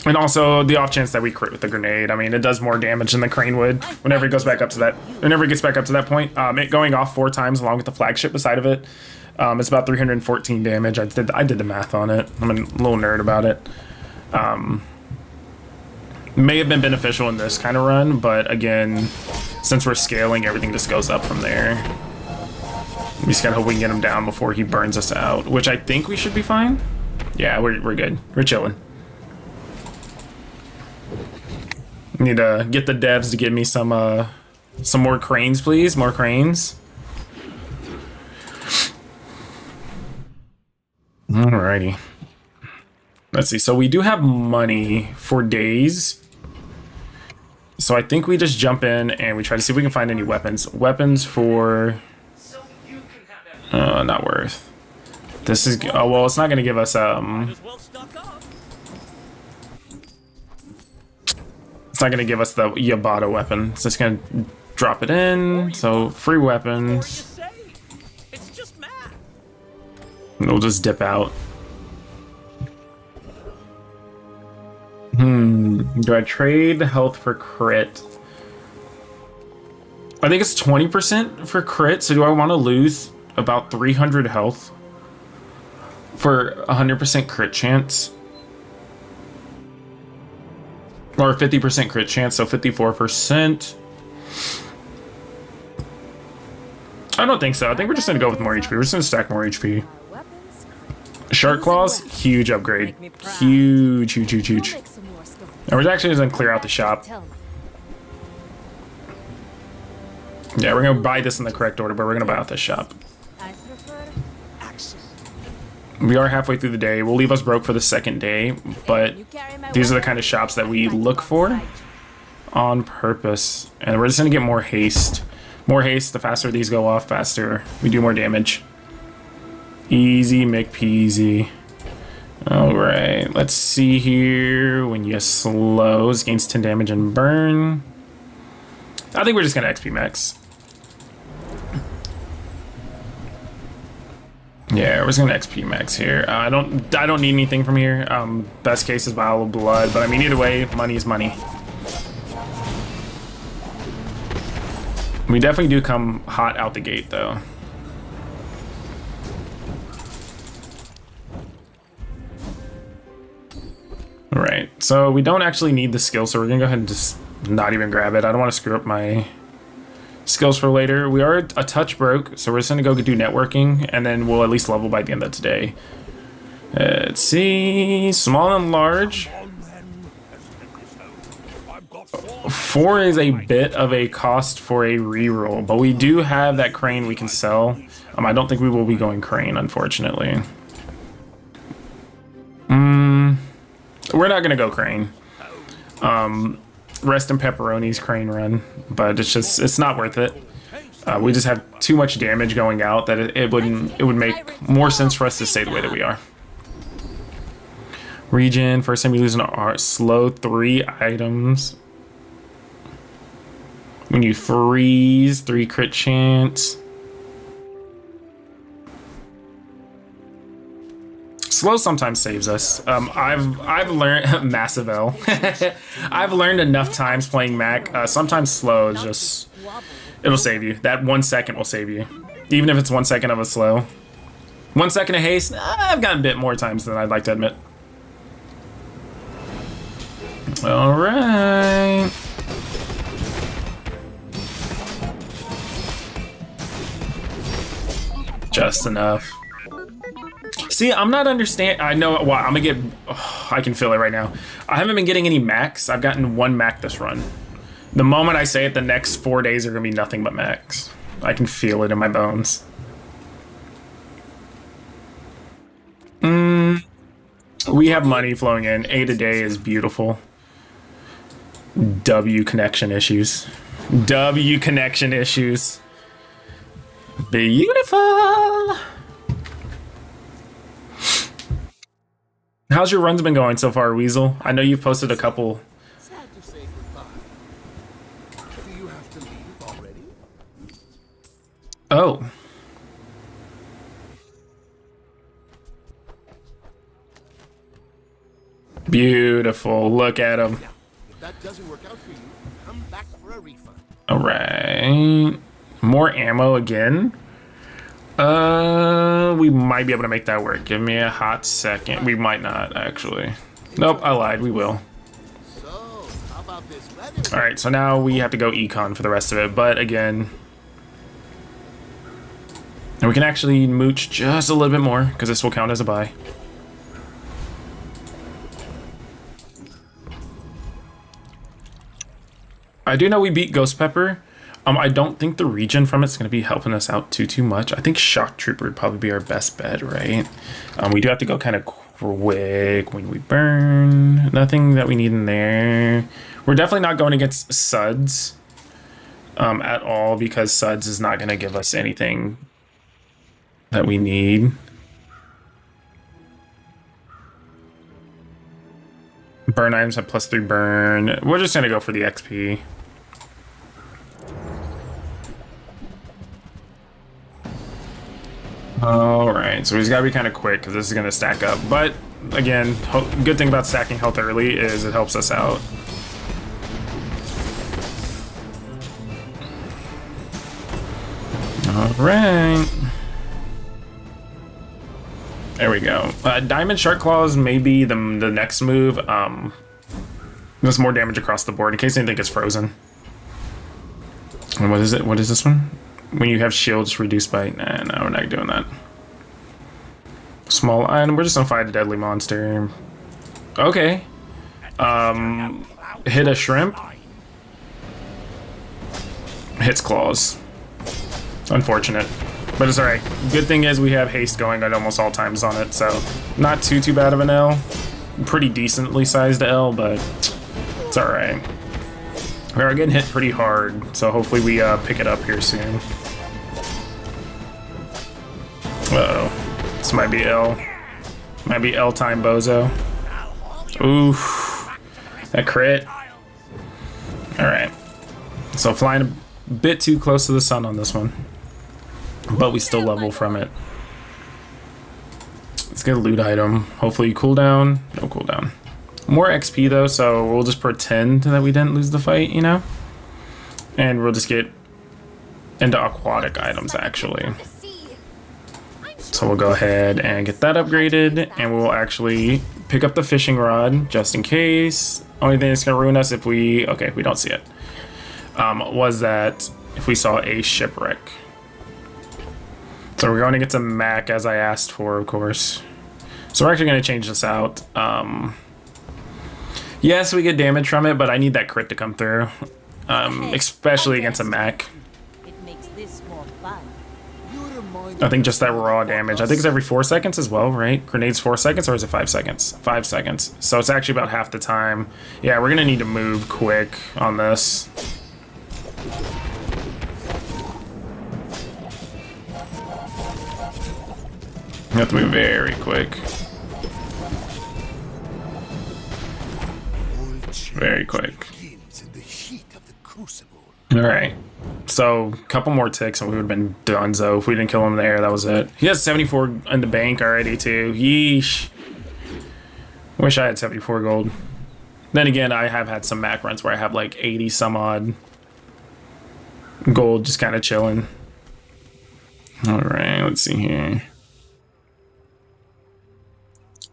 Speaker 1: and also the off chance that we crit with the grenade. I mean, it does more damage than the crane would whenever it goes back up to that. Whenever it gets back up to that point, it going off 4 times along with the flagship beside of it, it's about 314 damage. I did the math on it. I'm a little nerd about it. May have been beneficial in this kind of run, but again, since we're scaling, everything just goes up from there. We just gotta hope we can get him down before he burns us out, which I think we should be fine. Yeah, we're good. We're chilling. Need to get the devs to give me some more cranes, please. More cranes. Alrighty. Let's see. So we do have money for days. So I think we just jump in and we try to see if we can find any weapons. Weapons for... not worth. This is... Oh, well, it's not going to give us... It's not going to give us the Yabata weapon. It's just going to drop it in. So, free weapons. And we'll just dip out. Do I trade health for crit? I think it's 20% for crit, so do I want to lose about 300 health for 100% crit chance? Or 50% crit chance, so 54%. I don't think so. I think we're just gonna go with more HP. We're just gonna stack more HP. Shark Claws, huge upgrade. Huge, huge, huge, huge. And we're actually just gonna clear out the shop. Yeah, we're gonna buy this in the correct order, but we're gonna buy out this shop. We are halfway through the day. We'll leave us broke for the second day, but these are the kind of shops that we look for on purpose. And we're just gonna get more haste. More haste, the faster these go off, faster we do more damage. Easy McPeasy. Alright, let's see here. When you slows, gains 10 damage and burn. I think we're just gonna XP max. Yeah, we're just gonna XP max here. I don't need anything from here. Best case is vial of blood, but I mean either way, money is money. We definitely do come hot out the gate though. Right, so we don't actually need the skill, so we're gonna go ahead and just not even grab it. I don't want to screw up my skills for later. We are a touch broke, so we're just gonna go do networking, and then we'll at least level by the end of today. Let's see, small and large. 4 is a bit of a cost for a reroll, but we do have that crane we can sell. I don't think we will be going crane, unfortunately. We're not gonna go crane. Rest in pepperoni's crane run, but it's not worth it. We just have too much damage going out that it would make more sense for us to stay the way that we are. Regen, first time you lose an art, slow 3 items. When you freeze, 3 crit chance. Slow sometimes saves us. I've learned massive L. I've learned enough times playing Mac. Sometimes slow is just it'll save you. That 1 second will save you, even if it's 1 second of a slow. 1 second of haste. I've gotten bit more times than I'd like to admit. All right. Just enough. See, I'm not understand. I know. Well, I'm gonna get. Oh, I can feel it right now. I haven't been getting any max. I've gotten 1 mac this run. The moment I say it, the next 4 days are gonna be nothing but max. I can feel it in my bones. We have money flowing in. 8 a day is beautiful. W connection issues. W connection issues. Beautiful. How's your runs been going so far, Weasel? I know you've posted a couple.
Speaker 7: Sad to say goodbye. Do you have to leave already?
Speaker 1: Oh. Beautiful. Look at him.
Speaker 7: If that doesn't work out for you, come back for a refund.
Speaker 1: All right. More ammo again. We might be able to make that work. Give me a hot second. We might not, actually. Nope, I lied. We will.
Speaker 7: So, how about this weather?
Speaker 1: All right, so now we have to go econ for the rest of it. But again, and we can actually mooch just a little bit more because this will count as a buy. I do know we beat Ghost Pepper. I don't think the regen from it's going to be helping us out too much. I think Shock Trooper would probably be our best bet, right? We do have to go kind of quick when we burn. Nothing that we need in there. We're definitely not going against Suds at all because Suds is not going to give us anything that we need. Burn items have +3 burn. We're just going to go for the XP. Alright, so he's got to be kind of quick because this is going to stack up. But, again, good thing about stacking health early is it helps us out. Alright. There we go. Diamond Shark Claws may be the next move. There's more damage across the board in case anything gets frozen. And what is it? What is this one? When you have shields reduced by... Nah, no, we're not doing that. Small item. We're just gonna fight a deadly monster. Okay. Hit a shrimp. Hits claws. Unfortunate. But it's alright. Good thing is we have haste going at almost all times on it, so not too bad of an L. Pretty decently sized L, but it's alright. We are getting hit pretty hard, so hopefully we pick it up here soon. Uh-oh. This might be L. Might be L time bozo. Oof. That crit. Alright. So flying a bit too close to the sun on this one. But we still level from it. Let's get a loot item. Hopefully cooldown. No cooldown. More XP though, so we'll just pretend that we didn't lose the fight, you know? And we'll just get into aquatic items actually. So we'll go ahead and get that upgraded, and we'll actually pick up the fishing rod just in case. Only thing that's gonna ruin us if we... Okay, we don't see it. Was that if we saw a shipwreck. So we're going to get some Mac as I asked for, of course. So we're actually going to change this out. Yes, we get damage from it, but I need that crit to come through. Especially against a Mac.
Speaker 5: It makes this more fun.
Speaker 1: I think just that raw damage. I think it's every 4 seconds as well, right? Grenades 4 seconds, or is it 5 seconds? 5 seconds. So it's actually about half the time. Yeah, we're going to need to move quick on this. You have to move very quick. Very quick. Alright. So, a couple more ticks and we would have been done, so if we didn't kill him there, that was it. He has 74 in the bank already, too. Yeesh. Wish I had 74 gold. Then again, I have had some Mac runs where I have like 80 some odd gold just kind of chilling. Alright, let's see here.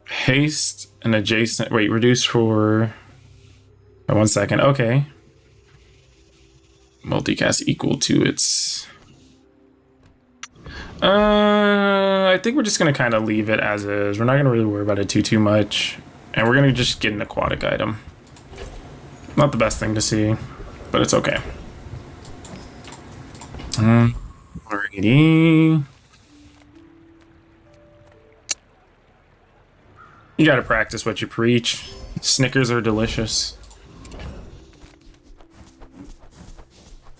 Speaker 1: Haste and adjacent. Wait, reduce for 1 second. Okay. Multicast equal to its. I think we're just gonna kind of leave it as is. We're not gonna really worry about it too much, and we're gonna just get an aquatic item. Not the best thing to see, but it's okay. Alrighty. You gotta practice what you preach. Snickers are delicious.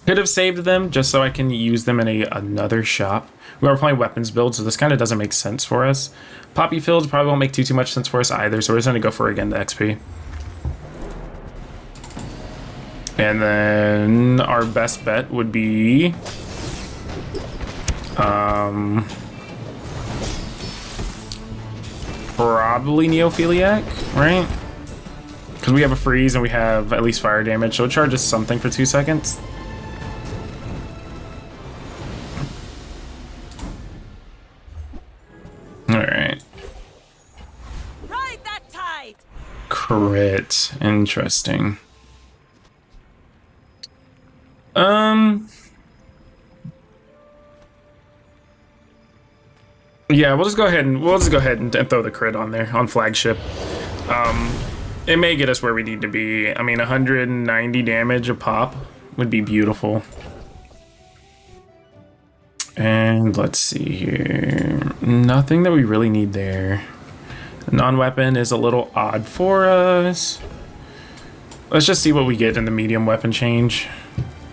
Speaker 1: Could have saved them just so I can use them in another shop. We are playing weapons build, so this kind of doesn't make sense for us. Poppy fields probably won't make too much sense for us either, so we're just gonna go for again the XP. And then our best bet would be probably Neophiliac, right? Because we have a freeze and we have at least fire damage, so it charges something for 2 seconds. Alright.
Speaker 5: Ride that tide!
Speaker 1: Crit. Interesting. Yeah, we'll just go ahead and throw the crit on there on flagship. It may get us where we need to be. I mean, 190 damage a pop would be beautiful. And let's see here. Nothing that we really need there. Non-weapon is a little odd for us. Let's just see what we get in the medium weapon change.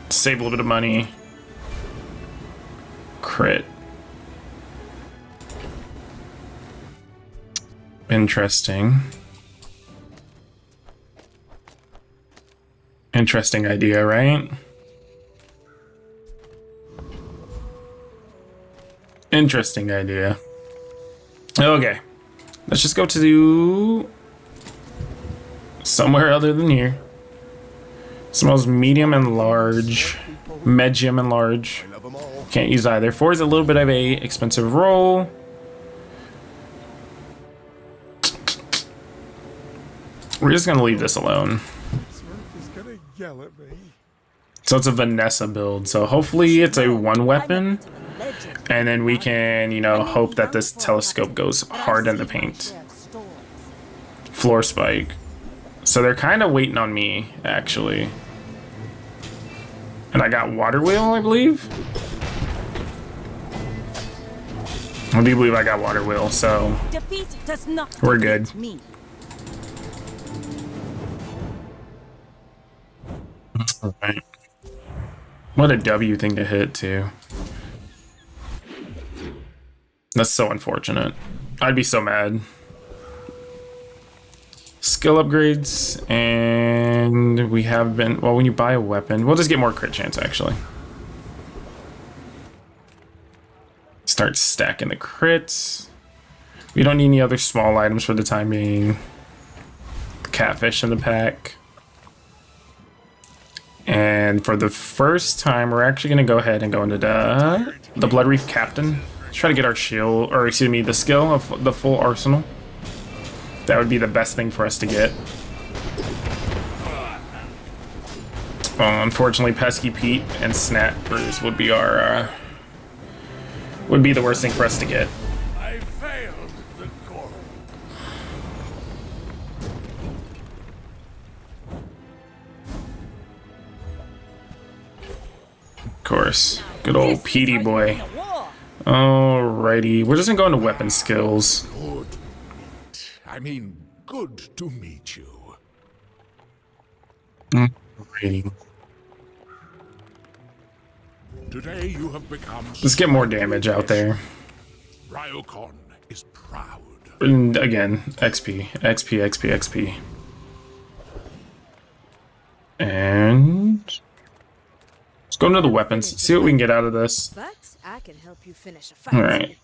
Speaker 1: Save a little bit of money. Crit. Interesting. Interesting idea, right? Interesting idea. Okay. Let's just go to somewhere other than here. Smells medium and large. Medium and large. Can't use either. 4 is a little bit of a expensive roll. We're just gonna leave this alone.
Speaker 3: yell at me.
Speaker 1: So it's a Vanessa build. So hopefully it's a one weapon. And then we can, you know, hope that this telescope goes hard in the paint. Floor spike. So they're kind of waiting on me, actually. And I got water wheel, I believe. I do believe I got water wheel, so
Speaker 5: Defeat does not
Speaker 1: we're
Speaker 5: defeat
Speaker 1: good.
Speaker 5: Me.
Speaker 1: Alright. What a W thing to hit, too. That's so unfortunate. I'd be so mad. Skill upgrades, and we have been... Well, when you buy a weapon... We'll just get more crit chance, actually. Start stacking the crits. We don't need any other small items for the time being. Catfish in the pack. And for the first time, we're actually going to go ahead and go into the Blood Reef Captain. Let's try to get our shield, or excuse me, the skill of the full arsenal. That would be the best thing for us to get. Unfortunately, Pesky Pete and Snappers would be our would be the worst thing for us to get.
Speaker 3: I failed the goal.
Speaker 1: Of course, good old Petey boy. Alrighty, we're just gonna go into weapon skills.
Speaker 3: Good. I mean, good to meet you.
Speaker 1: Alrighty.
Speaker 3: Today you have become.
Speaker 1: Let's get more damage out there.
Speaker 3: Ryokon is proud.
Speaker 1: And again, XP, XP, XP, XP. And let's go into the weapons, see what we can get out of this.
Speaker 6: But I can help you finish a fight.
Speaker 1: Alright.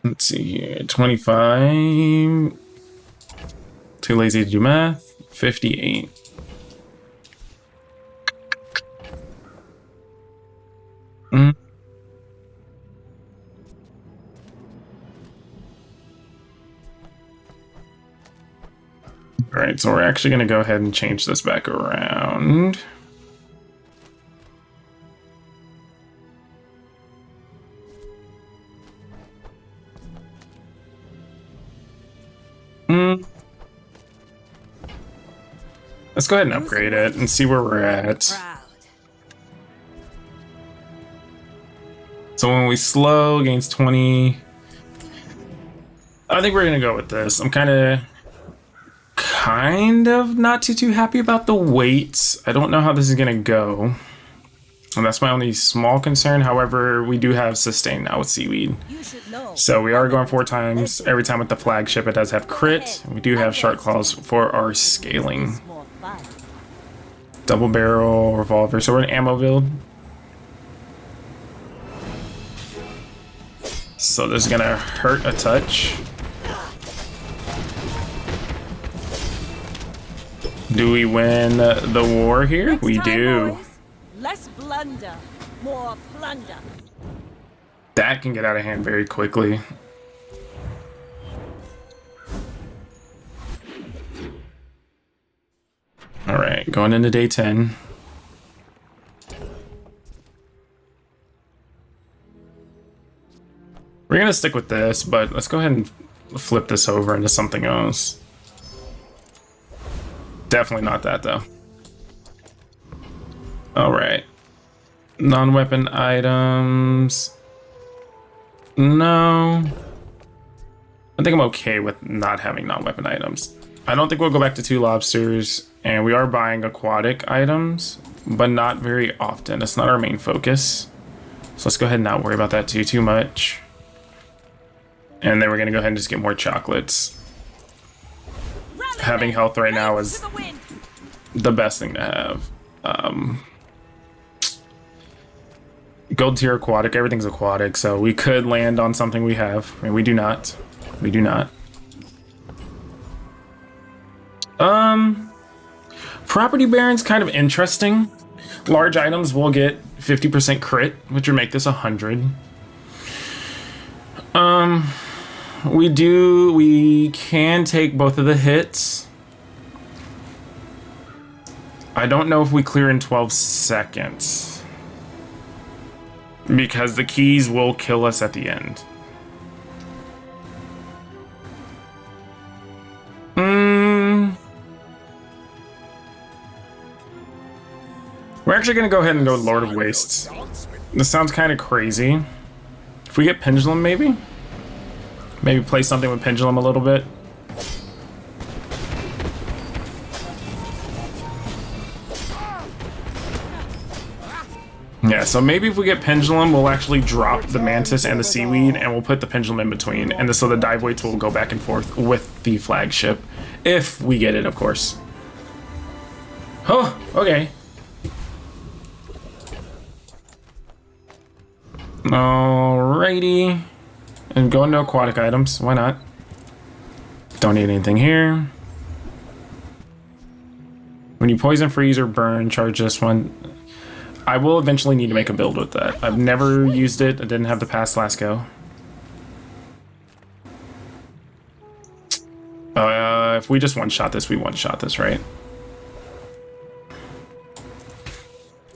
Speaker 1: Let's see here. 25. Too lazy to do math. 58. Alright, so we're actually going to go ahead and change this back around. Let's go ahead and upgrade it and see where we're at.
Speaker 6: Proud.
Speaker 1: So when we slow, gains 20. I think we're gonna go with this. I'm kind of not too happy about the weights. I don't know how this is gonna go. And that's my only small concern. However, we do have sustain now with seaweed.
Speaker 5: You should know.
Speaker 1: So we are going 4 times. Every time with the flagship, it does have crit. We do have shark claws for our scaling.
Speaker 5: More fun.
Speaker 1: Double barrel revolver. So we're an ammo build. So this is gonna hurt a touch. Do we win the war here?
Speaker 5: Next
Speaker 1: We
Speaker 5: time,
Speaker 1: do.
Speaker 5: boys, less blunder, more plunder.
Speaker 1: That can get out of hand very quickly. Alright, going into day 10. We're gonna stick with this, but let's go ahead and flip this over into something else. Definitely not that, though. Alright. Non-weapon items. No. I think I'm okay with not having non-weapon items. I don't think we'll go back to 2 lobsters, and we are buying aquatic items, but not very often. It's not our main focus. So let's go ahead and not worry about that too much. And then we're gonna go ahead and just get more chocolates. Having health right now is the best thing to have. Gold tier aquatic, everything's aquatic, so we could land on something we have. I mean, we do not. We do not. Property Baron's kind of interesting. Large items will get 50% crit, which would make this 100. We can take both of the hits. I don't know if we clear in 12 seconds. Because the keys will kill us at the end. We're actually going to go ahead and go Lord of Wastes. This sounds kind of crazy. If we get Pendulum, maybe? Maybe play something with Pendulum a little bit. Yeah, so maybe if we get Pendulum, we'll actually drop the Mantis and the Seaweed, and we'll put the Pendulum in between. And so the dive weights will go back and forth with the flagship. If we get it, of course. Oh, okay. Alrighty. And go into aquatic items. Why not? Don't need anything here. When you poison, freeze, or burn, charge this one. I will eventually need to make a build with that. I've never used it. I didn't have the pass last go. If we just one-shot this, we one-shot this, right?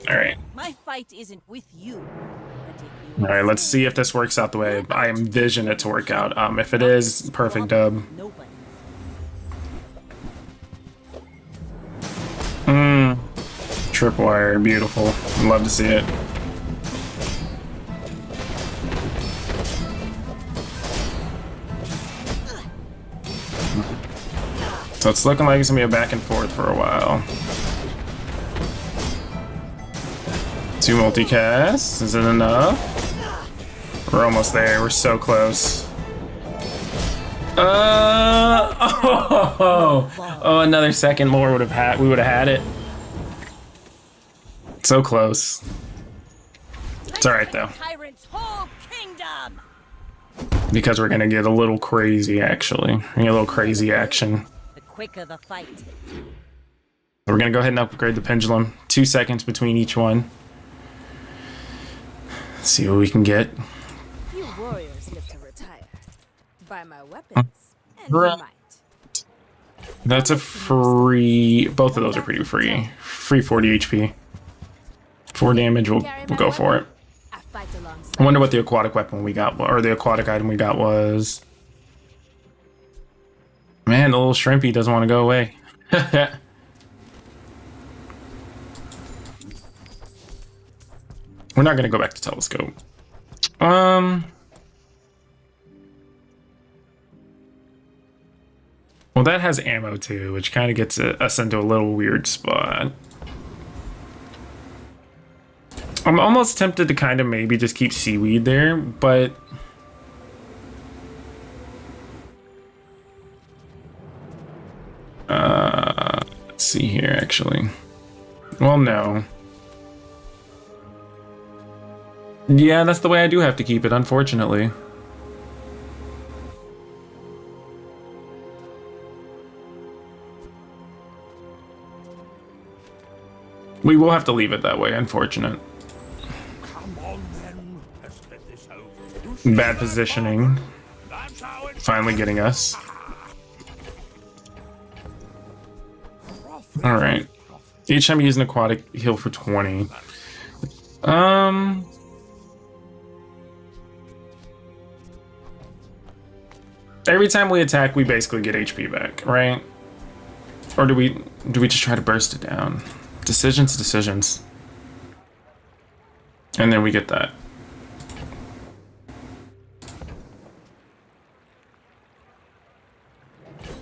Speaker 1: Alright.
Speaker 5: My fight isn't with you. But if you
Speaker 1: Alright, let's see if this works out the way I envision it to work out. If it is, perfect dub.
Speaker 5: Nobody.
Speaker 1: Tripwire, beautiful. Love to see it. So it's looking like it's gonna be a back and forth for a while. 2 multicasts. Is it enough? We're almost there. We're so close. Oh, another second more would have had. We would have had it. So close. It's all right though,
Speaker 5: Tyrant's whole kingdom.
Speaker 1: because we're gonna get a little crazy. Actually, we're gonna get a little crazy action.
Speaker 5: The quicker the fight.
Speaker 1: We're gonna go ahead and upgrade the pendulum. 2 seconds between each one. See what we can get.
Speaker 2: Few warriors live to retire. Buy my weapons, and you
Speaker 1: Bruh.
Speaker 2: might.
Speaker 1: That's a free. Both of those are pretty free. Free 40 HP. 4 damage. We'll go for it.
Speaker 2: I fight alongside.
Speaker 1: I wonder what the aquatic weapon we got, or the aquatic item we got was. Man, the little shrimpy doesn't want to go away. We're not gonna go back to telescope. Well, that has ammo too, which kind of gets us into a little weird spot. I'm almost tempted to kind of maybe just keep Seaweed there, but let's see here actually. Well, no. Yeah, that's the way I do have to keep it, unfortunately. We will have to leave it that way, unfortunate.
Speaker 8: Come on then. Let's get this over.
Speaker 1: Bad positioning.
Speaker 8: That's how it
Speaker 1: Finally getting us. Alright. Each time you use an aquatic, heal for 20. Every time we attack, we basically get HP back, right? Or do we just try to burst it down? Decisions. And then we get that.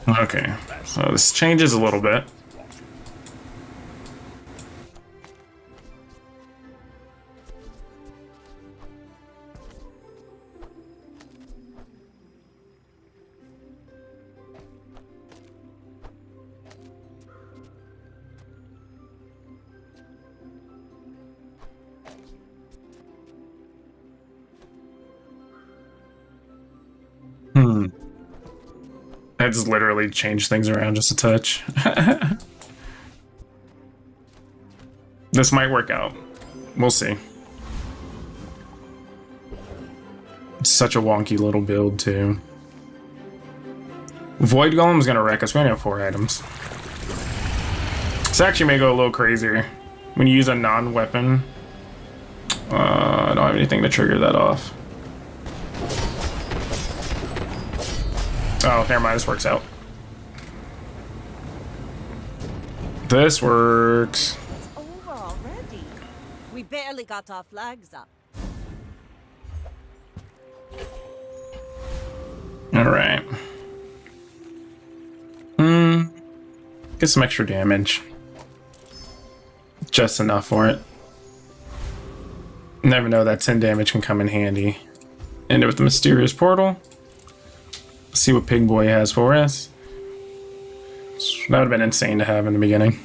Speaker 1: Okay, so this changes a little bit. I just literally changed things around just a touch. This might work out. We'll see. It's such a wonky little build, too. Void Golem's gonna wreck us. We only have 4 items. This actually may go a little crazier. When you use a non-weapon, I don't have anything to trigger that off. Oh, never mind, this works out. This works.
Speaker 5: It's over already. We barely got our flags up.
Speaker 1: Alright. Get some extra damage. Just enough for it. Never know, that 10 damage can come in handy. End it with the mysterious portal. See what Pig Boy has for us. That would have been insane to have in the beginning.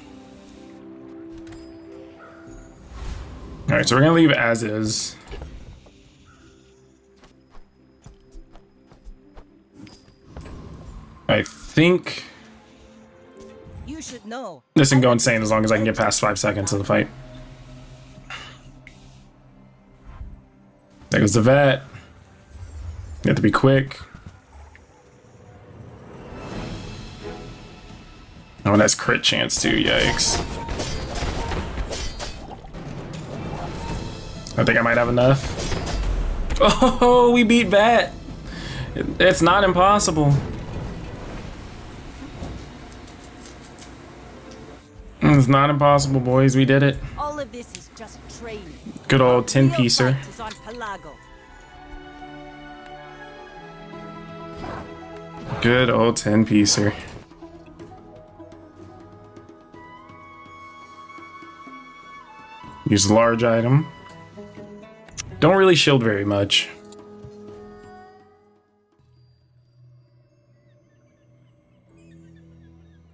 Speaker 1: Alright, so we're gonna leave it as is. I think
Speaker 5: You should know.
Speaker 1: this can go insane as long as I can get past 5 seconds of the fight. There goes the vet. You have to be quick. Oh, that's crit chance too, yikes. I think I might have enough. Oh, we beat Vat! It's not impossible. It's not impossible, boys. We did it.
Speaker 5: All of this is just training.
Speaker 1: Good old
Speaker 5: Real
Speaker 1: 10-piecer.
Speaker 5: fight is on Pelago.
Speaker 1: Good old 10-piecer. Use large item. Don't really shield very much.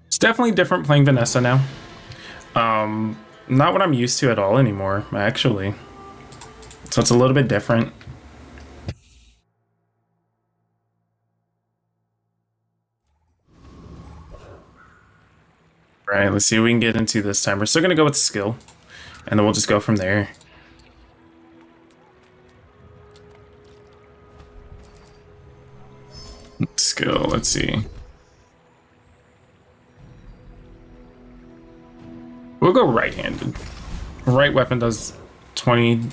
Speaker 1: It's definitely different playing Vanessa now. Not what I'm used to at all anymore, actually. So it's a little bit different. Right, let's see what we can get into this time. We're still gonna go with skill, and then we'll just go from there. Skill, let's see. We'll go right-handed. Right weapon does 20,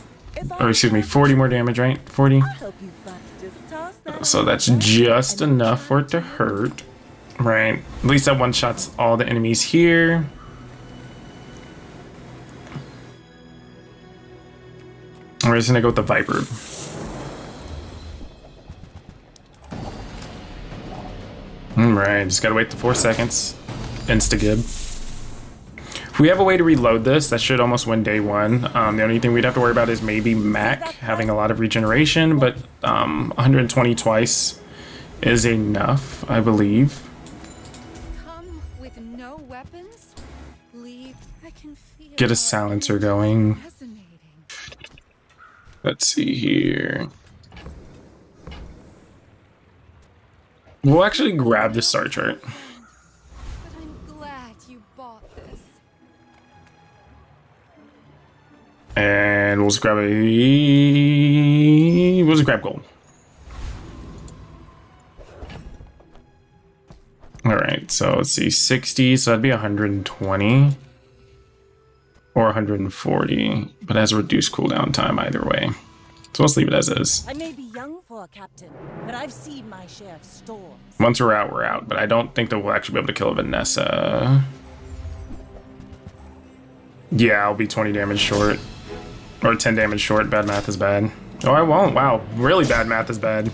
Speaker 1: or excuse me, 40 more damage, right? 40.
Speaker 6: Help you find. Just toss that
Speaker 1: So that's just enough for it to hurt. Right. At least that one-shots all the enemies here. We're just gonna go with the Viper. Alright, just gotta wait the 4 seconds. Insta-gib. If we have a way to reload this, that should almost win day one. The only thing we'd have to worry about is maybe Mac having a lot of regeneration, but 120 twice is enough, I believe.
Speaker 2: Come with no weapons? Leave. I can feel
Speaker 1: Get a
Speaker 2: our
Speaker 1: silencer going.
Speaker 2: resonating.
Speaker 1: Let's see here. We'll actually grab the star chart.
Speaker 2: But I'm glad you bought this.
Speaker 1: And we'll just grab gold. Alright, so let's see, 60, so that'd be 120. Or 140, but it has a reduced cooldown time either way. So let's leave it as is.
Speaker 5: I may be young for a captain, but I've seen my share of storms.
Speaker 1: Once we're out, but I don't think that we'll actually be able to kill Vanessa. Yeah, I'll be 20 damage short. Or 10 damage short. Bad math is bad. Oh, I won't. Wow, really bad math is bad.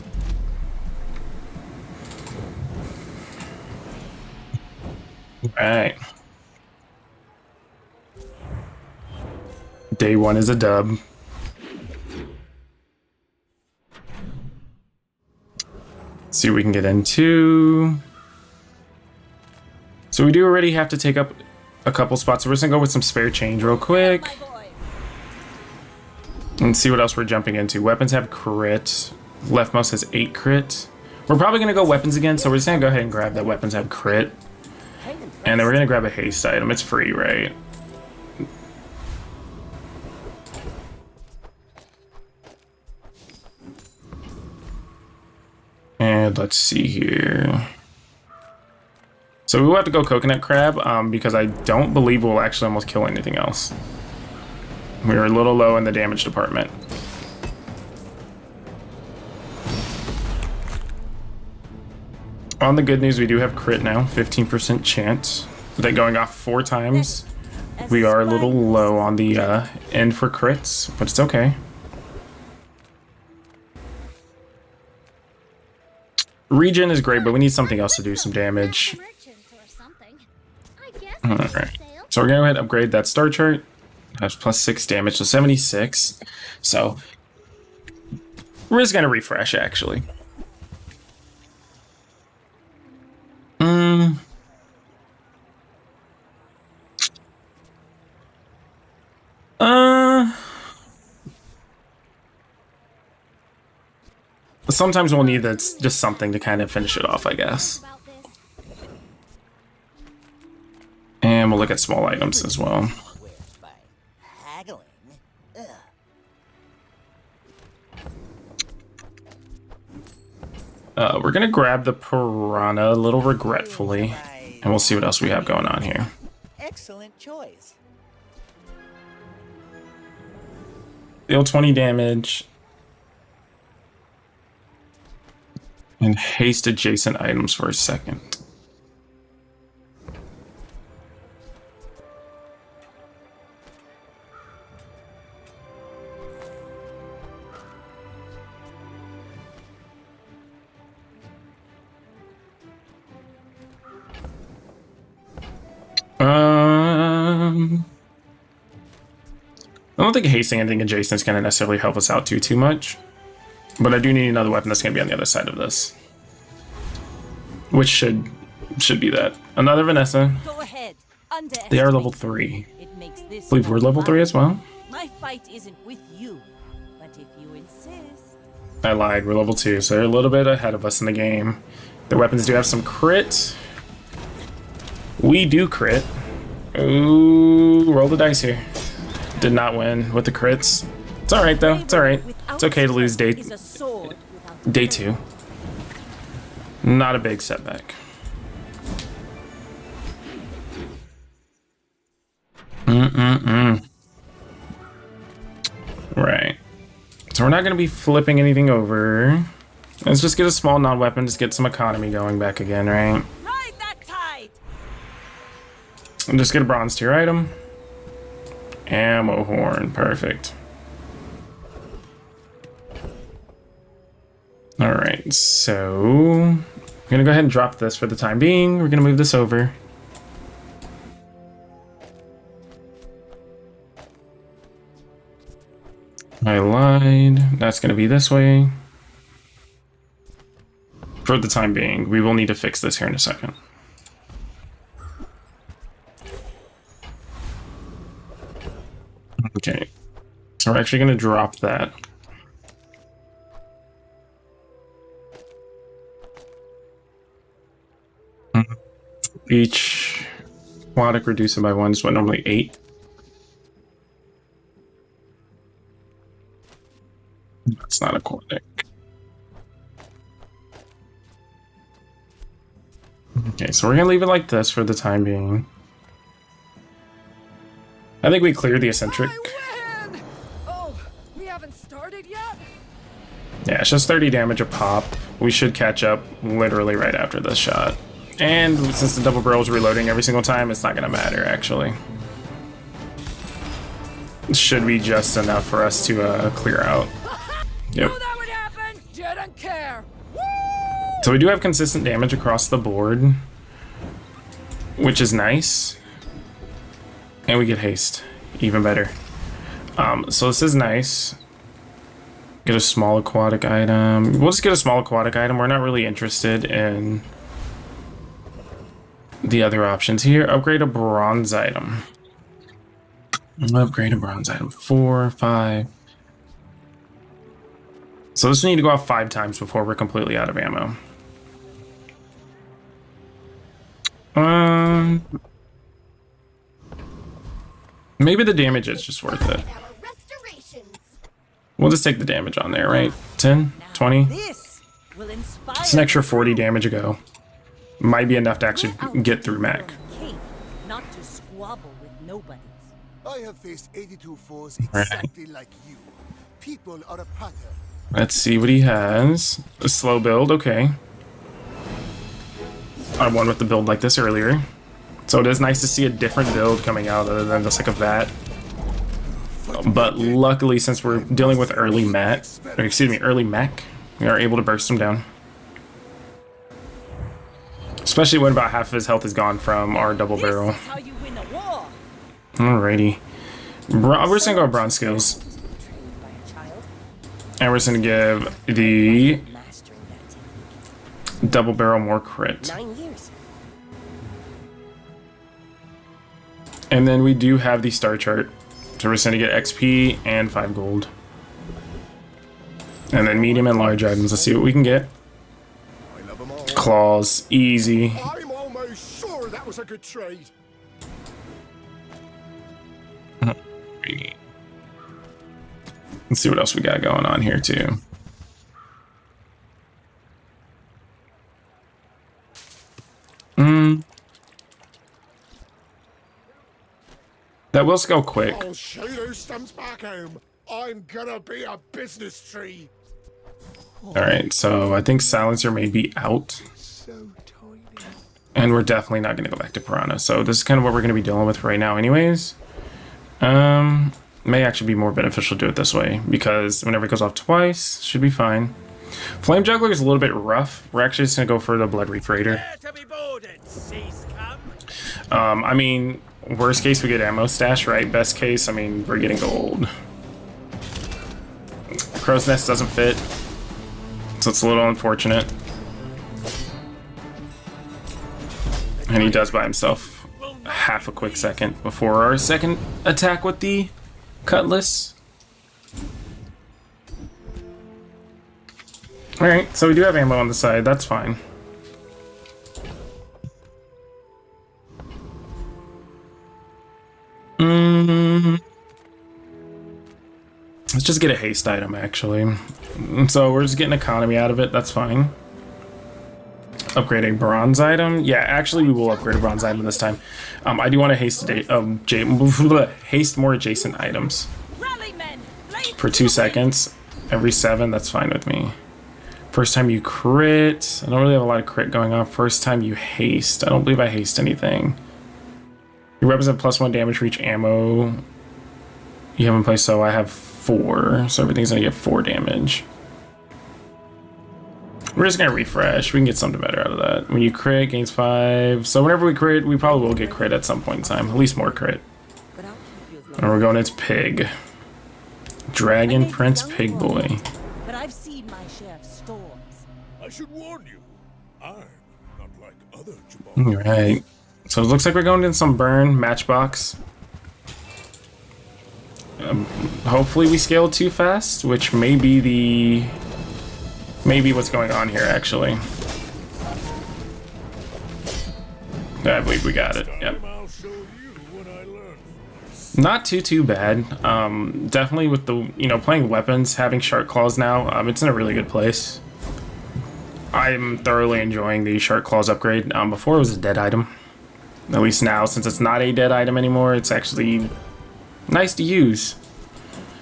Speaker 1: Alright. Day one is a dub. Let's see what we can get into. So we do already have to take up a couple spots, so we're just gonna go with some spare change real quick.
Speaker 5: My boy.
Speaker 1: And see what else we're jumping into. Weapons have crit. Leftmost has 8 crit. We're probably gonna go weapons again, so we're just gonna go ahead and grab that weapons have crit. And then we're gonna grab a haste item. It's free, right? And let's see here. So we will have to go coconut crab because I don't believe we'll actually almost kill anything else. We were a little low in the damage department. On the good news, we do have crit now, 15% chance. That going off 4 times, we are a little low on the end for crits, but it's okay. Regen is great, but we need something else to do some damage. Alright, so we're gonna go ahead and upgrade that star chart. Has plus 6 damage, so 76. So, we're just gonna refresh actually. Sometimes we'll need that's just something to kind of finish it off, I guess. And we'll look at small items as well.
Speaker 9: By haggling.
Speaker 1: We're gonna grab the piranha a little regretfully, and we'll see what else we have going on here.
Speaker 9: Excellent choice.
Speaker 1: Deal 20 damage. And haste adjacent items for a second. I don't think hasting anything adjacent is going to necessarily help us out too much. But I do need another weapon that's going to be on the other side of this. Which should be that. Another Vanessa.
Speaker 5: Go ahead.
Speaker 1: They are level 3.
Speaker 5: It makes this
Speaker 1: I believe we're level 3 as well.
Speaker 5: My fight isn't with you, but if you insist.
Speaker 1: I lied, we're level 2, so they're a little bit ahead of us in the game. The weapons do have some crit. We do crit. Ooh, roll the dice here. Did not win with the crits. It's alright though, it's alright. It's okay to lose day 2. Not a big setback. Right. So we're not going to be flipping anything over. Let's just get a small non-weapon, just get some economy going back again, right?
Speaker 5: Ride that tide.
Speaker 1: And just get a bronze tier item. Ammo horn, perfect. Alright, so I'm gonna go ahead and drop this for the time being. We're gonna move this over. I lied. That's gonna be this way. For the time being, we will need to fix this here in a second. Okay, so we're actually gonna drop that. Each aquatic reduce it by 1 is what, normally 8? That's not aquatic. Okay, so we're gonna leave it like this for the time being. I think we cleared the eccentric.
Speaker 2: I win! Oh, we haven't started yet?
Speaker 1: Yeah, it's just 30 damage a pop. We should catch up literally right after this shot. And since the double barrel's reloading every single time, it's not gonna matter, actually. It should be just enough for us to clear out. Yep.
Speaker 2: Knew that would happen! Didn't care!
Speaker 1: So we do have consistent damage across the board, which is nice. And we get haste, even better. So this is nice. Get a small aquatic item. We'll just get a small aquatic item. We're not really interested in the other options here. Upgrade a bronze item. Upgrade a bronze item. 4, 5. So this will need to go off 5 times before we're completely out of ammo. Maybe the damage is just worth it. We'll just take the damage on there, right? 10, 20.
Speaker 5: This will inspire.
Speaker 1: It's an extra 40 damage a go. might be enough to actually get through Mac.
Speaker 5: King, not to squabble with nobodies.
Speaker 3: I have faced 82 foes
Speaker 1: Right.
Speaker 3: exactly like you. People are a pattern.
Speaker 1: Let's see what he has. A slow build, okay. I won with the build like this earlier. So it is nice to see a different build coming out other than just like a VAT. But luckily, since we're dealing with early early Mac, we are able to burst him down. Especially when about half of his health is gone from our double barrel.
Speaker 5: This is how you win a war.
Speaker 1: Alrighty. We're just gonna go bronze skills.
Speaker 6: Trained by a child.
Speaker 1: And we're just gonna give the
Speaker 6: Mastering that technique.
Speaker 1: double barrel more crit.
Speaker 6: 9 years.
Speaker 1: And then we do have the star chart. So we're just gonna get XP and 5 gold. And then medium and large items. Let's see what we can get.
Speaker 7: I love them all.
Speaker 1: Claws, easy.
Speaker 7: I'm almost sure that was a good trade.
Speaker 1: Let's see what else we got going on here too. That will scale quick.
Speaker 7: I'll show you who comes back home. I'm gonna be a business tree.
Speaker 1: Alright, so I think Silencer may be out.
Speaker 7: So tiny.
Speaker 1: And we're definitely not going to go back to Piranha. So this is kind of what we're going to be dealing with right now anyways. May actually be more beneficial to do it this way, because whenever it goes off twice, should be fine. Flame Juggler is a little bit rough. We're actually just going to go for the Blood Reef Raider.
Speaker 8: To be boarded, seas come.
Speaker 1: I mean, worst case we get ammo stash, right? Best case, I mean, we're getting gold. Crow's Nest doesn't fit, so it's a little unfortunate. And he does by himself half a quick second before our second attack with the Cutlass. Alright, so we do have ammo on the side, that's fine. Let's just get a haste item, actually. So we're just getting economy out of it, that's fine. Upgrade a bronze item. Yeah, actually we will upgrade a bronze item this time. I do want to haste more adjacent items.
Speaker 5: Rally men,
Speaker 1: For 2 seconds. Every 7, that's fine with me. First time you crit. I don't really have a lot of crit going on. First time you haste. I don't believe I haste anything. Your weapons have +1 damage for each ammo you have in place, so I have 4. So everything's gonna get 4 damage. We're just gonna refresh. We can get something better out of that. When you crit, gains 5. So whenever we crit, we probably will get crit at some point in time. At least more crit.
Speaker 6: But I'll keep you as long
Speaker 1: And we're going into Pig. Dragon Prince Pig Boy.
Speaker 5: But I've seen my share of storms.
Speaker 8: I should warn you, I'm not like other Jabal.
Speaker 1: Alright. So it looks like we're going in some burn matchbox. Hopefully we scale too fast, which may be what's going on here, actually. I believe we got it. Yep.
Speaker 8: I'll show you what I learned.
Speaker 1: Not too bad. Definitely with the playing weapons, having shark claws now, it's in a really good place. I'm thoroughly enjoying the shark claws upgrade. Before it was a dead item. At least now, since it's not a dead item anymore, it's actually nice to use.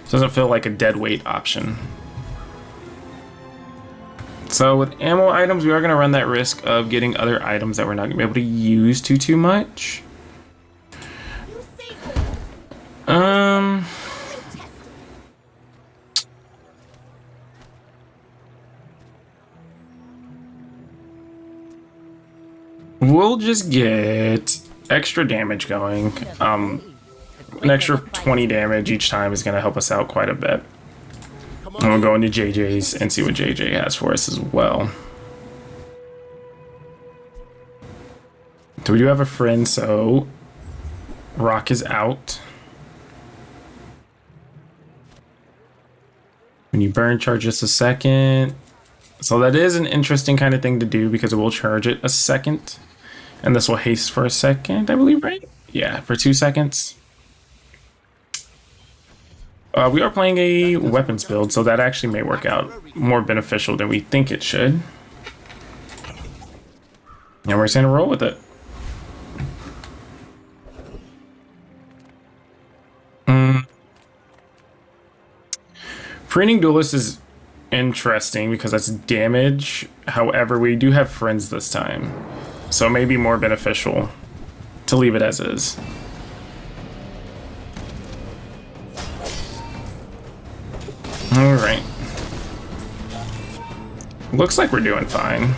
Speaker 1: Doesn't feel like a dead weight option. So with ammo items, we are going to run that risk of getting other items that we're not going to be able to use too much. We'll just get extra damage going. An extra 20 damage each time is going to help us out quite a bit. And we'll go into JJ's and see what JJ has for us as well. So we do have a friend, so Rock is out. When you burn, charge just a second. So that is an interesting kind of thing to do because it will charge it a second. And this will haste for a second, I believe, right? Yeah, for 2 seconds. We are playing a weapons build, so that actually may work out more beneficial than we think it should. And we're just gonna roll with it. Printing Duelist is interesting because that's damage. However, we do have friends this time. So it may be more beneficial to leave it as is. Alright. Looks like we're doing fine.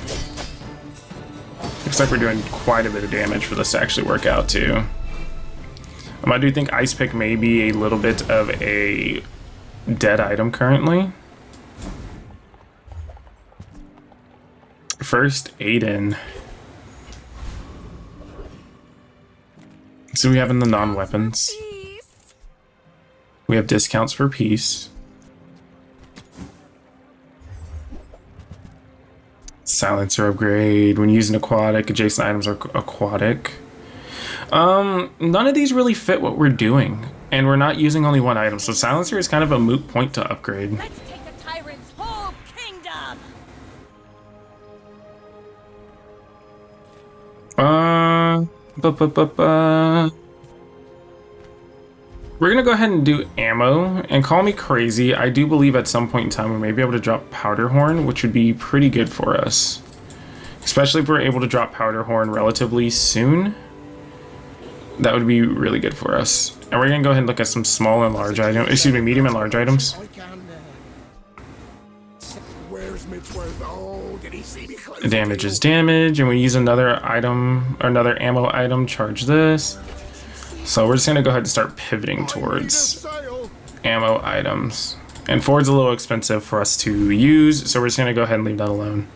Speaker 1: Looks like we're doing quite a bit of damage for this to actually work out too. I do think Ice Pick may be a little bit of a dead item currently. First Aiden. So we have in the non-weapons. We have discounts for peace. Silencer upgrade. When using aquatic, adjacent items are aquatic. None of these really fit what we're doing. And we're not using only one item. So Silencer is kind of a moot point to upgrade.
Speaker 5: Let's take the tyrant's whole kingdom.
Speaker 1: We're gonna go ahead and do ammo, and call me crazy, I do believe at some point in time we may be able to drop Powder Horn, which would be pretty good for us. Especially if we're able to drop Powder Horn relatively soon. That would be really good for us. And we're gonna go ahead and look at some small and large items, excuse me, medium and large items.
Speaker 8: Where's Midsworth? Oh, did he see me?
Speaker 1: Damage is damage, and we use another item, or another ammo item, charge this. So we're just gonna go ahead and start pivoting towards ammo items. And Ford's a little expensive for us to use, so we're just gonna go ahead and leave that alone.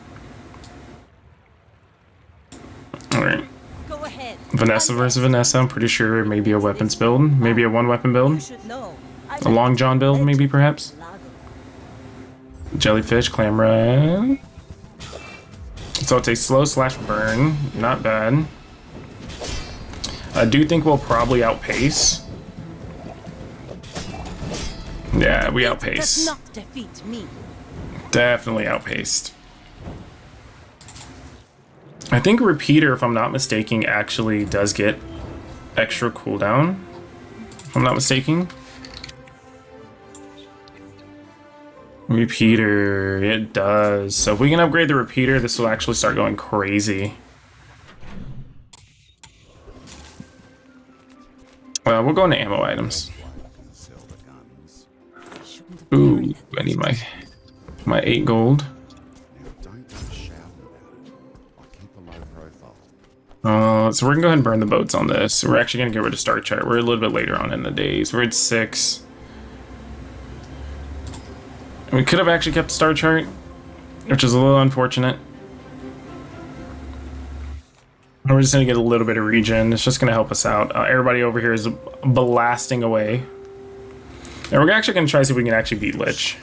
Speaker 1: Alright.
Speaker 5: Go ahead.
Speaker 1: Vanessa versus Vanessa, I'm pretty sure maybe a weapons build, maybe a one weapon
Speaker 5: You
Speaker 1: build.
Speaker 5: should know.
Speaker 1: A Long John build, maybe perhaps. Jellyfish, Clamra. So it's a slow slash burn, not bad. I do think we'll probably outpace. Yeah, we
Speaker 5: Does
Speaker 1: outpace.
Speaker 5: not defeat me.
Speaker 1: Definitely outpaced. I think Repeater, if I'm not mistaken, actually does get extra cooldown. If I'm not mistaken. Repeater, it does. So if we can upgrade the Repeater, this will actually start going crazy. We'll go into ammo items. Ooh, I need my 8 gold. So we're gonna go ahead and burn the boats on this. We're actually gonna get rid of Star Chart. We're a little bit later on in the days. We're at 6. And we could have actually kept Star Chart, which is a little unfortunate. We're just gonna get a little bit of regen. It's just gonna help us out. Everybody over here is blasting away. And we're actually gonna try to see if we can actually beat Lich.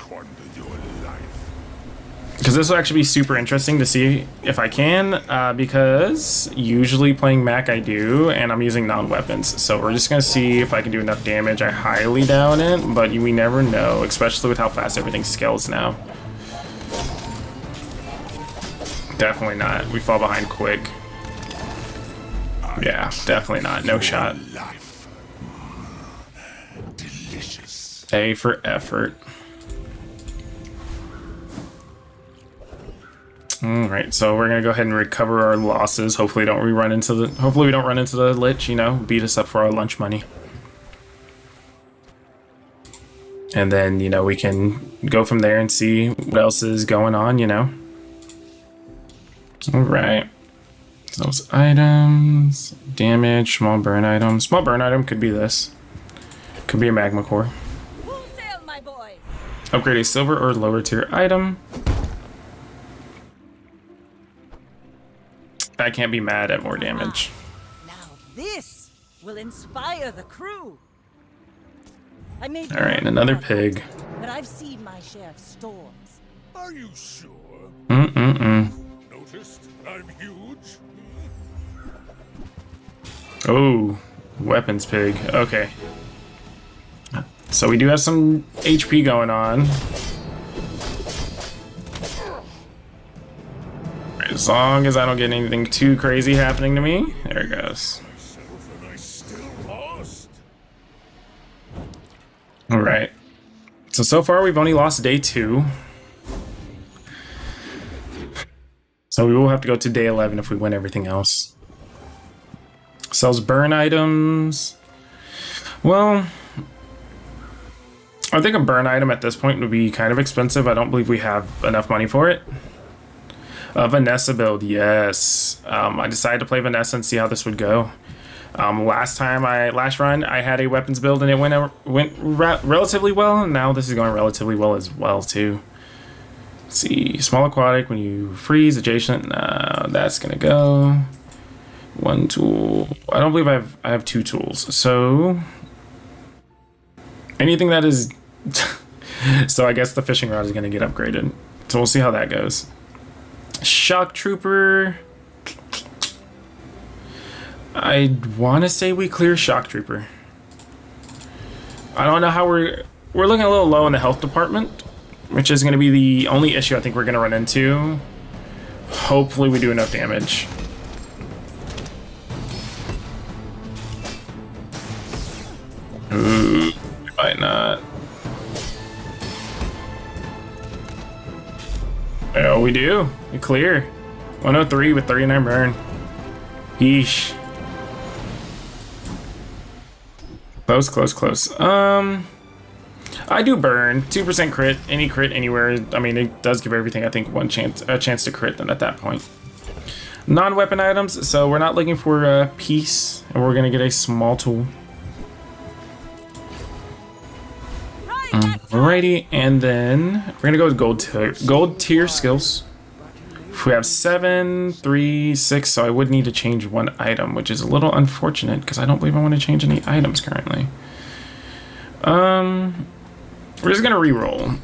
Speaker 1: Because this will actually be super interesting to see if I can, because usually playing Mac I do, and I'm using non-weapons. So we're just gonna see if I can do enough damage. I highly doubt it, but we never know, especially with how fast everything scales now. Definitely not. We fall behind quick. Yeah, definitely not. No shot. A for effort. All right, so we're gonna go ahead and recover our losses. Hopefully, we don't run into the Lich. You know, beat us up for our lunch money, and then we can go from there and see what else is going on. All right. Those items, damage, small burn item. Small burn item could be this. Could be a magma core.
Speaker 5: Full sail, my boy.
Speaker 1: Upgrade a silver or lower tier item. I can't be mad at more damage.
Speaker 5: Now this will inspire the crew. I may
Speaker 1: All right, another pig.
Speaker 5: but I've seen my share of storms.
Speaker 8: Are you sure? Noticed I'm huge?
Speaker 1: Oh, weapons pig. Okay. So we do have some HP going on. As long as I don't get anything too crazy happening to me. There it goes.
Speaker 8: And I still lost.
Speaker 1: Alright. So far we've only lost day 2. So we will have to go to day 11 if we win everything else. Sells burn items. Well, I think a burn item at this point would be kind of expensive. I don't believe we have enough money for it. Vanessa build, yes. I decided to play Vanessa and see how this would go. Last run, I had a weapons build and it went relatively well. And now this is going relatively well as well too. Let's see, small aquatic when you freeze adjacent. That's gonna go. 1 tool. I don't believe I have 2 tools. So anything that is. So I guess the fishing rod is gonna get upgraded. So we'll see how that goes. Shock Trooper. I want to say we clear Shock Trooper. I don't know how we're looking a little low in the health department, which is going to be the only issue I think we're going to run into. Hopefully we do enough damage. Ooh, we might not. Oh, we do. We clear. 103 with 39 burn. Yeesh. Close, close, close. I do burn 2% crit. Any crit anywhere. I mean, it does give everything. I think a chance to crit. Then at that point, non-weapon items. So we're not looking for a piece, and we're gonna get a small tool. Alrighty, and then we're gonna go with gold tier skills. We have 7, 3, 6, so I would need to change 1 item, which is a little unfortunate because I don't believe I want to change any items currently. We're just gonna re-roll.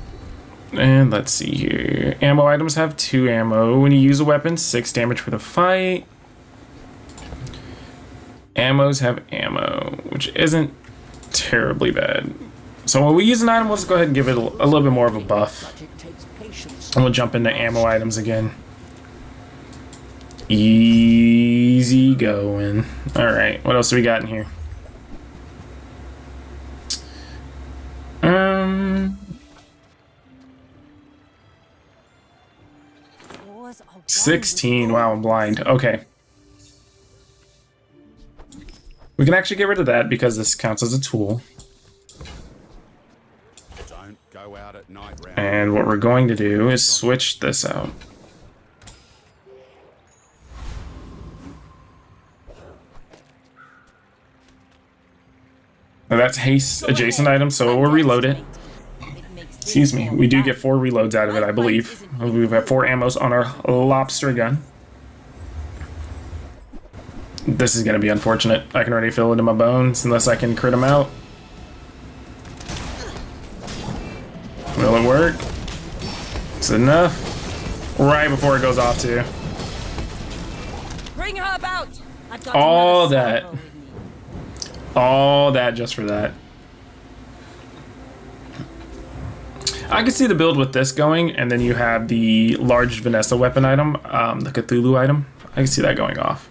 Speaker 1: And let's see here. Ammo items have 2 ammo. When you use a weapon, 6 damage for the fight. Ammos have ammo, which isn't terribly bad. So when we use an item, let's go ahead and give it a little bit more of a buff. And we'll jump into ammo items again. Easy going. Alright, what else do we got in here? 16. Wow, I'm blind. Okay. We can actually get rid of that because this counts as a tool.
Speaker 8: Don't go out at night,
Speaker 1: And what we're going to do is switch this out. Now that's haste adjacent item, so we'll reload it. Excuse me, we do get 4 reloads out of it, I believe. We've got 4 ammos on our lobster gun. This is going to be unfortunate. I can already feel it in my bones unless I can crit him out. Will it work? Is it enough? Right before it goes off too.
Speaker 5: Bring her about. I've got
Speaker 1: All
Speaker 5: another
Speaker 1: that.
Speaker 5: salvo with me.
Speaker 1: All that just for that. I could see the build with this going, and then you have the large Vanessa weapon item, the Cthulhu item. I can see that going off.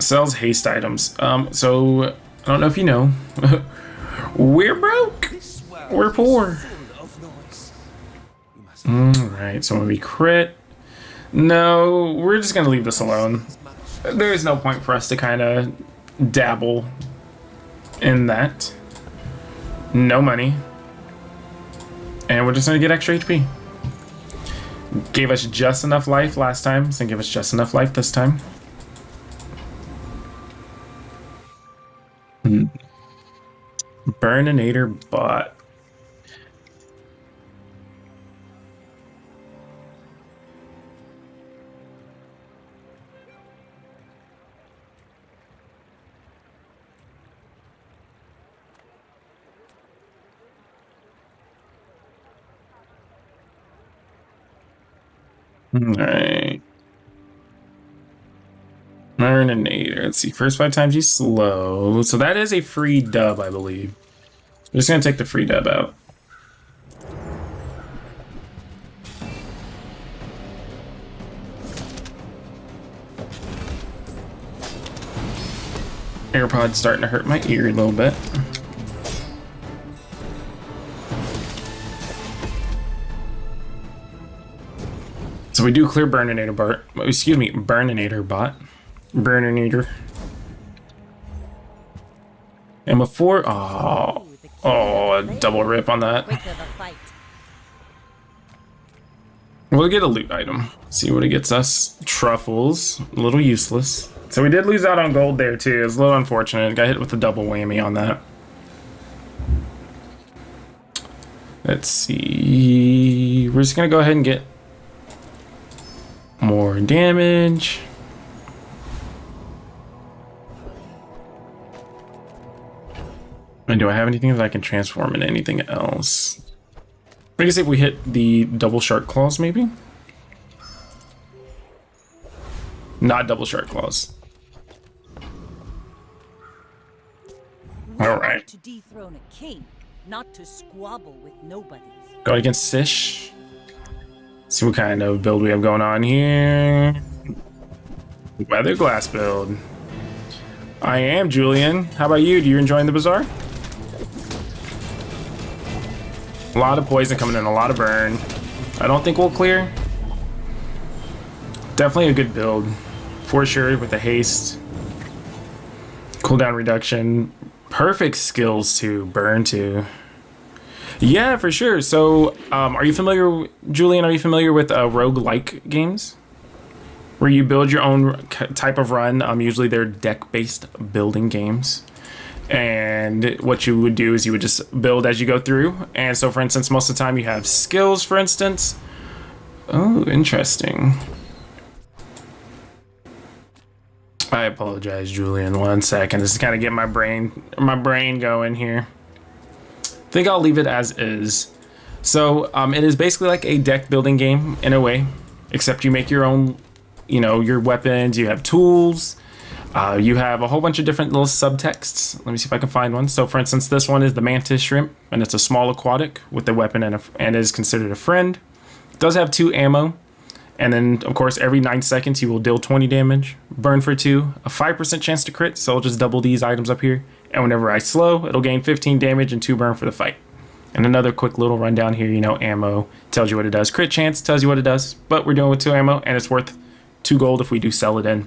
Speaker 1: Sells haste items. So I don't know if you know, we're broke. We're poor. Alright, so when we crit, no, we're just gonna leave this alone. There is no point for us to kind of dabble in that. No money. And we're just gonna get extra HP. Gave us just enough life last time, so give us just enough life this time. Burninator bot. Alright. Burninator. Let's see. First 5 times he's slow. So that is a free dub, I believe. We're just gonna take the free dub out. AirPod's starting to hurt my ear a little bit. So we do clear Burninator bot. Excuse me, Burninator bot. Burninator. And before, oh, a double rip on that.
Speaker 5: Quick of a fight.
Speaker 1: We'll get a loot item. See what it gets us. Truffles, a little useless. So we did lose out on gold there too. It's a little unfortunate. Got hit with a double whammy on that. Let's see. We're just gonna go ahead and get more damage. And do I have anything that I can transform into anything else? I guess if we hit the double shark claws, maybe? Not double shark claws. All right.
Speaker 5: To dethrone a king, not to squabble with nobodies.
Speaker 1: Go against Sish. See what kind of build we have going on here. Weather glass build. I am Julian. How about you? Do you enjoying the bazaar? A lot of poison coming in, a lot of burn. I don't think we'll clear. Definitely a good build. For sure, with the haste. Cooldown reduction. Perfect skills to burn to. Yeah, for sure. So, are you familiar, Julian, are you familiar with roguelike games? Where you build your own type of run. Usually they're deck-based building games. And what you would do is you would just build as you go through. And so, for instance, most of the time you have skills, for instance. Oh, interesting. I apologize, Julian. 1 second. Just kind of get my brain going here. I think I'll leave it as is. So it is basically like a deck building game in a way, except you make your own, you know, your weapons. You have tools. You have a whole bunch of different little subtexts. Let me see if I can find one. So, for instance, this one is the mantis shrimp, and it's a small aquatic with a weapon and is considered a friend. It does have 2 ammo. And then, of course, every 9 seconds, you will deal 20 damage, burn for 2, a 5% chance to crit, so I'll just double these items up here. And whenever I slow, it'll gain 15 damage and 2 burn for the fight. And another quick little rundown here, you know, ammo tells you what it does. Crit chance tells you what it does, but we're doing with 2 ammo, and it's worth 2 gold if we do sell it in.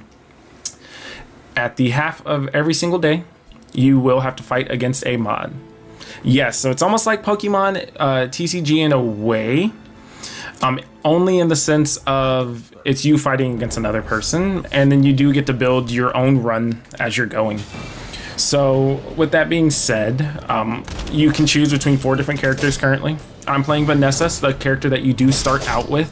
Speaker 1: At the half of every single day, you will have to fight against a mod. Yes, so it's almost like Pokemon TCG in a way. Only in the sense of it's you fighting against another person, and then you do get to build your own run as you're going. So with that being said, you can choose between 4 different characters currently. I'm playing Vanessa, the character that you do start out with,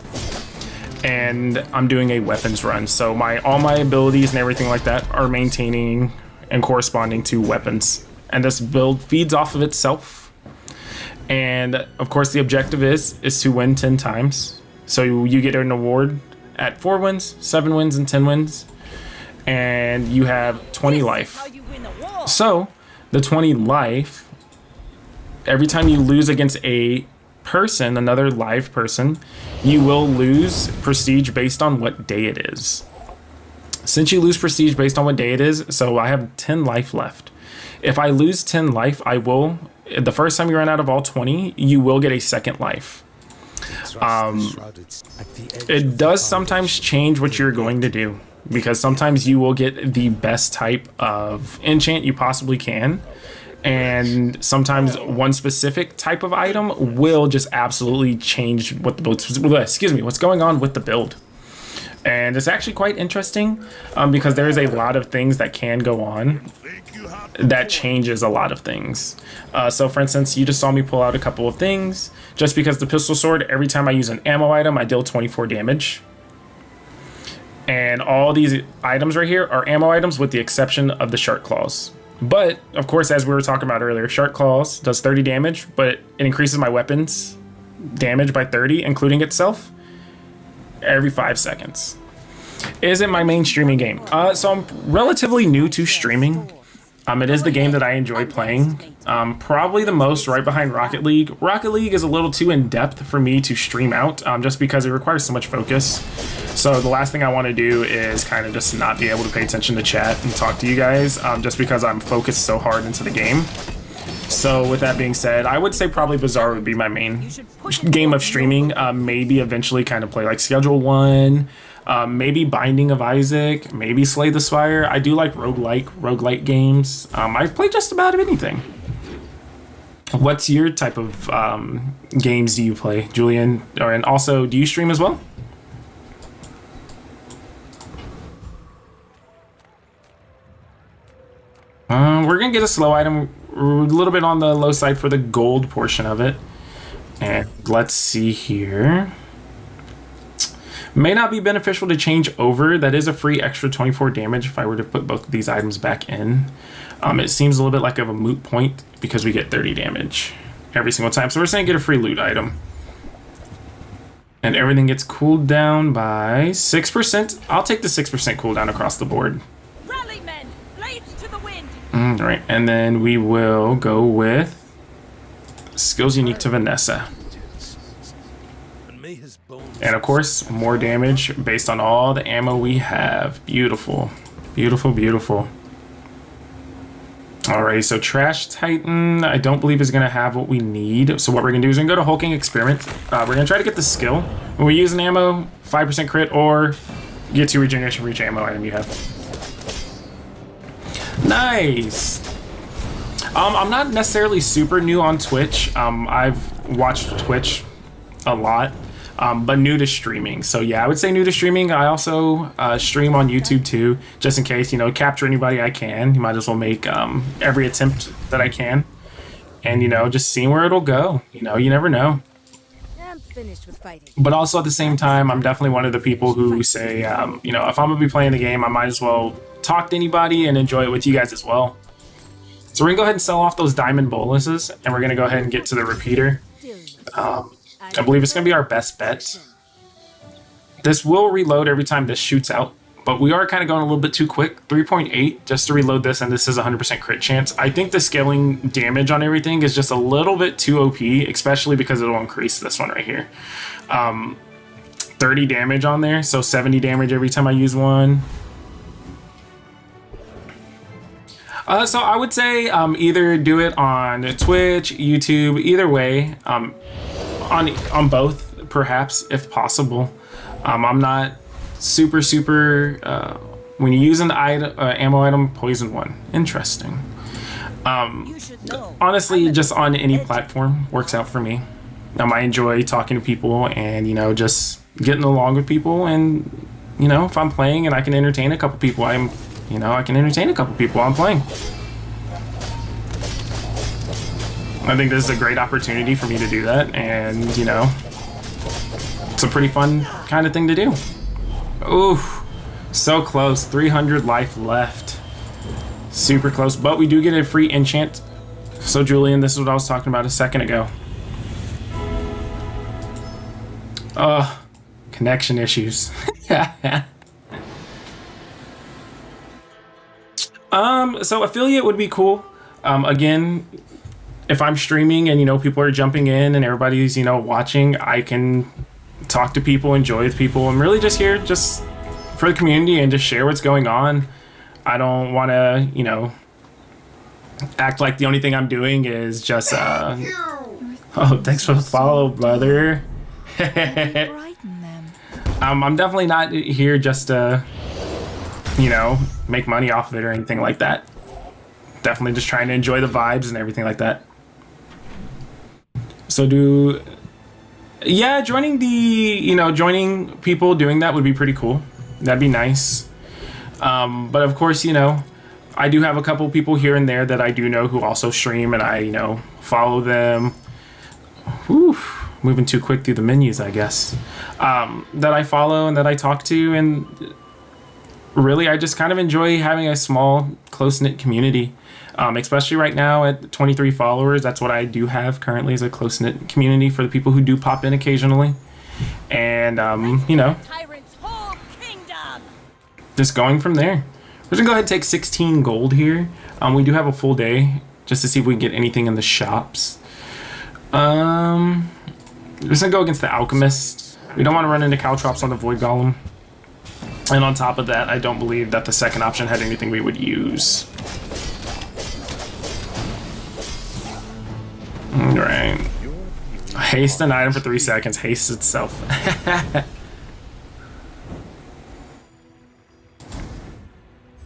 Speaker 1: and I'm doing a weapons run. So all my abilities and everything like that are maintaining and corresponding to weapons. And this build feeds off of itself. And of course the objective is to win 10 times. So you get an award at 4 wins, 7 wins, and 10 wins. And you have 20 life. So the 20 life, every time you lose against a person, another live person, you will lose prestige based on what day it is. Since you lose prestige based on what day it is, so I have 10 life left. If I lose 10 life, I will, the first time you run out of all 20, you will get a second life. It does sometimes change what you're going to do, because sometimes you will get the best type of enchant you possibly can, and sometimes one specific type of item will just absolutely change what the build, what's going on with the build. And it's actually quite interesting because there is a lot of things that can go on that changes a lot of things. So for instance, you just saw me pull out a couple of things. Just because the pistol sword, every time I use an ammo item, I deal 24 damage. And all these items right here are ammo items with the exception of the shark claws. But of course, as we were talking about earlier, shark claws does 30 damage, but it increases my weapons damage by 30, including itself, every 5 seconds. Is it my main streaming game? So I'm relatively new to streaming. It is the game that I enjoy playing. Probably the most, right behind Rocket League. Rocket League is a little too in-depth for me to stream out, just because it requires so much focus. So the last thing I want to do is kind of just not be able to pay attention to chat and talk to you guys, just because I'm focused so hard into the game. So with that being said, I would say probably Bazaar would be my main game of streaming. Maybe eventually kind of play like Schedule 1, maybe Binding of Isaac, maybe Slay the Spire. I do like roguelike games. I play just about anything. What's your type of games do you play, Julian? And also, do you stream as well? We're gonna get a slow item, a little bit on the low side for the gold portion of it. And let's see here. May not be beneficial to change over. That is a free extra 24 damage if I were to put both of these items back in. It seems a little bit like of a moot point because we get 30 damage every single time. So we're saying get a free loot item. And everything gets cooled down by 6%. I'll take the 6% cooldown across the board.
Speaker 5: Rally, men! Blades to the wind!
Speaker 1: All right, and then we will go with skills unique to Vanessa. And of course, more damage based on all the ammo we have. Beautiful. Beautiful, beautiful. Alright, so Trash Titan, I don't believe is going to have what we need. So what we're going to do is we're going to go to Hulking Experiment. We're going to try to get the skill. When we use an ammo, 5% crit, or get 2 regeneration for each ammo item you have. Nice! I'm not necessarily super new on Twitch. I've watched Twitch a lot. But new to streaming. So yeah, I would say new to streaming. I also stream on YouTube too, just in case, you know, capture anybody I can. You might as well make every attempt that I can. And, you know, just seeing where it'll go. You know, you never know.
Speaker 6: I'm finished with fighting.
Speaker 1: But also at the same time, I'm definitely one of the people who say, you know, if I'm going to be playing the game, I might as well talk to anybody and enjoy it with you guys as well. So we're going to go ahead and sell off those diamond boluses, and we're going to go ahead and get to the repeater. I believe it's going to be our best bet. This will reload every time this shoots out, but we are kind of going a little bit too quick. 3.8 just to reload this, and this is 100% crit chance. I think the scaling damage on everything is just a little bit too OP, especially because it'll increase this one right here. 30 damage on there, so 70 damage every time I use one. So I would say either do it on Twitch, YouTube, either way. On both, perhaps, if possible. I'm not super when you use an item, ammo item, poison one. Interesting. Honestly, just on any platform works out for me. I enjoy talking to people and, you know, just getting along with people. And, you know, if I'm playing and I can entertain a couple people, I can entertain a couple people while I'm playing. I think this is a great opportunity for me to do that, and, you know, it's a pretty fun kind of thing to do. Ooh, so close. 300 life left. Super close, but we do get a free enchant. So, Julian, this is what I was talking about a second ago. Connection issues. So affiliate would be cool. Again, if I'm streaming and, you know, people are jumping in and everybody's, you know, watching, I can talk to people, enjoy with people. I'm really just here just for the community and just share what's going on. I don't want to, you know, act like the only thing I'm doing is just, oh, thanks for the follow, brother. I'm definitely not here just to, you know, make money off of it or anything like that. Definitely just trying to enjoy the vibes and everything like that. So joining joining people doing that would be pretty cool. That'd be nice. But of course, you know, I do have a couple people here and there that I do know who also stream, and I, you know, follow them. Whew, moving too quick through the menus, I guess. That I follow and that I talk to, and really, I just kind of enjoy having a small, close-knit community. Especially right now at 23 followers, that's what I do have currently, is a close-knit community for the people who do pop in occasionally. And, you know, just going from there. We're gonna go ahead and take 16 gold here. We do have a full day just to see if we can get anything in the shops. We're just gonna go against the Alchemist. We don't want to run into Caltrops on the Void Golem. And on top of that, I don't believe that the second option had anything we would use. Alright. Haste an item for 3 seconds. Haste itself.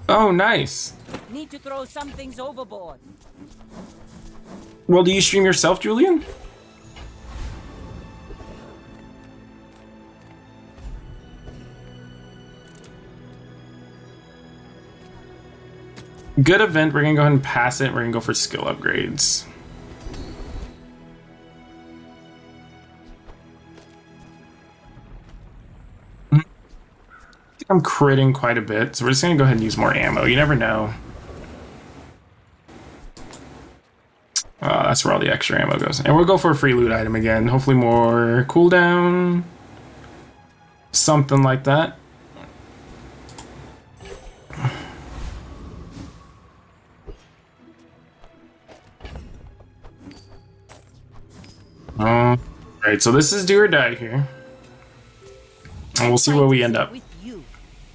Speaker 1: Oh, nice.
Speaker 5: Need to throw some things overboard.
Speaker 1: Well, do you stream yourself, Julian? Good event. We're gonna go ahead and pass it. We're gonna go for skill upgrades. I think I'm critting quite a bit, so we're just gonna go ahead and use more ammo. You never know. That's where all the extra ammo goes. And we'll go for a free loot item again. Hopefully more cooldown. Something like that. Alright, so this is do or die here. And we'll see where we end up.
Speaker 5: With you,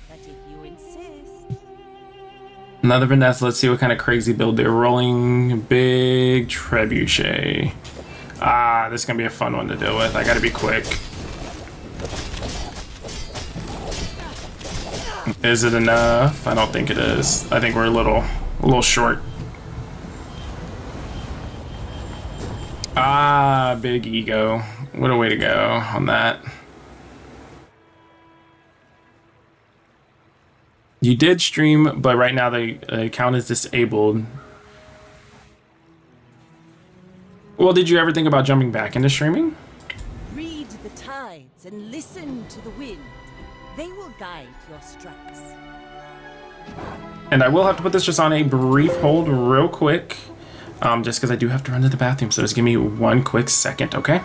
Speaker 5: but if you insist.
Speaker 1: Another Vanessa, let's see what kind of crazy build they're rolling. Big Trebuchet. This is gonna be a fun one to deal with. I gotta be quick. Is it enough? I don't think it is. I think we're a little short. Big ego. What a way to go on that. You did stream, but right now the account is disabled. Well, did you ever think about jumping back into streaming?
Speaker 5: Read the tides and listen to the wind. They will guide your strikes.
Speaker 1: And I will have to put this just on a brief hold real quick. Just because I do have to run to the bathroom, so just give me one quick second, okay?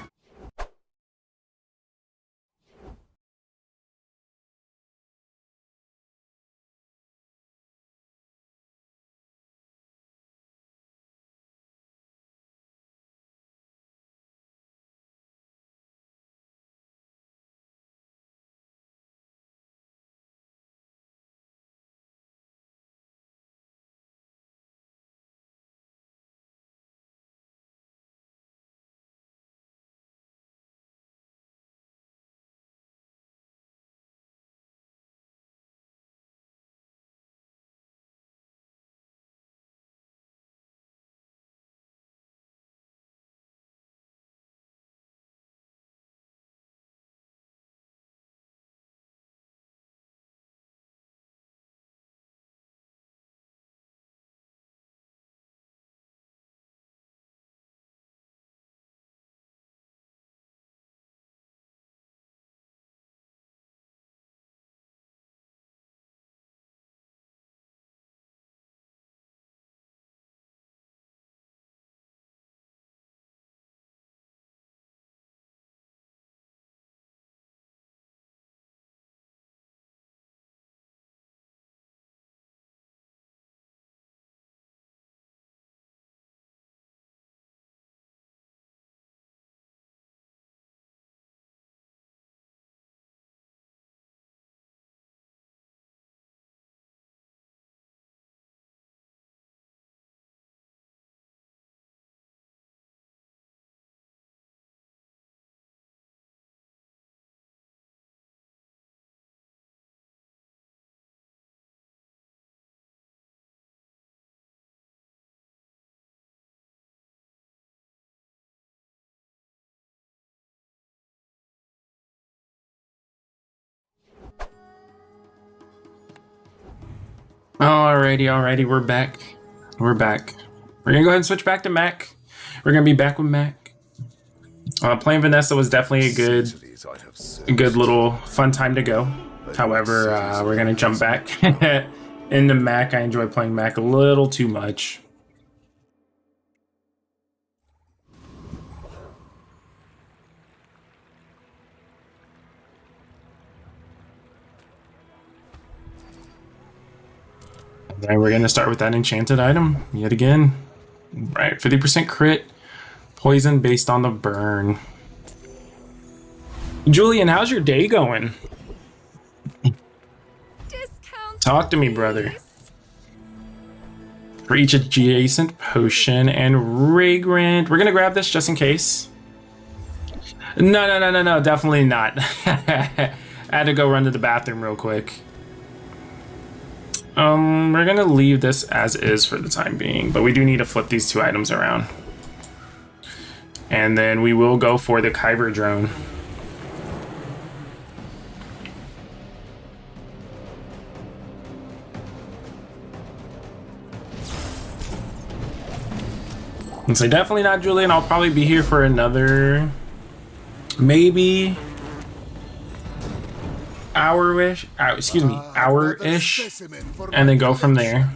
Speaker 1: Alrighty, we're back. We're back. We're gonna go ahead and switch back to Mac. We're gonna be back with Mac. Playing Vanessa was definitely a good little fun time to go. However, we're gonna jump back into Mac. I enjoy playing Mac a little too much. And we're going to start with that enchanted item yet again. Right, 50% crit, poison based on the burn. Julian, how's your day going?
Speaker 2: Discount.
Speaker 1: Talk to me, brother. For each adjacent potion and Ragrant. We're going to grab this just in case. No, definitely not. I had to go run to the bathroom real quick. We're gonna leave this as is for the time being, but we do need to flip these two items around. And then we will go for the Kyber drone. And so definitely not Julian. I'll probably be here for another maybe hour-ish, and then go from there.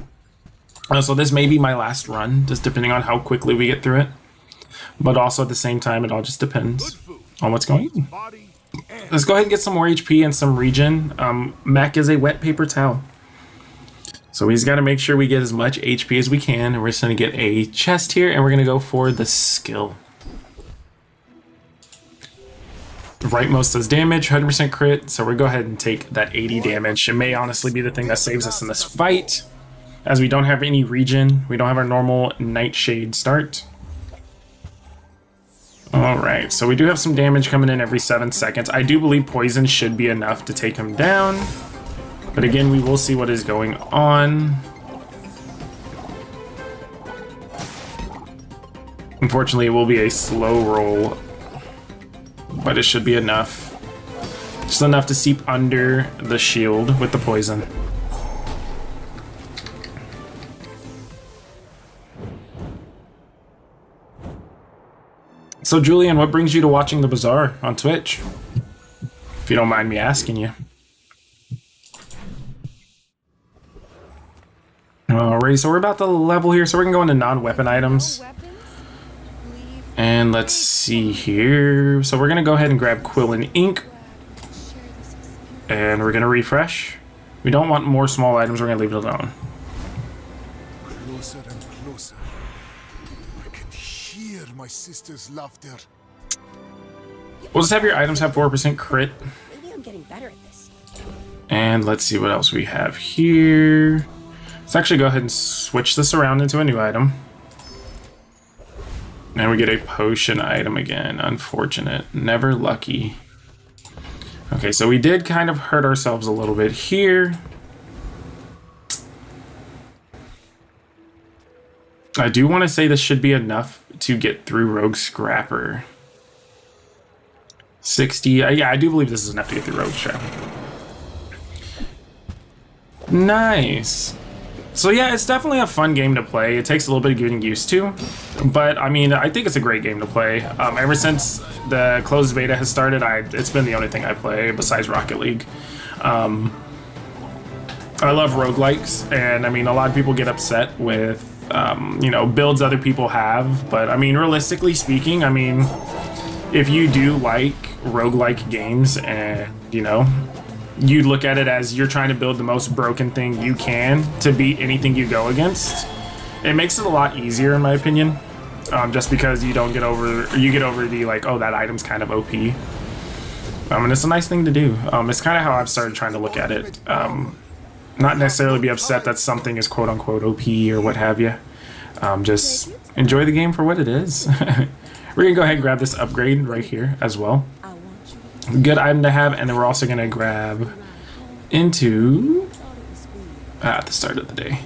Speaker 1: So this may be my last run, just depending on how quickly we get through it. But also at the same time, it all just depends on what's going on. Let's go ahead and get some more HP and some regen. Mech is a wet paper towel. So we just got to make sure we get as much HP as we can. And we're just going to get a chest here, and we're going to go for the skill. Rightmost does damage, 100% crit, so we'll go ahead and take that 80 damage. It may honestly be the thing that saves us in this fight, as we don't have any regen. We don't have our normal Nightshade start. Alright, so we do have some damage coming in every 7 seconds. I do believe poison should be enough to take him down, but again, we will see what is going on. Unfortunately, it will be a slow roll, but it should be enough. Just enough to seep under the shield with the poison. So Julian, what brings you to watching the Bazaar on Twitch? If you don't mind me asking you. Alright, so we're about to level here, so we're gonna go into non-weapon items. And let's see here. So we're gonna go ahead and grab Quill and Ink. And we're gonna refresh. We don't want more small items, we're gonna leave it alone.
Speaker 3: Closer and closer. I can hear my sister's laughter.
Speaker 1: We'll just have your items have 4% crit.
Speaker 6: Maybe I'm getting better at this.
Speaker 1: And let's see what else we have here. Let's actually go ahead and switch this around into a new item. And we get a potion item again. Unfortunate. Never lucky. Okay, so we did kind of hurt ourselves a little bit here. I do want to say this should be enough to get through Rogue Scrapper. 60. Yeah, I do believe this is enough to get through Rogue Scrapper. Nice. So yeah, it's definitely a fun game to play. It takes a little bit of getting used to, but I mean, I think it's a great game to play. Ever since the closed beta has started, it's been the only thing I play besides Rocket League. I love roguelikes, and I mean, a lot of people get upset with, you know, builds other people have, but I mean, realistically speaking, I mean, if you do like roguelike games and, you know, you look at it as you're trying to build the most broken thing you can to beat anything you go against, it makes it a lot easier in my opinion, just because you get over the like, oh, that item's kind of OP, and it's a nice thing to do. It's kind of how I've started trying to look at it, not necessarily be upset that something is quote-unquote OP or what have you. Just enjoy the game for what it is. We're gonna go ahead and grab this upgrade right here as well. Good item to have, and then we're also gonna grab into at the start of the day.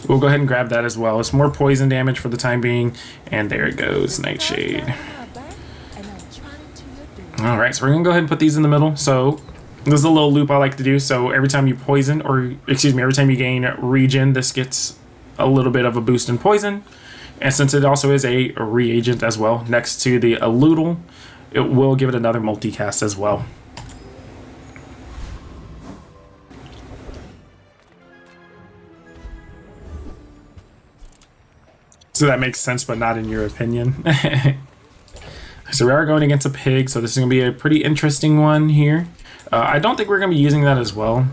Speaker 1: We'll go ahead and grab that as well. It's more poison damage for the time being, and there it goes, Nightshade. All right, so we're gonna go ahead and put these in the middle. So this is a little loop I like to do. So every time you poison, or excuse me, every time you gain regen, this gets a little bit of a boost in poison. And since it also is a reagent as well, next to the Elutal, it will give it another multicast as well. So that makes sense, but not in your opinion. So we are going against a pig, so this is going to be a pretty interesting one here. I don't think we're going to be using that as well.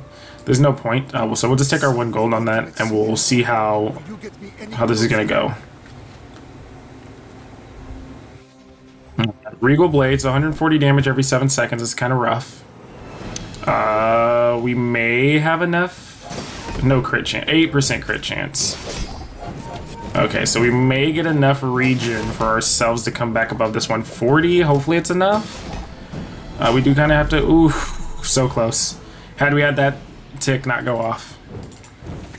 Speaker 1: There's no point. So we'll just take our 1 gold on that, and we'll see how
Speaker 3: You get me any
Speaker 1: this is gonna
Speaker 3: closer?
Speaker 1: go. Regal Blades, 140 damage every 7 seconds is kind of rough. We may have enough. No crit chance. 8% crit chance. Okay, so we may get enough regen for ourselves to come back above this 140. Hopefully it's enough. We do kind of have to... Ooh, so close. Had we had that tick not go off,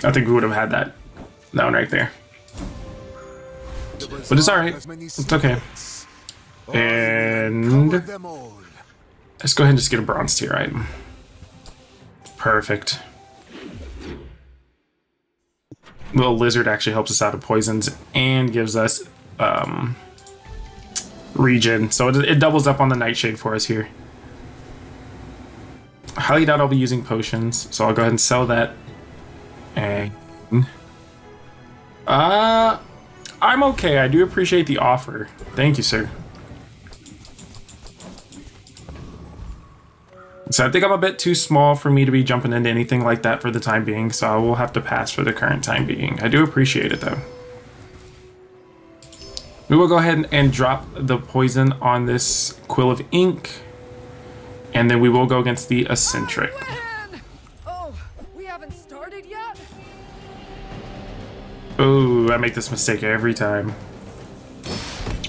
Speaker 1: I think we would have had that one right there. But it's alright. It's okay. And
Speaker 3: Them all.
Speaker 1: let's go ahead and just get a bronze tier item. Perfect. Little lizard actually helps us out of poisons and gives us regen, so it doubles up on the nightshade for us here. Highly doubt I'll be using potions, so I'll go ahead and sell that. And I'm okay. I do appreciate the offer. Thank you, sir. So I think I'm a bit too small for me to be jumping into anything like that for the time being, so I will have to pass for the current time being. I do appreciate it, though. We will go ahead and drop the poison on this Quill of Ink, and then we will go against the Eccentric.
Speaker 2: Oh, we haven't started yet?
Speaker 1: Oh, I make this mistake every time.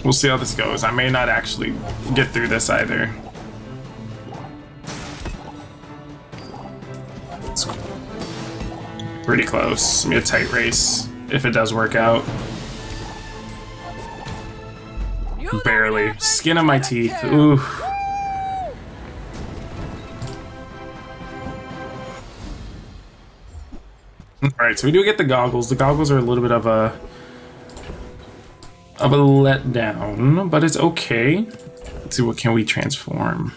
Speaker 1: We'll see how this goes. I may not actually get through this either. It's pretty close. It's gonna be a tight race if it does work out. Barely. Skin on my teeth. Ooh. Alright, so we do get the goggles. The goggles are a little bit of a letdown, but it's okay. Let's see, what can we transform?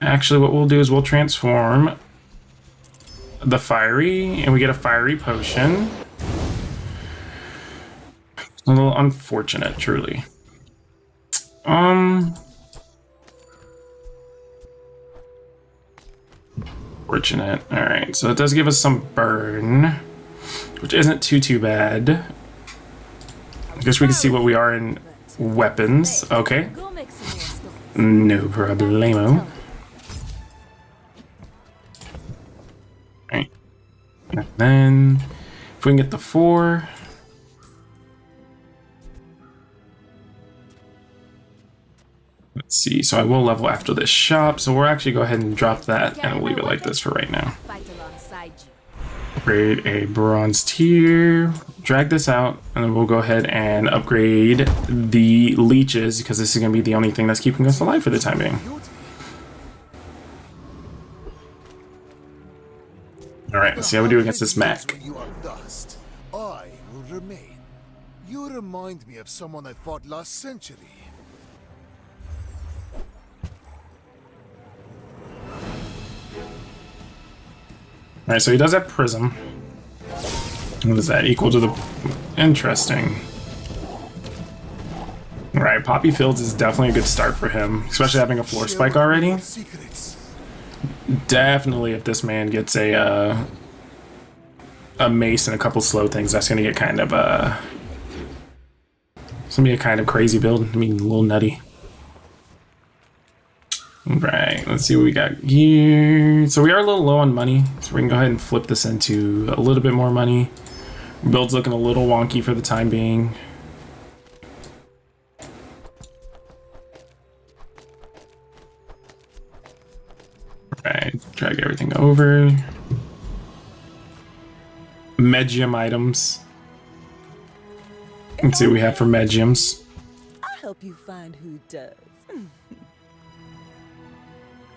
Speaker 1: Actually, what we'll do is we'll transform the fiery, and we get a fiery potion. A little unfortunate, truly. Fortunate. Alright, so it does give us some burn, which isn't too bad. I guess we can see what we are in weapons. Okay.
Speaker 6: Go make some more stuff.
Speaker 1: No problemo. Alright. And then, if we can get the 4. Let's see, so I will level after this shop, so we'll actually go ahead and drop that, and we'll leave it like this for right now.
Speaker 6: Fight alongside you.
Speaker 1: Upgrade a bronze tier, drag this out, and then we'll go ahead and upgrade the leeches, because this is going to be the only thing that's keeping us alive for the time being. Alright, let's see how we do against this Mac.
Speaker 3: When you are dust, I will remain. You remind me of someone I fought last century.
Speaker 1: Alright, so he does have Prism. What is that? Equal to the... Interesting. Alright, Poppy Fields is definitely a good start for him, especially having a floor spike already.
Speaker 3: Secrets.
Speaker 1: Definitely, if this man gets a mace and a couple slow things, that's gonna get kind of it's gonna be a kind of crazy build. I mean, a little nutty. Right, let's see what we got here. So we are a little low on money, so we can go ahead and flip this into a little bit more money. Build's looking a little wonky for the time being. Right, drag everything over. Medium items. Let's see what we have for mediums.
Speaker 6: I'll help you find who does.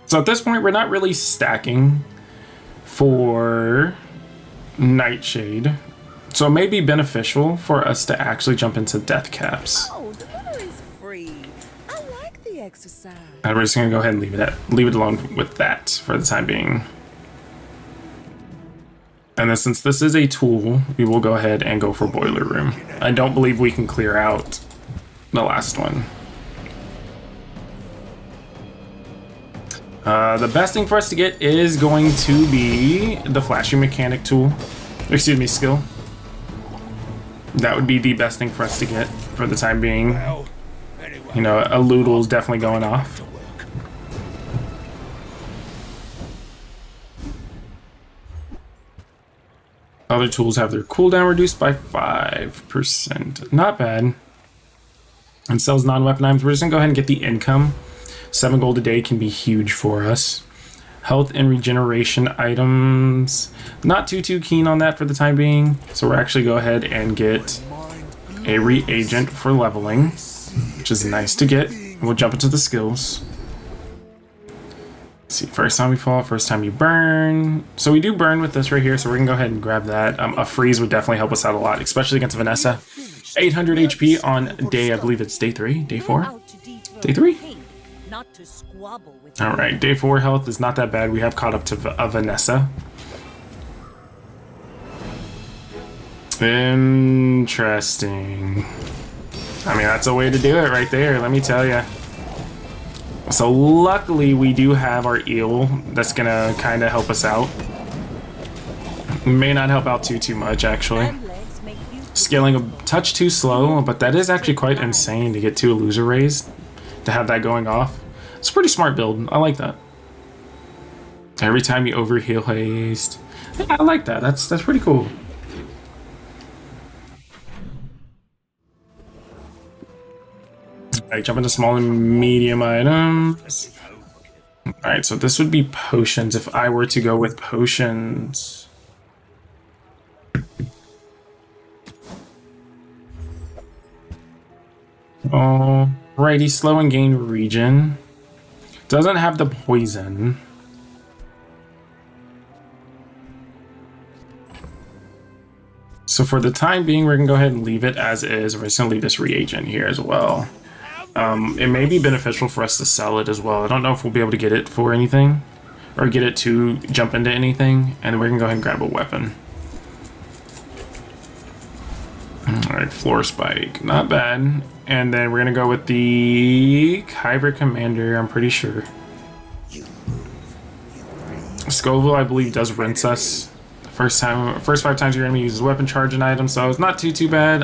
Speaker 1: So at this point, we're not really stacking for Nightshade. So it may be beneficial for us to actually jump into death caps.
Speaker 6: Oh, the water is free. I like the exercise.
Speaker 1: And we're just gonna go ahead and leave it alone with that for the time being. And then since this is a tool, we will go ahead and go for Boiler Room. I don't believe we can clear out the last one. The best thing for us to get is going to be the flashy mechanic tool. Excuse me, skill. That would be the best thing for us to get for the time being. You know, a Loodle's definitely going off. Other tools have their cooldown reduced by 5%. Not bad. And sells non-weapon items. We're just gonna go ahead and get the income. 7 gold a day can be huge for us. Health and regeneration items. Not too keen on that for the time being. So we're actually go ahead and get a reagent for leveling, which is nice to get. We'll jump into the skills. Let's see, first time we fall, first time you burn. So we do burn with this right here, so we're gonna go ahead and grab that. A freeze would definitely help us out a lot, especially against Vanessa. 800 HP on day, I believe it's day 3, day 4? Day 3?
Speaker 5: Not to squabble with
Speaker 1: Alright, day 4 health is not that bad. We have caught up to Vanessa. Interesting. I mean, that's a way to do it right there, let me tell you. So luckily we do have our eel that's gonna kind of help us out. May not help out too much actually. Scaling a touch too slow, but that is actually quite insane to get 2 loser raised. To have that going off. It's a pretty smart build. I like that. Every time you overheal haste. Yeah, I like that. That's pretty cool. Alright, jump into small and medium items. Alright, so this would be potions if I were to go with potions. Alrighty, slow and gain regen. Doesn't have the poison. So for the time being, we're gonna go ahead and leave it as is. We're just gonna leave this reagent here as well. It may be beneficial for us to sell it as well. I don't know if we'll be able to get it for anything, or get it to jump into anything, and then we're gonna go ahead and grab a weapon. Alright, floor spike, not bad. And then we're gonna go with the Kyber Commander, I'm pretty sure. Scoville, I believe, does rinse us. First 5 times your enemy uses weapon charge an item, so it's not too bad.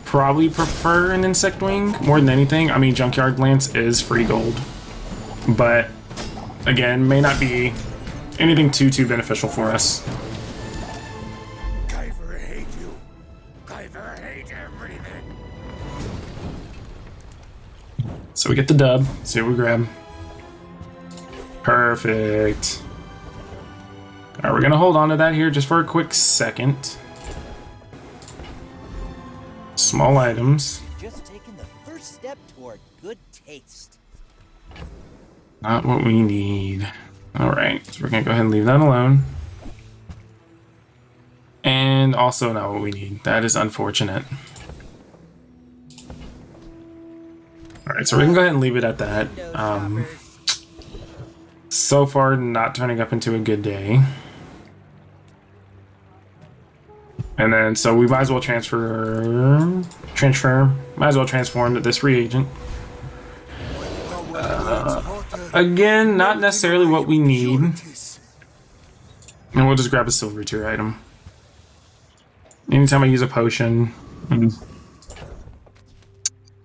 Speaker 1: Probably prefer an insect wing more than anything. I mean, Junkyard Glance is free gold, but again, may not be anything too beneficial for us.
Speaker 8: Kyver hate you. Kyver hate everything.
Speaker 1: So we get the dub. See what we grab. Perfect. Alright, we're gonna hold on to that here just for a quick second. Small items.
Speaker 9: Just taking the first step toward good taste.
Speaker 1: Not what we need. Alright, so we're gonna go ahead and leave that alone. And also not what we need. That is unfortunate. Alright, so we're gonna go ahead and leave it at that. So far, not turning up into a good day. And then, so we might as well transform to this reagent. Again, not necessarily what we need. And we'll just grab a silver tier item. Anytime I use a potion.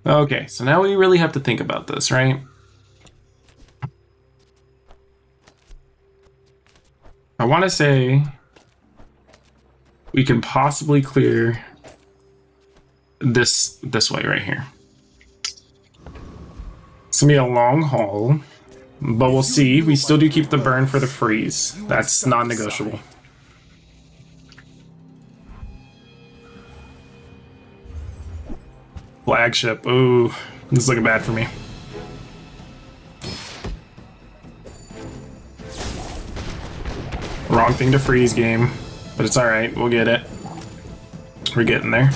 Speaker 1: Okay, so now we really have to think about this, right? I want to say we can possibly clear this way right here. It's gonna be a long haul, but we'll see. We still do keep the burn for the freeze. That's non-negotiable. Flagship. Ooh, this is looking bad for me. Wrong thing to freeze, game. But it's alright, we'll get it. We're getting there.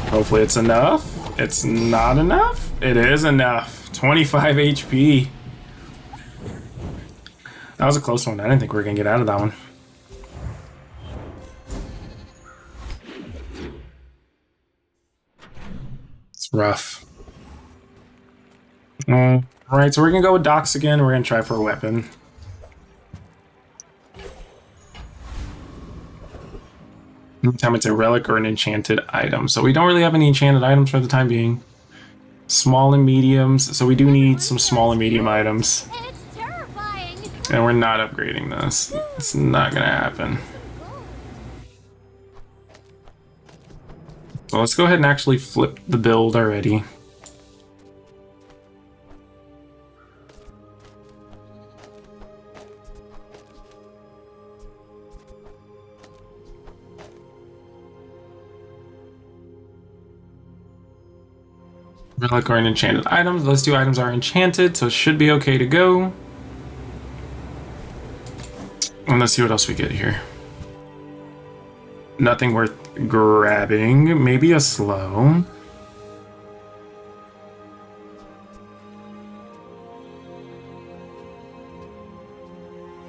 Speaker 1: Hopefully it's enough. It's not enough. It is enough. 25 HP. That was a close one. I didn't think we were going to get out of that one. It's rough. Alright, so we're gonna go with Docs again. We're gonna try for a weapon. Anytime it's a relic or an enchanted item. So we don't really have any enchanted items for the time being. Small and mediums. So we do need some small and medium items.
Speaker 4: It's terrifying.
Speaker 1: And we're not upgrading this. It's not gonna happen. So let's go ahead and actually flip the build already. Relic or an enchanted items. Those two items are enchanted, so it should be okay to go. And let's see what else we get here. Nothing worth grabbing. Maybe a slow.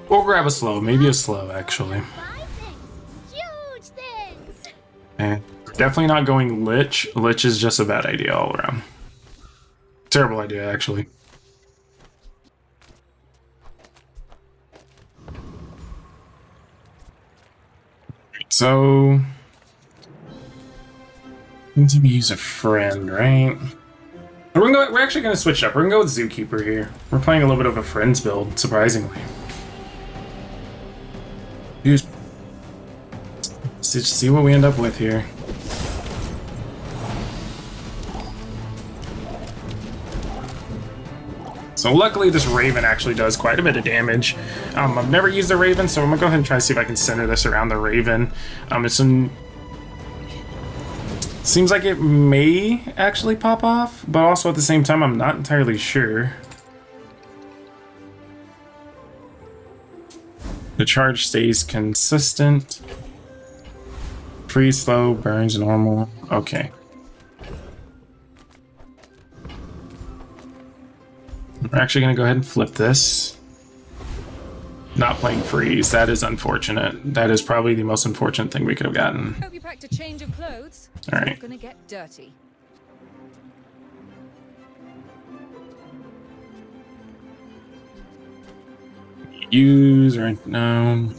Speaker 1: We'll grab a slow. Maybe a slow, actually.
Speaker 4: Buy things. Huge things.
Speaker 1: And definitely not going Lich. Lich is just a bad idea all around. Terrible idea, actually. So, need to use a friend, right? We're actually going to switch up. We're going to go with Zookeeper here. We're playing a little bit of a friends build, surprisingly. Let's see what we end up with here. So luckily this Raven actually does quite a bit of damage. I've never used the Raven, so I'm gonna go ahead and try to see if I can center this around the Raven. Seems like it may actually pop off, but also at the same time I'm not entirely sure. The charge stays consistent. Freeze, slow, burns, normal. Okay. We're actually going to go ahead and flip this. Not playing freeze. That is unfortunate. That is probably the most unfortunate thing we could have gotten.
Speaker 2: Hope you packed a change of clothes.
Speaker 1: All right.
Speaker 2: It's not gonna get dirty.
Speaker 1: Use or no.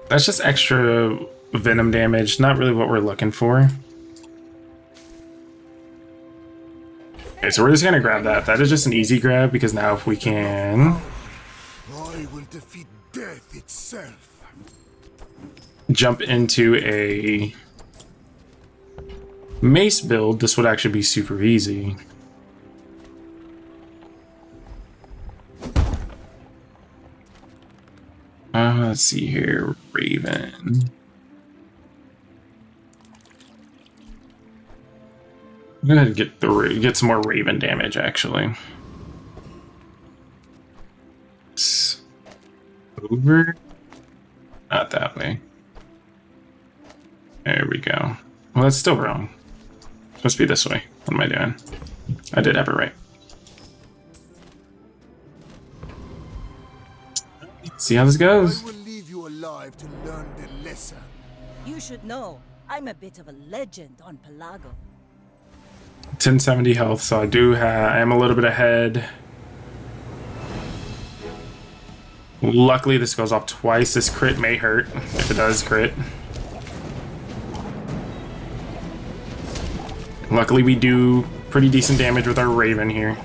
Speaker 1: That's just extra venom damage. Not really what we're looking for. Okay, so we're just gonna grab that. That is just an easy grab because now if we can
Speaker 3: I will defeat death itself.
Speaker 1: jump into a mace build, this would actually be super easy. Let's see here, Raven. I'm gonna get some more Raven damage actually. Over? Not that way. There we go. Well, that's still wrong. It's supposed to be this way. What am I doing? I did have it right. See how this goes.
Speaker 3: I will leave you alive to learn the lesson.
Speaker 5: You should know, I'm a bit of a legend on Pelago.
Speaker 1: 1070 health, so I am a little bit ahead. Luckily, this goes off twice. This crit may hurt if it does crit. Luckily, we do pretty decent damage with our Raven here.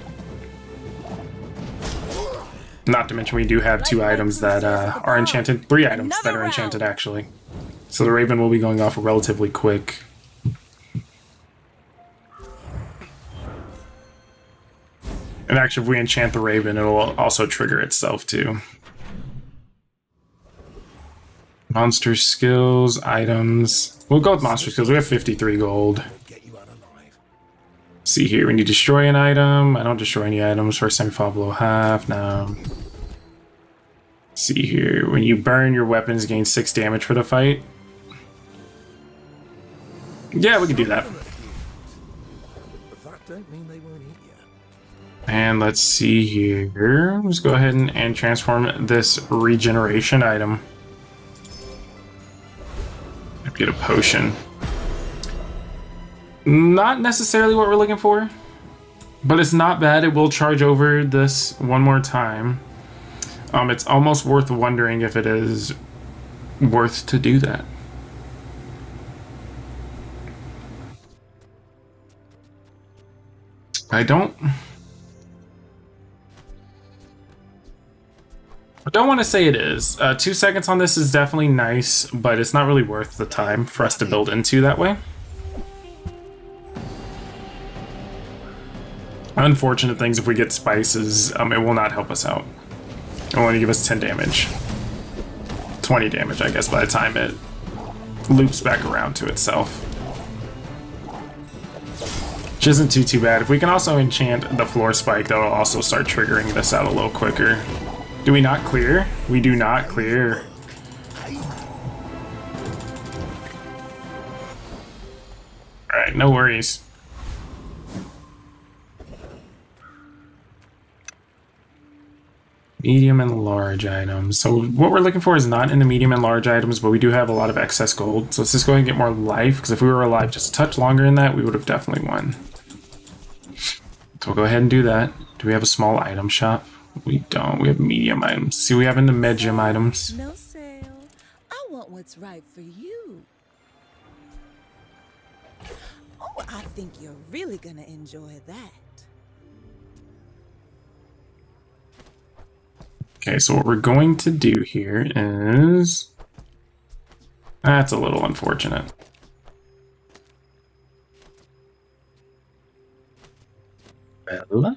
Speaker 1: Not to mention, we do have two items that are enchanted. 3 items that are enchanted, actually. So the Raven will be going off relatively quick. And actually, if we enchant the Raven, it will also trigger itself, too. Monster skills, items. We'll go with monster skills. We have 53 gold. See here, when you destroy an item. I don't destroy any items. First time you fall below half. No. See here, when you burn your weapons, gain 6 damage for the fight. Yeah, we can do that.
Speaker 8: That don't mean they won't eat you.
Speaker 1: And let's see here. Let's go ahead and transform this regeneration item. Get a potion. Not necessarily what we're looking for, but it's not bad. It will charge over this one more time. It's almost worth wondering if it is worth to do that. I don't want to say it is. 2 seconds on this is definitely nice, but it's not really worth the time for us to build into that way. Unfortunate things, if we get spices, it will not help us out. It will only give us 10 damage. 20 damage, I guess, by the time it loops back around to itself. Which isn't too bad. If we can also enchant the floor spike, that'll also start triggering this out a little quicker. Do we not clear? We do not clear. Alright, no worries. Medium and large items. So what we're looking for is not in the medium and large items, but we do have a lot of excess gold. So let's just go ahead and get more life, because if we were alive just a touch longer in that, we would have definitely won. So we'll go ahead and do that. Do we have a small item shop? We don't. We have medium items. See, we have in the medium items.
Speaker 6: No sale. I want what's right for you. Oh, I think you're really gonna enjoy that.
Speaker 1: Okay, so what we're going to do here is... That's a little unfortunate. Well...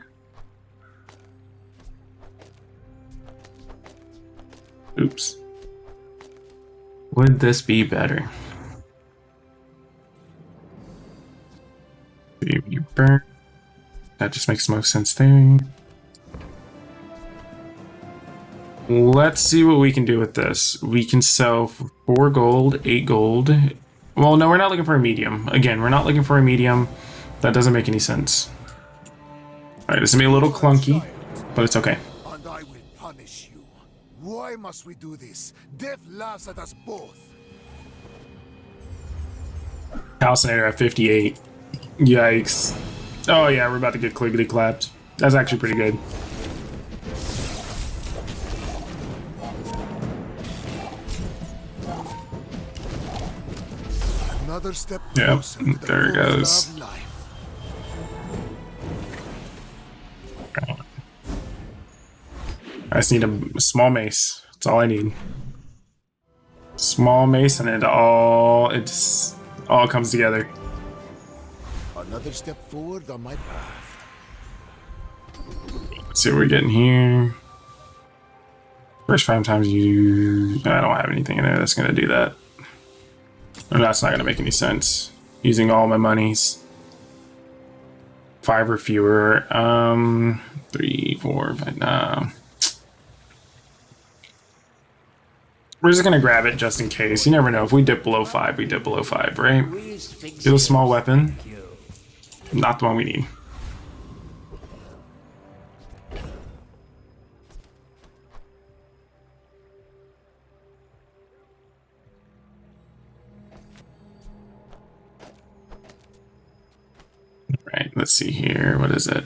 Speaker 1: Oops. Would this be better? You burn. That just makes most sense there. Let's see what we can do with this. We can sell for 4 gold, 8 gold. Well, no, we're not looking for a medium. Again, we're not looking for a medium. That doesn't make any sense. Alright, this is gonna be a little clunky, but it's okay.
Speaker 3: And I will punish you. Why must we do this? Death laughs at us both.
Speaker 1: Calcinator at 58. Yikes. Oh yeah, we're about to get clickety clapped. That's actually pretty good.
Speaker 3: Another step
Speaker 1: Yep,
Speaker 3: closer to the
Speaker 1: there it
Speaker 3: goal
Speaker 1: goes.
Speaker 3: of life.
Speaker 1: I just need a small mace. That's all I need. Small mace, and it all comes together.
Speaker 3: Another step forward on my path.
Speaker 1: Let's see what we're getting here. First 5 times you... I don't have anything in there that's gonna do that. And that's not gonna make any sense. Using all my monies. 5 or fewer. 3, 4, 5. No. We're just gonna grab it just in case. You never know. If we dip below 5, we dip below 5, right? Get a small weapon. Not the one we need. Right, let's see here. What is it?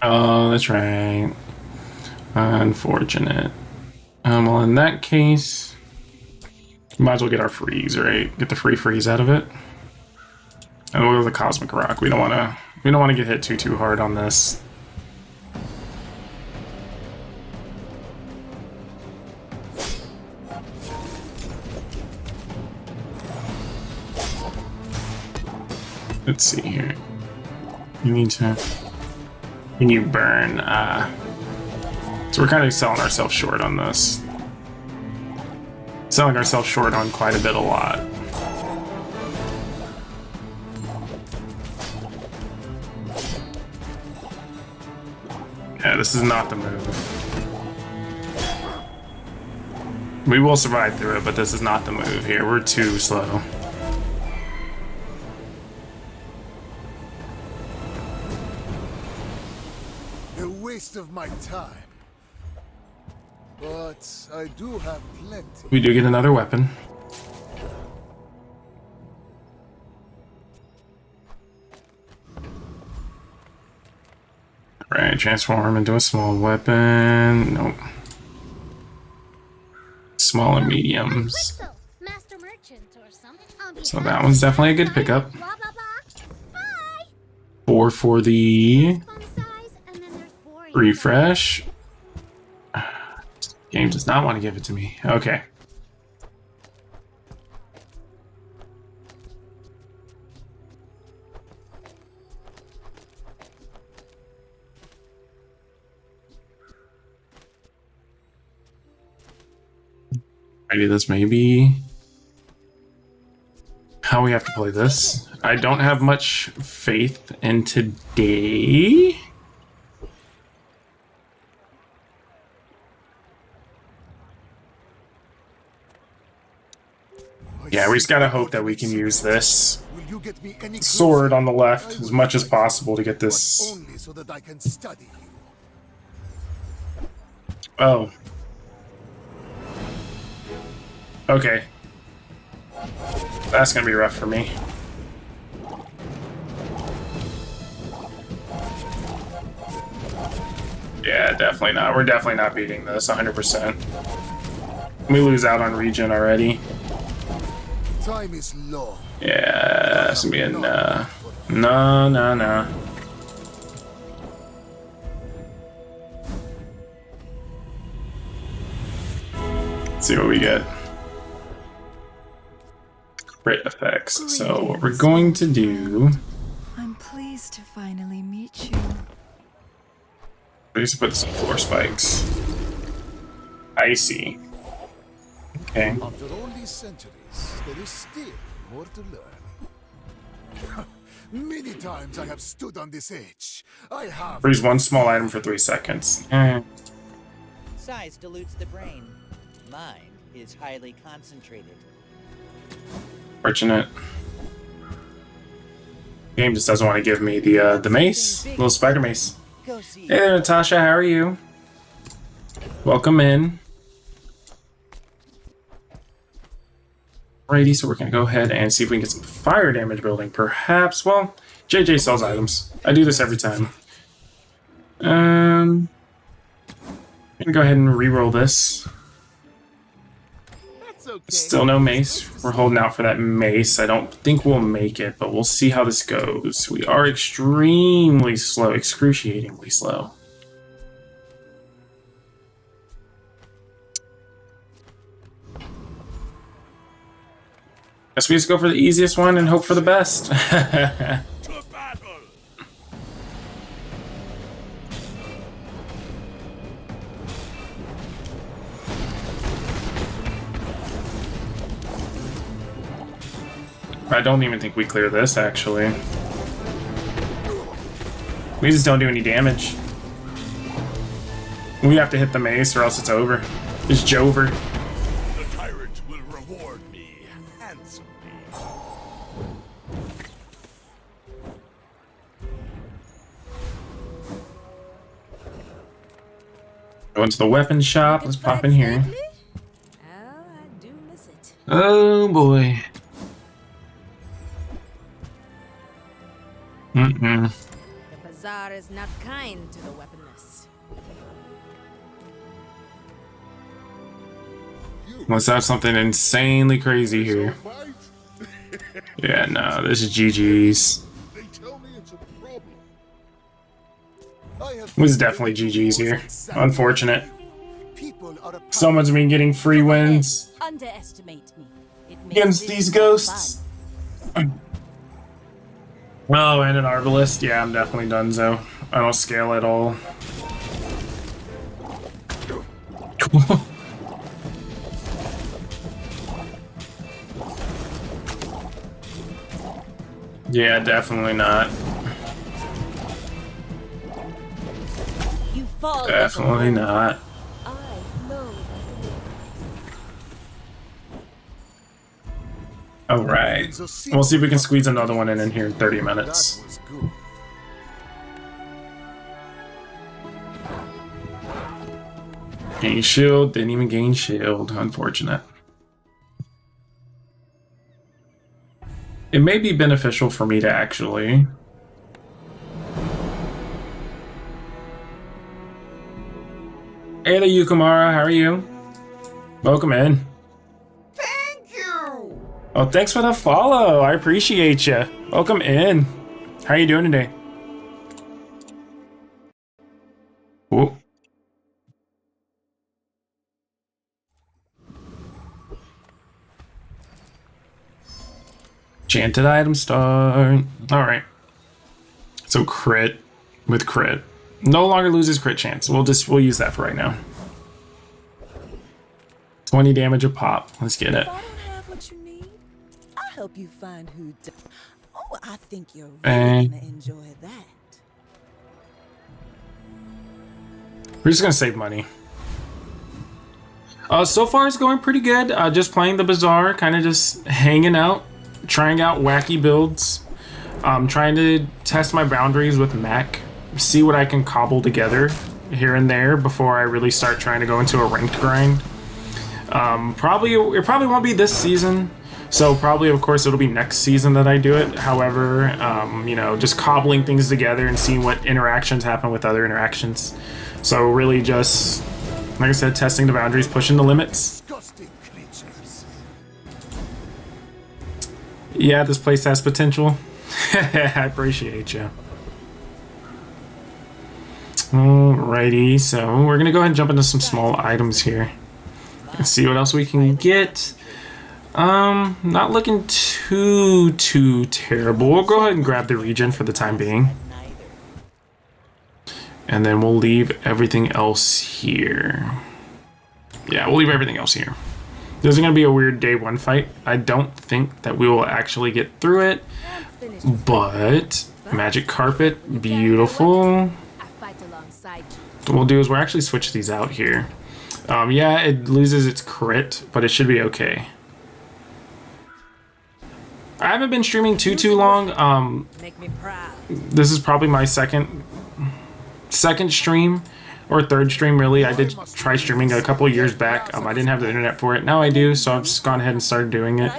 Speaker 1: Oh, that's right. Unfortunate. Well, in that case, might as well get our freeze, right? Get the free freeze out of it, and we'll go with the cosmic rock. We don't want to get hit too hard on this. Let's see here. You need to. Can you burn? So we're kind of selling ourselves short on this. Selling ourselves short on quite a lot. Yeah, this is not the move. We will survive through it, but this is not the move here. We're too slow.
Speaker 3: A waste of my time. But I do have plenty.
Speaker 1: We do get another weapon. Right, transform into a small weapon. Nope. Small and mediums.
Speaker 4: Whistle, master merchant or something.
Speaker 1: So that one's definitely a good pickup.
Speaker 4: Blah, blah, blah. Bye.
Speaker 1: 4 for the
Speaker 4: Fun size, and then there's boring
Speaker 1: refresh. Game does not want to give it to me. Okay. Maybe this may be how we have to play this. I don't have much faith in today. Yeah, we just gotta hope that we can use this
Speaker 3: Will you get me any
Speaker 1: sword
Speaker 3: closer?
Speaker 1: on the left
Speaker 3: I
Speaker 1: as
Speaker 3: will
Speaker 1: much as
Speaker 3: fight,
Speaker 1: possible to get
Speaker 3: but
Speaker 1: this.
Speaker 3: only so that I can study you.
Speaker 1: Oh. Okay. That's gonna be rough for me. Yeah, definitely not. We're definitely not beating this 100%. We lose out on regen already.
Speaker 3: Time is long.
Speaker 1: Yeah, it's gonna be a no. No. Let's see what we get. Crit effects. So what we're going to do
Speaker 6: I'm pleased to finally meet you.
Speaker 1: is put some floor spikes. Icy. Okay.
Speaker 3: After all these centuries, there is still more to learn. Many times I have stood on this edge. I have.
Speaker 1: Freeze one small item for 3 seconds. Eh.
Speaker 9: Size dilutes the brain. Mine is highly concentrated.
Speaker 1: Fortunate. Game just doesn't want to give me the mace. Little spider mace.
Speaker 9: Go see.
Speaker 1: Hey there, Natasha. How are you? Welcome in. Alrighty, so we're gonna go ahead and see if we can get some fire damage building. Perhaps. Well, JJ sells items. I do this every time. I'm gonna go ahead and re-roll this.
Speaker 7: That's okay.
Speaker 1: Still no mace. We're holding out for that mace. I don't think we'll make it, but we'll see how this goes. We are extremely slow, excruciatingly slow. Guess we just go for the easiest one and hope for the best.
Speaker 8: To battle!
Speaker 1: I don't even think we clear this, actually. We just don't do any damage. We have to hit the mace or else it's over. It's Jover.
Speaker 8: The tyrant will reward me handsomely.
Speaker 1: Go into the weapon shop. Let's pop in here.
Speaker 6: Oh, I do miss it.
Speaker 1: Oh boy. Mm-mm.
Speaker 6: The bazaar is not kind to the weaponless.
Speaker 1: Let's have something insanely crazy here.
Speaker 3: Fight?
Speaker 1: Yeah, no, this is GG's.
Speaker 3: They tell me it's a problem. I have
Speaker 1: This is definitely GG's here. Unfortunate.
Speaker 3: People are a
Speaker 1: Someone's been getting free wins
Speaker 5: Underestimate me. It makes
Speaker 1: against
Speaker 5: this
Speaker 1: these
Speaker 5: more
Speaker 1: ghosts. Oh, and an Arbalist. Yeah, I'm definitely donezo. I don't scale at all. Yeah, definitely not.
Speaker 5: You fall
Speaker 1: Definitely not.
Speaker 5: I know.
Speaker 1: Alright. We'll see if we can squeeze another one in here in 30 minutes.
Speaker 3: That was good.
Speaker 1: Gain shield, didn't even gain shield. Unfortunate. It may be beneficial for me to actually... Hey there, Yukamara, how are you? Welcome in.
Speaker 8: Thank you!
Speaker 1: Oh, thanks for the follow. I appreciate you. Welcome in. How are you doing today? Whoa. Enchanted Item start. Alright. So crit with crit. No longer loses crit chance. We'll use that for right now. 20 damage a pop. Let's get it.
Speaker 6: If I don't have what you need, I'll help you find who does. Oh, I think you're really
Speaker 1: And
Speaker 6: gonna enjoy that.
Speaker 1: we're just gonna save money. So far it's going pretty good. Just playing the Bazaar, kind of just hanging out, trying out wacky builds. Trying to test my boundaries with mech, see what I can cobble together here and there before I really start trying to go into a ranked grind. It probably won't be this season, so probably of course it'll be next season that I do it. However, you know, just cobbling things together and seeing what interactions happen with other interactions. So really just, like I said, testing the boundaries, pushing the limits.
Speaker 3: Disgusting creatures.
Speaker 1: Yeah, this place has potential. I appreciate you. Alrighty, so we're gonna go ahead and jump into some small items here and see what else we can get. Not looking too terrible. We'll go ahead and grab the regen for the time being, and then we'll leave everything else here. Yeah, we'll leave everything else here. This is gonna be a weird day one fight. I don't think that we will actually get through it, but magic carpet, beautiful. What we'll do is we'll actually switch these out here. Yeah, it loses its crit, but it should be okay. I haven't been streaming too long.
Speaker 5: Make me proud.
Speaker 1: This is probably my second stream or third stream, really. I did try streaming a couple years back. I didn't have the internet for it. Now I do, so I've just gone ahead and started doing it.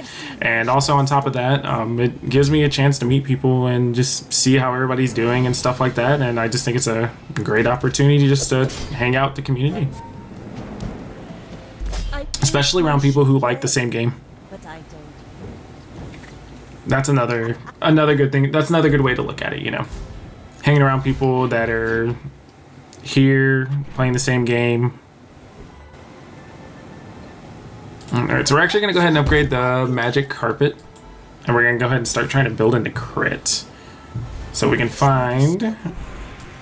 Speaker 1: And also on top of that, it gives me a chance to meet people and just see how everybody's doing and stuff like that. And I just think it's a great opportunity just to hang out with the community, especially around people who like the same game.
Speaker 6: But I don't.
Speaker 1: That's another good thing. That's another good way to look at it, you know. Hanging around people that are here playing the same game. Alright, so we're actually going to go ahead and upgrade the magic carpet, and we're going to go ahead and start trying to build into crit. So we can find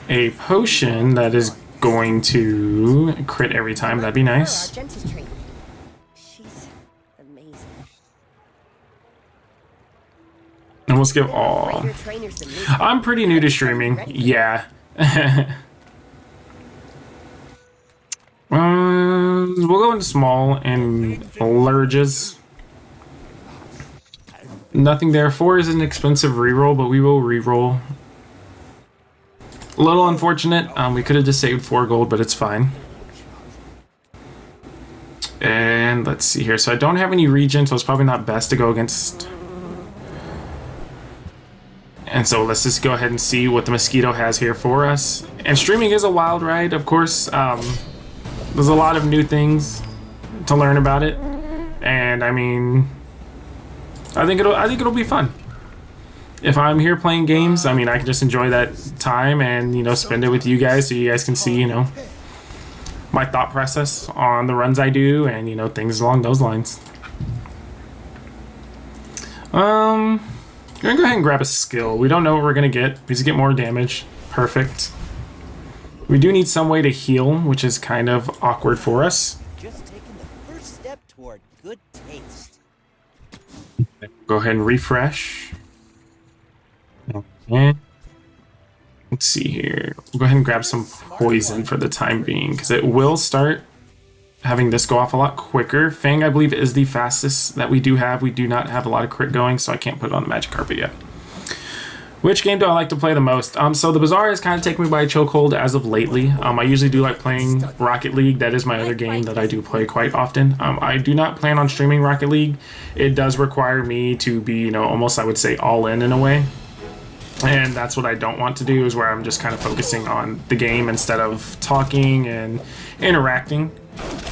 Speaker 1: a potion that is going to crit every time. That'd be nice.
Speaker 6: She's amazing.
Speaker 1: And we'll skip all. I'm pretty new to streaming. Yeah. We'll go into small and lurges. Nothing there. 4 is an expensive reroll, but we will reroll. A little unfortunate. We could have just saved 4 gold, but it's fine. And let's see here. So I don't have any regen, so it's probably not best to go against. And so let's just go ahead and see what the mosquito has here for us. And streaming is a wild ride, of course. There's a lot of new things to learn about it, and I mean, I think it'll be fun. If I'm here playing games, I mean, I can just enjoy that time and, you know, spend it with you guys, so you guys can see, you know, my thought process on the runs I do, and, you know, things along those lines. I'm gonna go ahead and grab a skill. We don't know what we're gonna get. We just get more damage. Perfect. We do need some way to heal, which is kind of awkward for us.
Speaker 9: Just taking the first step toward good taste.
Speaker 1: Go ahead and refresh. Okay. Let's see here. We'll go ahead and grab some poison for the time being, because it will start having this go off a lot quicker. Fang, I believe, is the fastest that we do have. We do not have a lot of crit going, so I can't put it on the magic carpet yet. Which game do I like to play the most? So the Bazaar has kind of taken me by a chokehold as of lately. I usually do like playing Rocket League. That is my other game that I do play quite often. I do not plan on streaming Rocket League. It does require me to be, you know, almost I would say all in a way. And that's what I don't want to do, is where I'm just kind of focusing on the game instead of talking and interacting.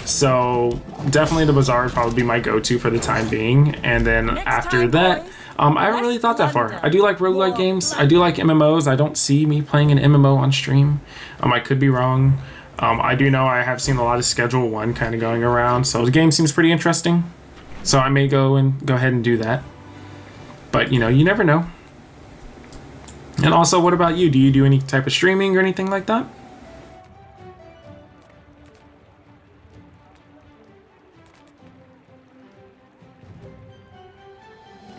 Speaker 1: So definitely the Bazaar would probably be my go-to for the time being. And then after that, I haven't really thought that far. I do like roguelike games. I do like MMOs. I don't see me playing an MMO on stream. I could be wrong. I do know I have seen a lot of Schedule 1 kind of going around, so the game seems pretty interesting. So I may go ahead and do that. But, you know, you never know. And also, what about you? Do you do any type of streaming or anything like that?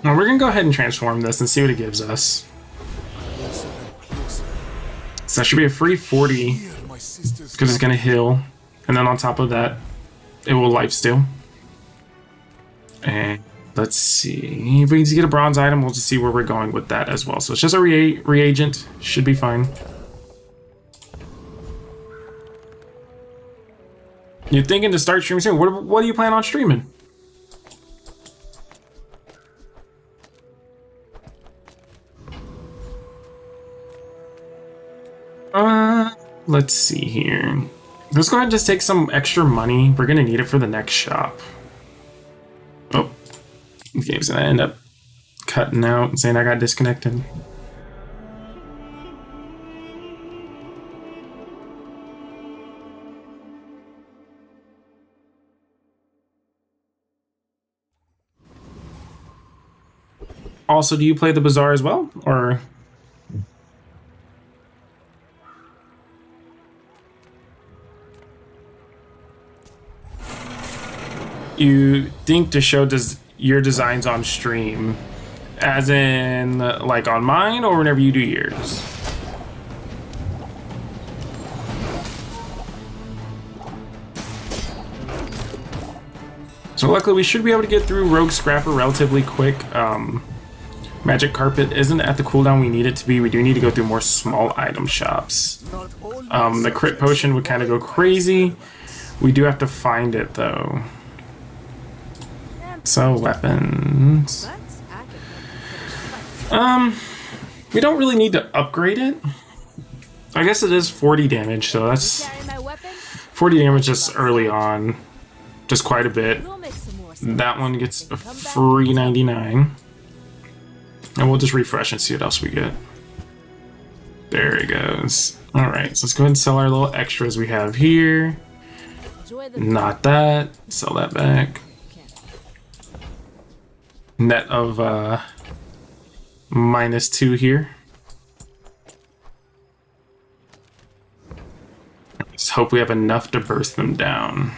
Speaker 1: Well, we're gonna go ahead and transform this and see what it gives us. So that should be a free 40 because it's gonna heal, and then on top of that, it will lifesteal. And let's see, if we need to get a bronze item, we'll just see where we're going with that as well. So it's just a reagent, should be fine. You're thinking to start streaming soon? What do you plan on streaming? Let's see here. Let's go ahead and just take some extra money. We're gonna need it for the next shop. Oh, the game's gonna end up cutting out and saying I got disconnected. Also, do you play the Bazaar as well, or? You think to show your designs on stream, as in like on mine, or whenever you do yours? So luckily we should be able to get through Rogue Scrapper relatively quick. Magic Carpet isn't at the cooldown we need it to be. We do need to go through more small item shops. The Crit Potion would kind of go crazy. We do have to find it though. So weapons. We don't really need to upgrade it. I guess it is 40 damage, so that's 40 damage just early on. Just quite a bit. That one gets a free 99. And we'll just refresh and see what else we get. There it goes. Alright, so let's go ahead and sell our little extras we have here. Not that. Sell that back. Net of -2 here. Let's hope we have enough to burst them down.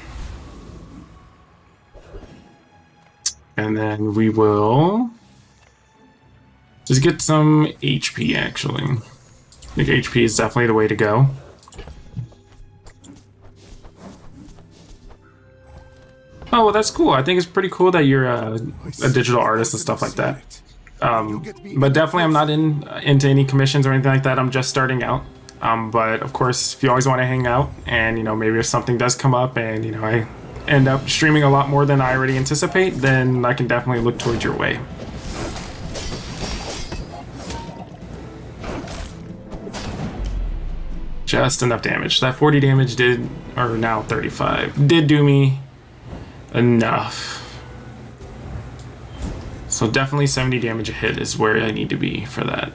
Speaker 1: And then we will just get some HP actually. I think HP is definitely the way to go. Oh, well, that's cool. I think it's pretty cool that you're a digital artist and stuff like that. But definitely I'm not into any commissions or anything like that. I'm just starting out. But of course, if you always want to hang out and, you know, maybe if something does come up and, you know, I end up streaming a lot more than I already anticipate, then I can definitely look towards your way. Just enough damage. That 40 damage did, or now 35, did do me enough. So definitely 70 damage a hit is where I need to be for that.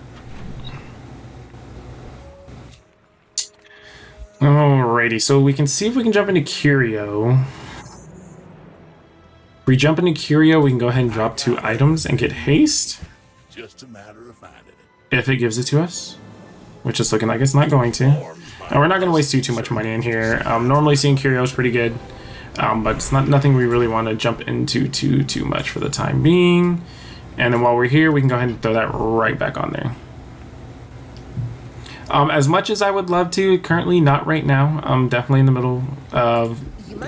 Speaker 1: Alrighty, so we can see if we can jump into Curio. If we jump into Curio, we can go ahead and drop 2 items and get haste.
Speaker 8: Just a matter of finding it.
Speaker 1: If it gives it to us, which is looking like it's not going to. And we're not going to waste too much money in here. Normally seeing Curio is pretty good. But it's nothing we really want to jump into too much for the time being. And then while we're here, we can go ahead and throw that right back on there. As much as I would love to, currently not right now. I'm definitely in the middle of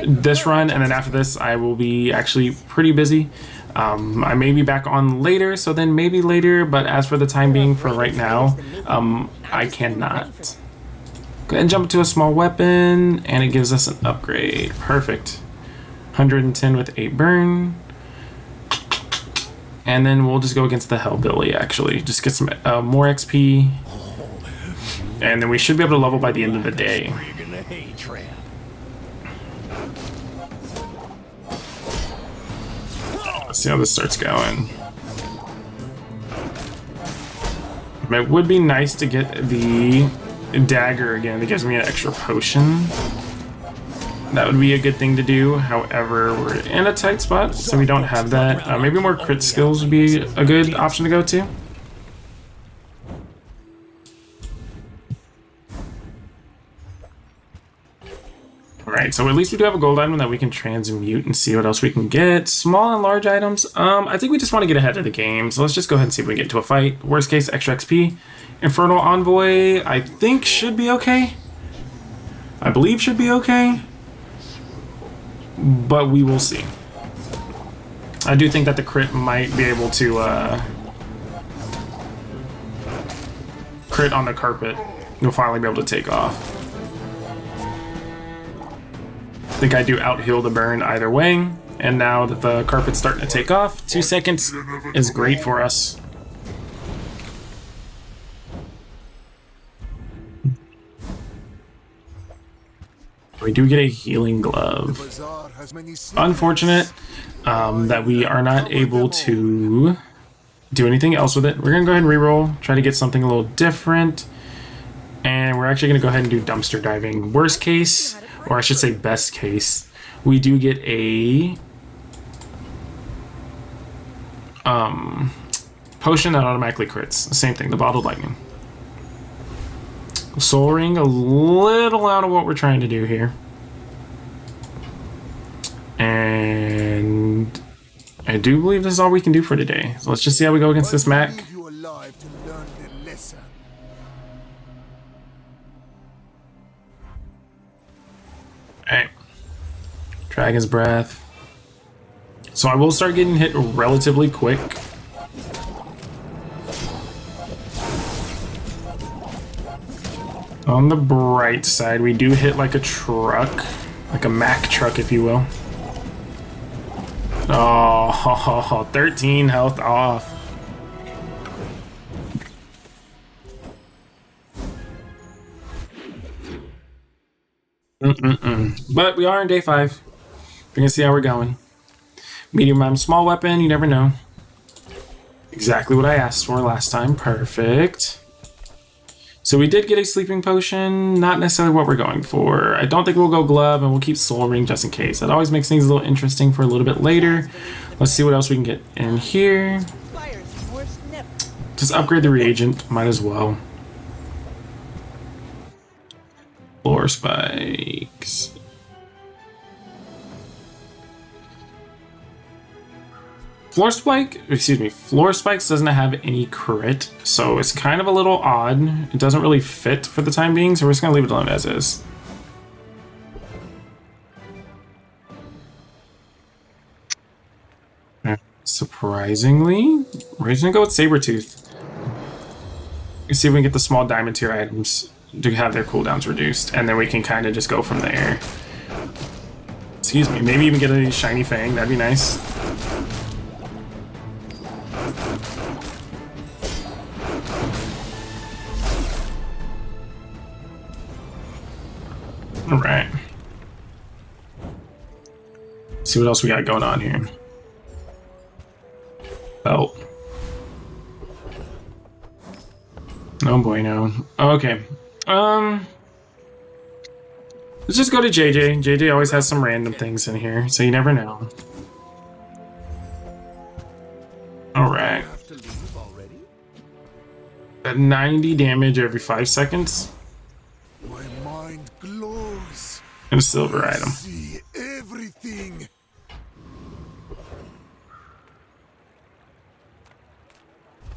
Speaker 1: this run, and then after this I will be actually pretty busy. I may be back on later, so then maybe later, but as for the time being for right now, I cannot. Go ahead and jump to a small weapon, and it gives us an upgrade. Perfect. 110 with 8 burn. And then we'll just go against the Hellbilly, actually. Just get some more XP. And then we should be able to level by the end of the day. Let's see how this starts going. It would be nice to get the dagger again. It gives me an extra potion. That would be a good thing to do. However, we're in a tight spot, so we don't have that. Maybe more crit skills would be a good option to go to. Alright, so at least we do have a gold item that we can transmute and see what else we can get. Small and large items. I think we just want to get ahead of the game, so let's just go ahead and see if we can get into a fight. Worst case, extra XP. Infernal Envoy, I think should be okay. I believe should be okay. But we will see. I do think that the crit might be able to crit on the carpet. You'll finally be able to take off. I think I do out-heal the burn either way. And now that the carpet's starting to take off, 2 seconds is great for us. We do get a healing glove. Unfortunate that we are not able to do anything else with it. We're going to go ahead and reroll, try to get something a little different. And we're actually going to go ahead and do dumpster diving. Worst case, or I should say best case, we do get a potion that automatically crits. Same thing, the bottled lightning. Soul Ring, a little out of what we're trying to do here. And I do believe this is all we can do for today. So let's just see how we go against this Mac. Alright. Dragon's Breath. So I will start getting hit relatively quick. On the bright side, we do hit like a truck. Like a Mack truck, if you will. Oh, 13 health off. But we are in day 5. We're gonna see how we're going. Medium round, small weapon, you never know. Exactly what I asked for last time. Perfect. So we did get a sleeping potion, not necessarily what we're going for. I don't think we'll go glove, and we'll keep soul ring just in case. That always makes things a little interesting for a little bit later. Let's see what else we can get in here. Just upgrade the reagent, might as well. Floor spikes. Floor spikes doesn't have any crit, so it's kind of a little odd. It doesn't really fit for the time being, so we're just gonna leave it alone as is. Surprisingly, we're just gonna go with Sabretooth. Let's see if we can get the small diamond tier items to have their cooldowns reduced, and then we can kind of just go from there. Excuse me, maybe even get a shiny fang, that'd be nice. Alright. See what else we got going on here. Belt. Oh boy, no. Okay. Let's just go to JJ. JJ always has some random things in here, so you never know. Alright. At 90 damage every 5 seconds.
Speaker 3: My mind glows.
Speaker 1: And a silver item.
Speaker 3: See everything.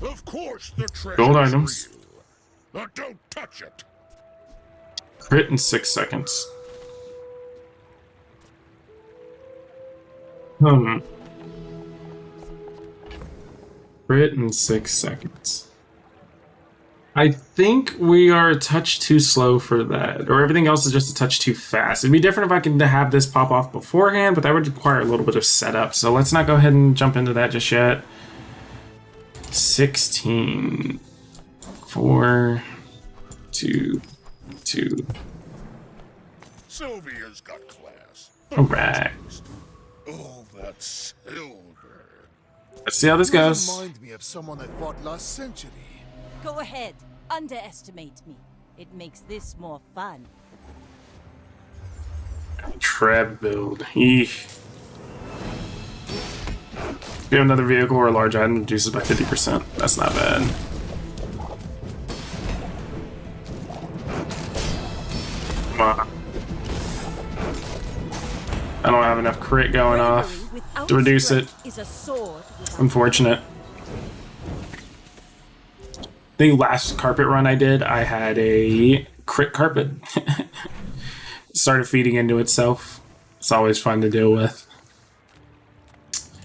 Speaker 8: Of course, the treasure.
Speaker 1: Gold items.
Speaker 8: But don't touch it.
Speaker 1: Crit in 6 seconds. Crit in 6 seconds. I think we are a touch too slow for that, or everything else is just a touch too fast. It'd be different if I could have this pop off beforehand, but that would require a little bit of setup. So let's not go ahead and jump into that just yet. 16. 4, 2, 2.
Speaker 8: Sylvia's got class.
Speaker 1: All right.
Speaker 8: Oh, that silver.
Speaker 1: Let's see how this goes.
Speaker 3: Remind me of someone I fought last century.
Speaker 5: Go ahead. Underestimate me. It makes this more fun.
Speaker 1: Treb build. Eesh. We have another vehicle or a large item reduces by 50%. That's not bad. Come on. I don't have enough crit going off to reduce it. Unfortunate. The last carpet run I did, I had a crit carpet. Started feeding into itself. It's always fun to deal with.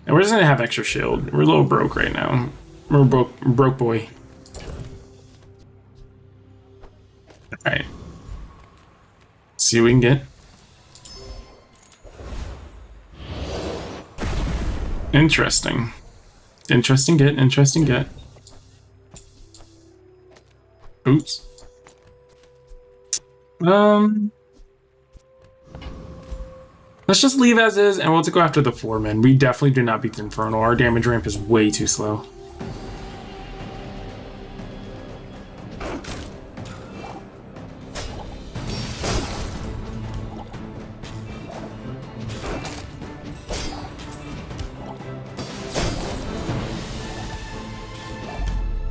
Speaker 1: And we're just gonna have extra shield. We're a little broke right now. We're broke boy. Alright. See what we can get. Interesting. Interesting get, interesting get. Oops. Let's just leave as is, and we'll go after the 4 men. We definitely do not beat the Infernal. Our damage ramp is way too slow.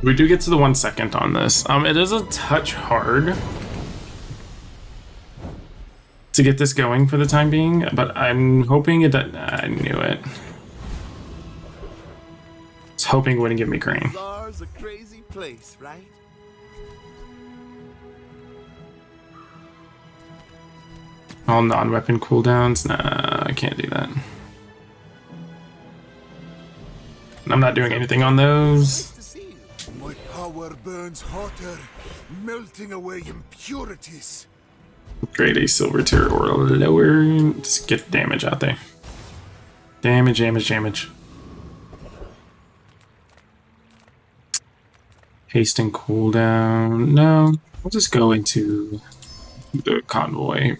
Speaker 1: We do get to the 1 second on this. It is a touch hard to get this going for the time being, but I'm hoping it doesn't. I knew it. I was hoping it wouldn't give me green.
Speaker 7: Zar's a crazy place, right?
Speaker 1: All non-weapon cooldowns? Nah, I can't do that. I'm not doing anything on those.
Speaker 3: My power burns hotter, melting away impurities.
Speaker 1: Grade A silver tier or lower. Just get damage out there. Damage, damage, damage. Hasting cooldown. No, we'll just go into the convoy.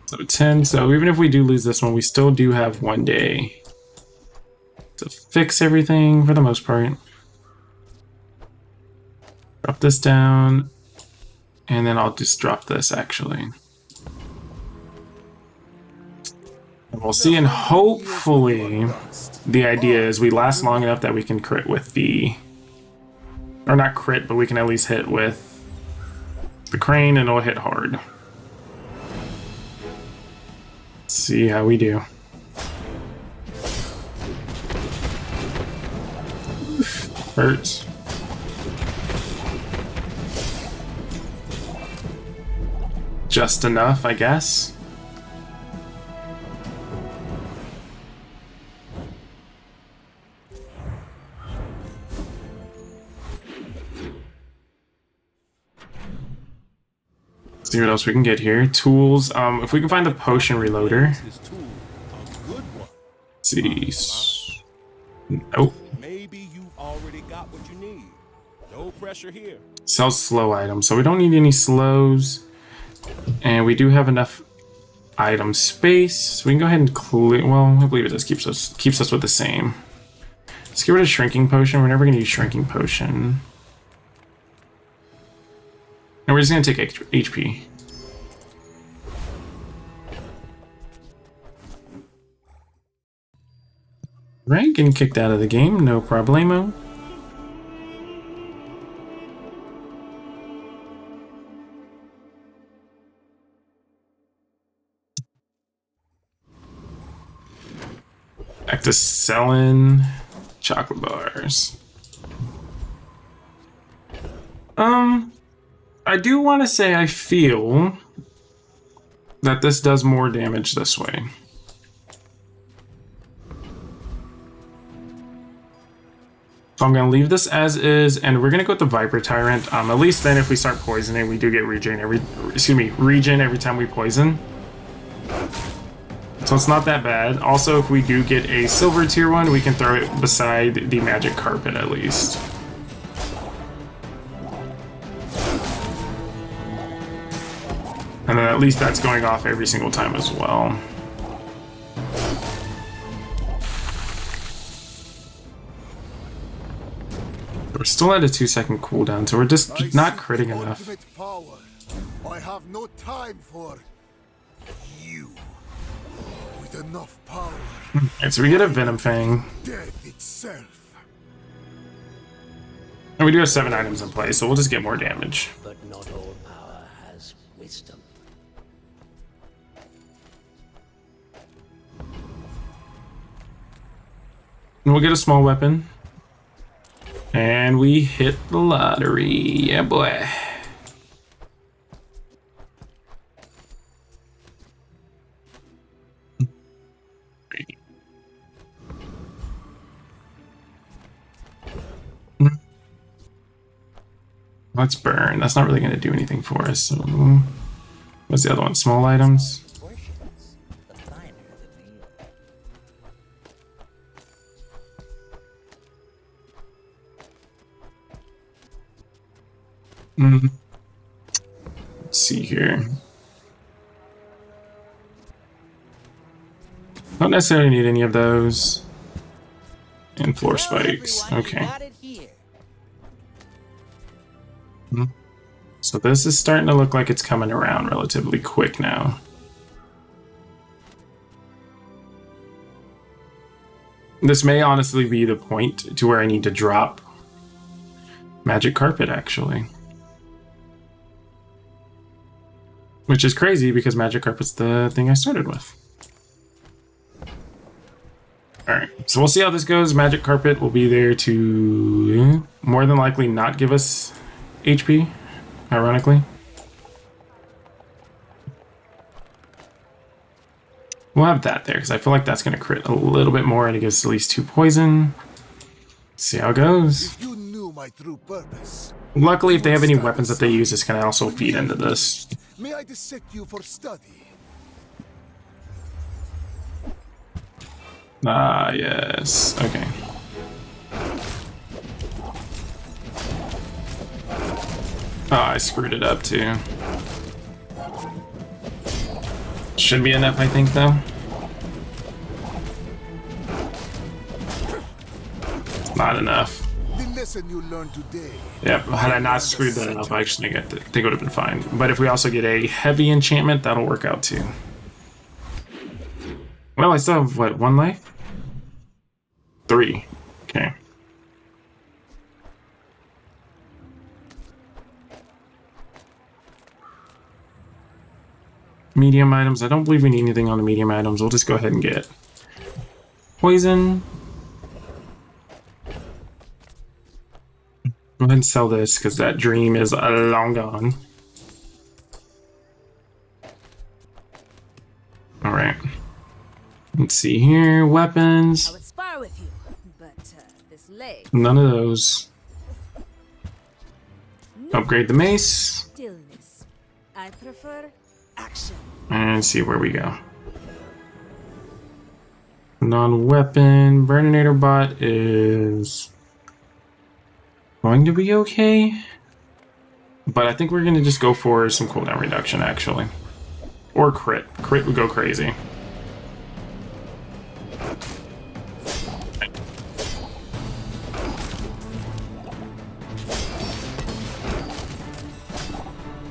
Speaker 1: So 10. So even if we do lose this one, we still do have 1 day to fix everything for the most part. Drop this down. And then I'll just drop this, actually. And we'll see, and hopefully the idea is we last long enough that we can crit with the... Or not crit, but we can at least hit with the crane, and it'll hit hard. Let's see how we do. Hurts. Just enough, I guess. See what else we can get here. Tools. If we can find the potion reloader. Let's see. Nope.
Speaker 8: Maybe you've already got what you need. No pressure here.
Speaker 1: Sells slow items, so we don't need any slows. And we do have enough item space, so we can go ahead and clear. Well, I believe it just keeps us with the same. Let's get rid of shrinking potion. We're never going to use shrinking potion, and we're just going to take HP. Right, getting kicked out of the game, no problemo. Back to selling chocolate bars. I do want to say I feel that this does more damage this way. So I'm going to leave this as is, and we're going to go with the Viper Tyrant. At least then if we start poisoning, we do get regen every time we poison. So it's not that bad. Also, if we do get a silver tier one, we can throw it beside the magic carpet at least. And then at least that's going off every single time as well. We're still at a 2-second cooldown, so we're just not critting enough.
Speaker 3: Power. I have no time for you. With enough power.
Speaker 1: Alright, so we get a Venom Fang.
Speaker 3: Death itself.
Speaker 1: And we do have 7 items in play, so we'll just get more damage.
Speaker 8: But not all power has wisdom.
Speaker 1: And we'll get a small weapon. And we hit the lottery. Yeah, boy. Let's burn. That's not really going to do anything for us. So, what's the other one? Small items.
Speaker 9: Portions, the finer the meal.
Speaker 1: Let's see here. Don't necessarily need any of those. And floor spikes.
Speaker 9: Everyone, you
Speaker 1: Okay.
Speaker 9: got it here.
Speaker 1: So this is starting to look like it's coming around relatively quick now. This may honestly be the point to where I need to drop Magic Carpet, actually. Which is crazy because Magic Carpet's the thing I started with. Alright, so we'll see how this goes. Magic Carpet will be there to more than likely not give us HP, ironically. We'll have that there because I feel like that's going to crit a little bit more and it gives at least 2 poison. See how it goes.
Speaker 3: If you knew my true purpose.
Speaker 1: Luckily, if they have any weapons that they use, this can also feed into this.
Speaker 3: May I dissect you for study?
Speaker 1: Ah, yes. Okay. Oh, I screwed it up too. Should be enough, I think, though. It's not enough.
Speaker 3: The lesson you learned today.
Speaker 1: Yep, had I not screwed that up, I actually think it would have been fine. But if we also get a heavy enchantment, that'll work out too. Well, I still have, what, 1 life? 3. Okay. Medium items. I don't believe we need anything on the medium items. We'll just go ahead and get poison. Go ahead and sell this because that dream is long gone. Alright. Let's see here. Weapons.
Speaker 6: I would spar with you, but this leg.
Speaker 1: None of those. Upgrade the mace.
Speaker 6: Stillness. I prefer action.
Speaker 1: And see where we go. Non-weapon. Burninator bot is going to be okay. But I think we're going to just go for some cooldown reduction, actually. Or crit. Crit would go crazy.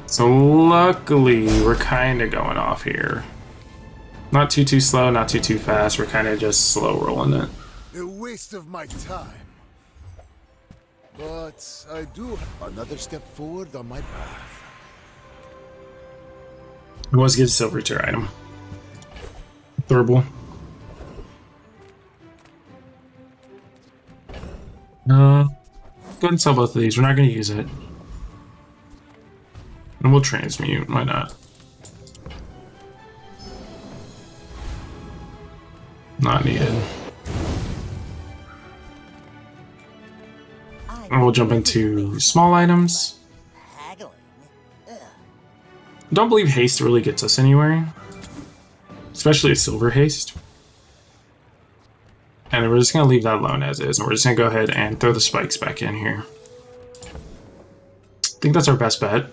Speaker 1: So luckily, we're kind of going off here. Not too slow, not too fast. We're kind of just slow rolling it.
Speaker 3: A waste of my time. But I do have another step forward on my path.
Speaker 1: It was get a silver tier item. Thurble. Go ahead and sell both of these. We're not going to use it. And we'll transmute. Why not? Not needed. And we'll jump into small items.
Speaker 9: Haggling.
Speaker 1: Don't believe haste really gets us anywhere, especially a silver haste. And we're just going to leave that alone as is, and we're just going to go ahead and throw the spikes back in here. I think that's our best bet.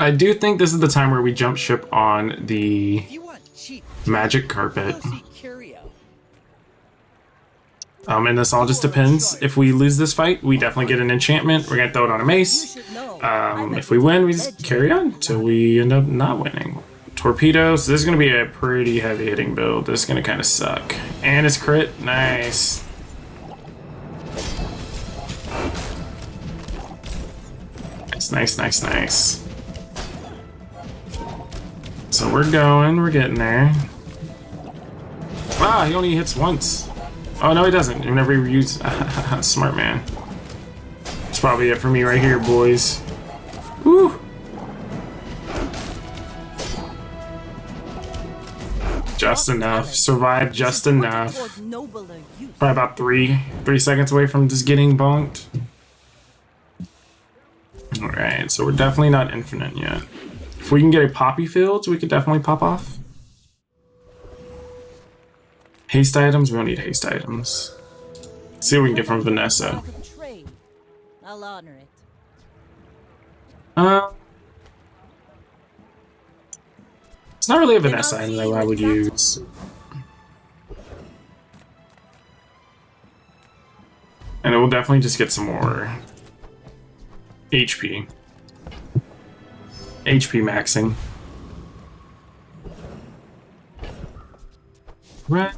Speaker 1: I do think this is the time where we jump ship on the
Speaker 9: If you want cheap,
Speaker 1: magic carpet.
Speaker 9: go see Curio.
Speaker 1: And this all just depends. If we lose this fight, we definitely get an enchantment. We're gonna throw it on a mace. If we win, we just carry on till we end up not winning. Torpedoes. This is gonna be a pretty heavy hitting build. This is gonna kind of suck. And it's crit. Nice. Nice. So we're getting there. Ah, he only hits once. Oh, no, he doesn't. Whenever he uses... Smart man. That's probably it for me right here, boys. Woo! Just enough. Survived just enough. Probably about three seconds away from just getting bonked. Alright, so we're definitely not infinite yet. If we can get a poppy fields, we could definitely pop off. Haste items? We don't need haste items. Let's see what we can get from Vanessa.
Speaker 5: I'll honor it.
Speaker 1: It's not really a Vanessa item that I would use. And it will definitely just get some more HP. HP maxing. Right.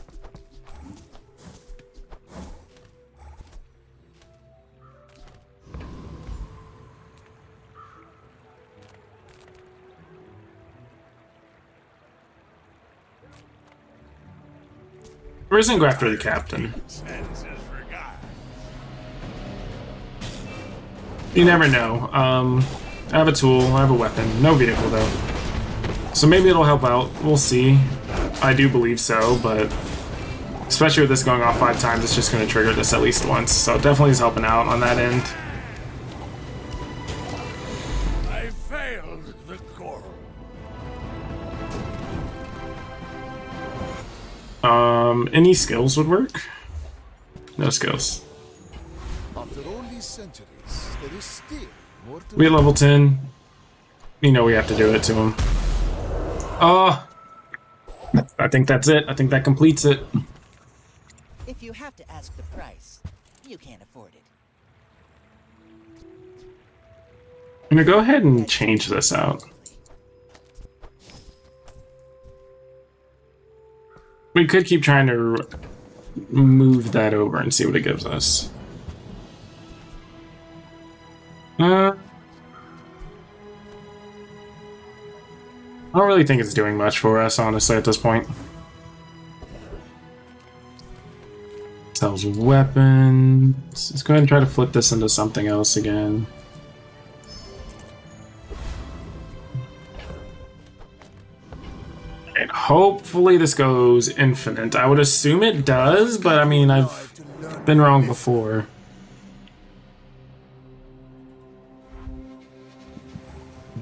Speaker 1: We're just gonna go after the captain. You never know. I have a tool, I have a weapon. No vehicle, though. So maybe it'll help out. We'll see. I do believe so, but... especially with this going off 5 times, it's just going to trigger this at least once. So definitely is helping out on that end.
Speaker 8: I failed the coral.
Speaker 1: Any skills would work? No skills.
Speaker 3: After all these centuries, there is still more to
Speaker 1: We at level 10. You know we have to do it to him. Oh! I think that's it. I think that completes it.
Speaker 9: If you have to ask the price, you can't afford it.
Speaker 1: I'm gonna go ahead and change this out. We could keep trying to move that over and see what it gives us. I don't really think it's doing much for us, honestly, at this point. Sells weapons. Let's go ahead and try to flip this into something else again. And hopefully this goes infinite. I would assume it does, but I mean, I've been wrong before.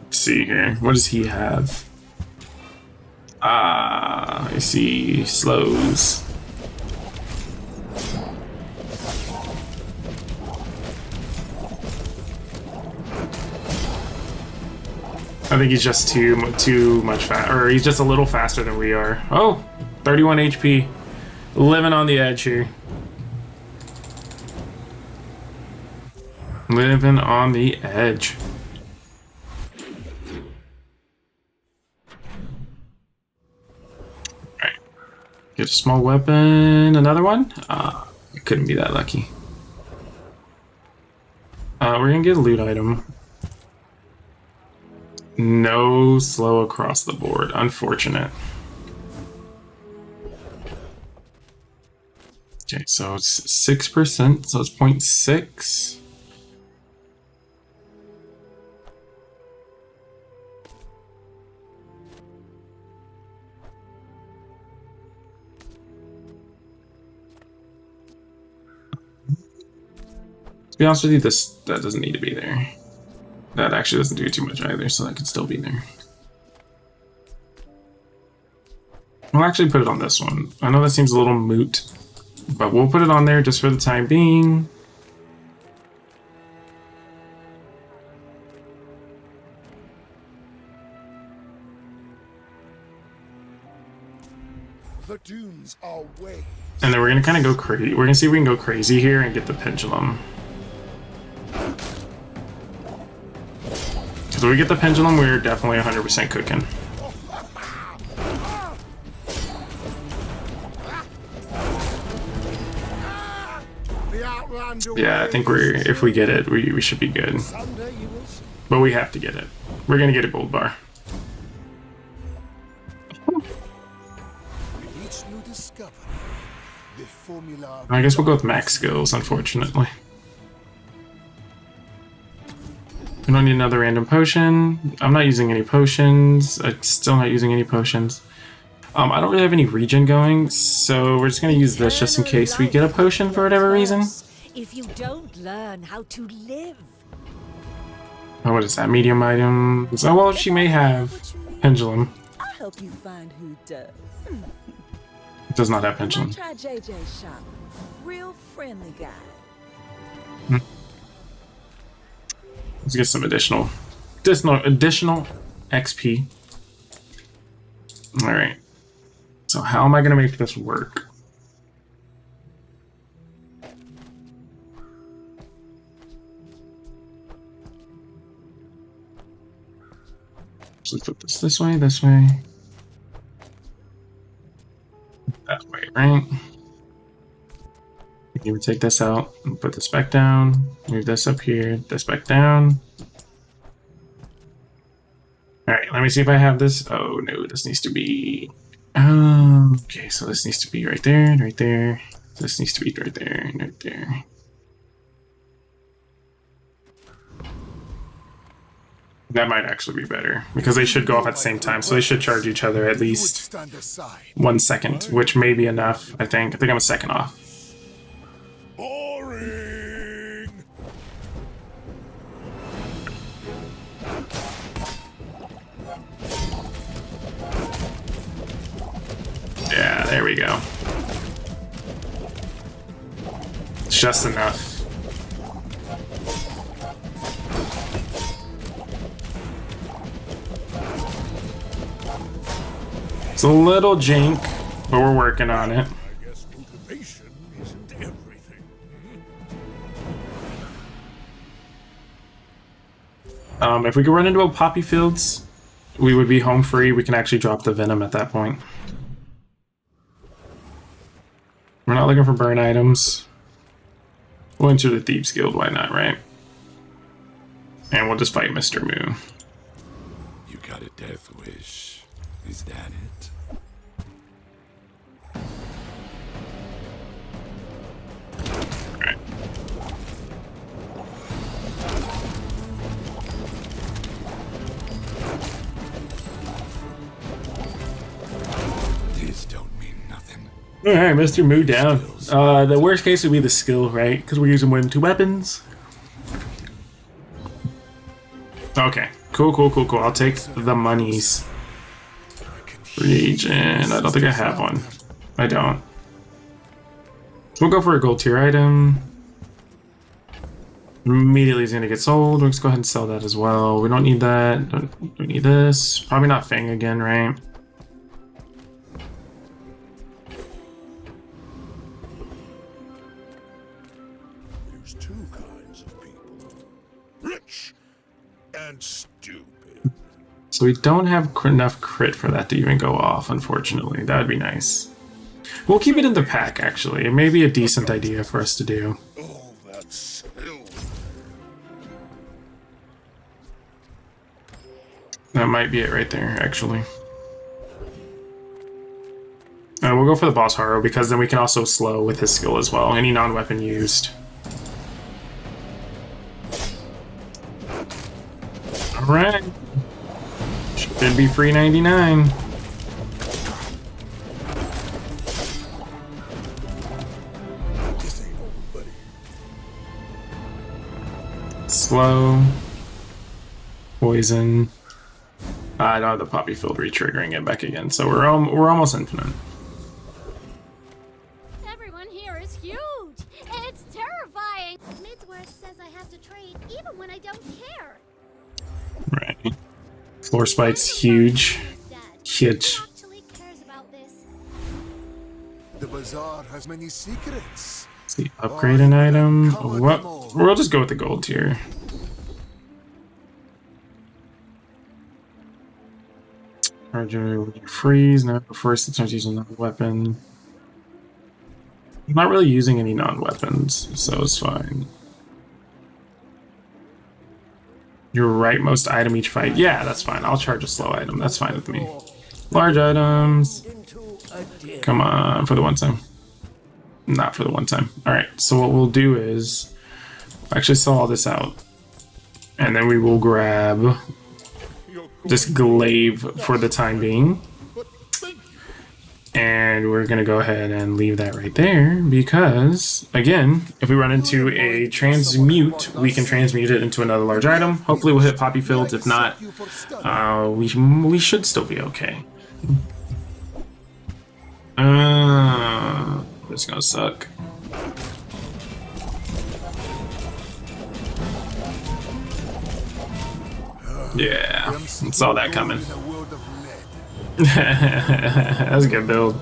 Speaker 1: Let's see here. What does he have? Ah, I see. Slows. I think he's just too much or he's just a little faster than we are. Oh, 31 HP. Living on the edge here. Living on the edge. Alright. Get a small weapon. Another one? It couldn't be that lucky. We're gonna get a loot item. No slow across the board. Unfortunate. Okay, so it's 6%, so it's 0.6. be honest with you, that doesn't need to be there. That actually doesn't do too much either, so that could still be there. We'll actually put it on this one. I know that seems a little moot, but we'll put it on there just for the time being.
Speaker 3: The dunes are way.
Speaker 1: And then we're gonna kind of go crazy. We're gonna see if we can go crazy here and get the pendulum. Because if we get the pendulum, we're definitely 100% cooking. Yeah, I think if we get it, we should be good. But we have to get it. We're gonna get a gold bar.
Speaker 3: Each new discovery, the formula.
Speaker 1: I guess we'll go with max skills, unfortunately. We don't need another random potion. I'm not using any potions. I'm still not using any potions. I don't really have any regen going, so we're just gonna use this just in case we get a potion for whatever reason.
Speaker 5: If you don't learn how to live.
Speaker 1: Oh, what is that? Medium items. Oh, well, she may have pendulum.
Speaker 6: I'll help you find who does.
Speaker 1: It does not have pendulum.
Speaker 6: Try JJ's shop. Real friendly guy.
Speaker 1: Let's get some additional XP. All right. So how am I gonna make this work? So let's put this way, that way, right? You would take this out and put this back down. Move this up here, this back down. All right, let me see if I have this. Oh no, this needs to be. Okay, so this needs to be right there, right there. This needs to be right there, right there. That might actually be better because they should go off at the same time, so they should charge each other at least 1 second, which may be enough. I think I'm a second off.
Speaker 8: Boring.
Speaker 1: Yeah, there we go. It's just enough. It's a little jank, but we're working on it.
Speaker 8: I guess motivation isn't everything.
Speaker 1: If we could run into a poppy fields, we would be home free. We can actually drop the venom at that point. We're not looking for burn items. We'll enter the Thieves Guild, why not, right? And we'll just fight Mr. Moo.
Speaker 8: You got a death wish. Is that it?
Speaker 1: Alright.
Speaker 8: These don't mean nothing.
Speaker 1: Alright, Mr. Moo down. The worst case would be the skill, right? Because we're using more than 2 weapons. Okay. Cool. I'll take the monies. Regen. I don't think I have one. I don't. We'll go for a gold tier item. Immediately is going to get sold. Let's go ahead and sell that as well. We don't need that. Don't need this. Probably not Fang again, right?
Speaker 8: There's 2 kinds of people. Rich and stupid.
Speaker 1: So we don't have enough crit for that to even go off, unfortunately. That would be nice. We'll keep it in the pack, actually. It may be a decent idea for us to do.
Speaker 8: Oh, that's silver.
Speaker 1: That might be it right there, actually. We'll go for the boss Haro, because then we can also slow with his skill as well. Any non-weapon used. Alright. Should be free 99.
Speaker 8: This ain't over, buddy.
Speaker 1: slow. Poison. I don't have the poppy field retriggering it back again, so we're almost infinite.
Speaker 4: Everyone here is huge. It's terrifying. Midsworth says I have to trade even when I don't care.
Speaker 1: Right. Floor spike's huge. Huge.
Speaker 4: Who actually cares about this?
Speaker 3: The bazaar has many secrets.
Speaker 1: See, upgrade an item. What? We'll just go with the gold tier. Freeze. No, first it starts using another weapon. I'm not really using any non-weapons, so it's fine. Your rightmost item each fight. Yeah, that's fine. I'll charge a slow item. That's fine with me. Large items. Come on, for the one time. Not for the one time. Alright, so what we'll do is actually sell all this out. And then we will grab this glaive for the time being. And we're going to go ahead and leave that right there because, again, if we run into a transmute, we can transmute it into another large item. Hopefully we'll hit poppy fields. If not, we should still be okay. It's going to suck. Yeah, saw that coming. That's a good build.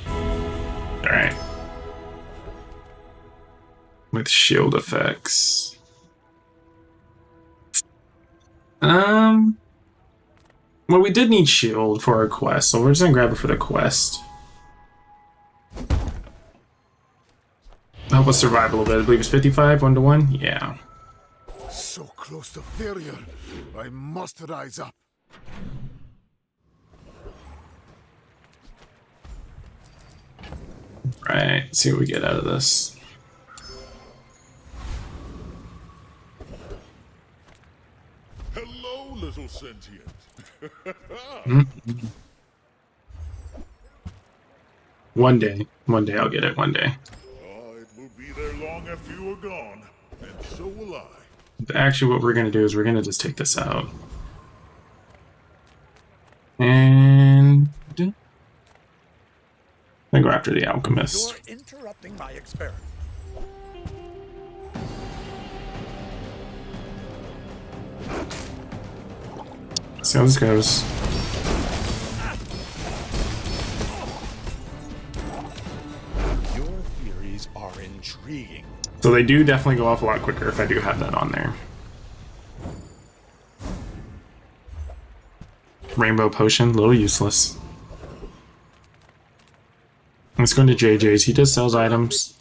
Speaker 1: Alright. With shield effects. Well, we did need shield for our quest, so we're just gonna grab it for the quest. Help us survive a little bit. I believe it's 55, 1-to-1? Yeah.
Speaker 3: So close to failure, I must rise up.
Speaker 1: Right, see what we get out of this.
Speaker 8: Hello, little sentient.
Speaker 1: One day I'll get it, one day.
Speaker 8: Oh, it will be there long after you are gone, and so will I.
Speaker 1: Actually, what we're going to do is we're going to just take this out. And I go after the alchemist.
Speaker 8: You're interrupting my experiment.
Speaker 1: See how this goes.
Speaker 8: Your theories are intriguing.
Speaker 1: So they do definitely go off a lot quicker if I do have that on there. Rainbow potion, a little useless. Let's go into JJ's. He just sells items.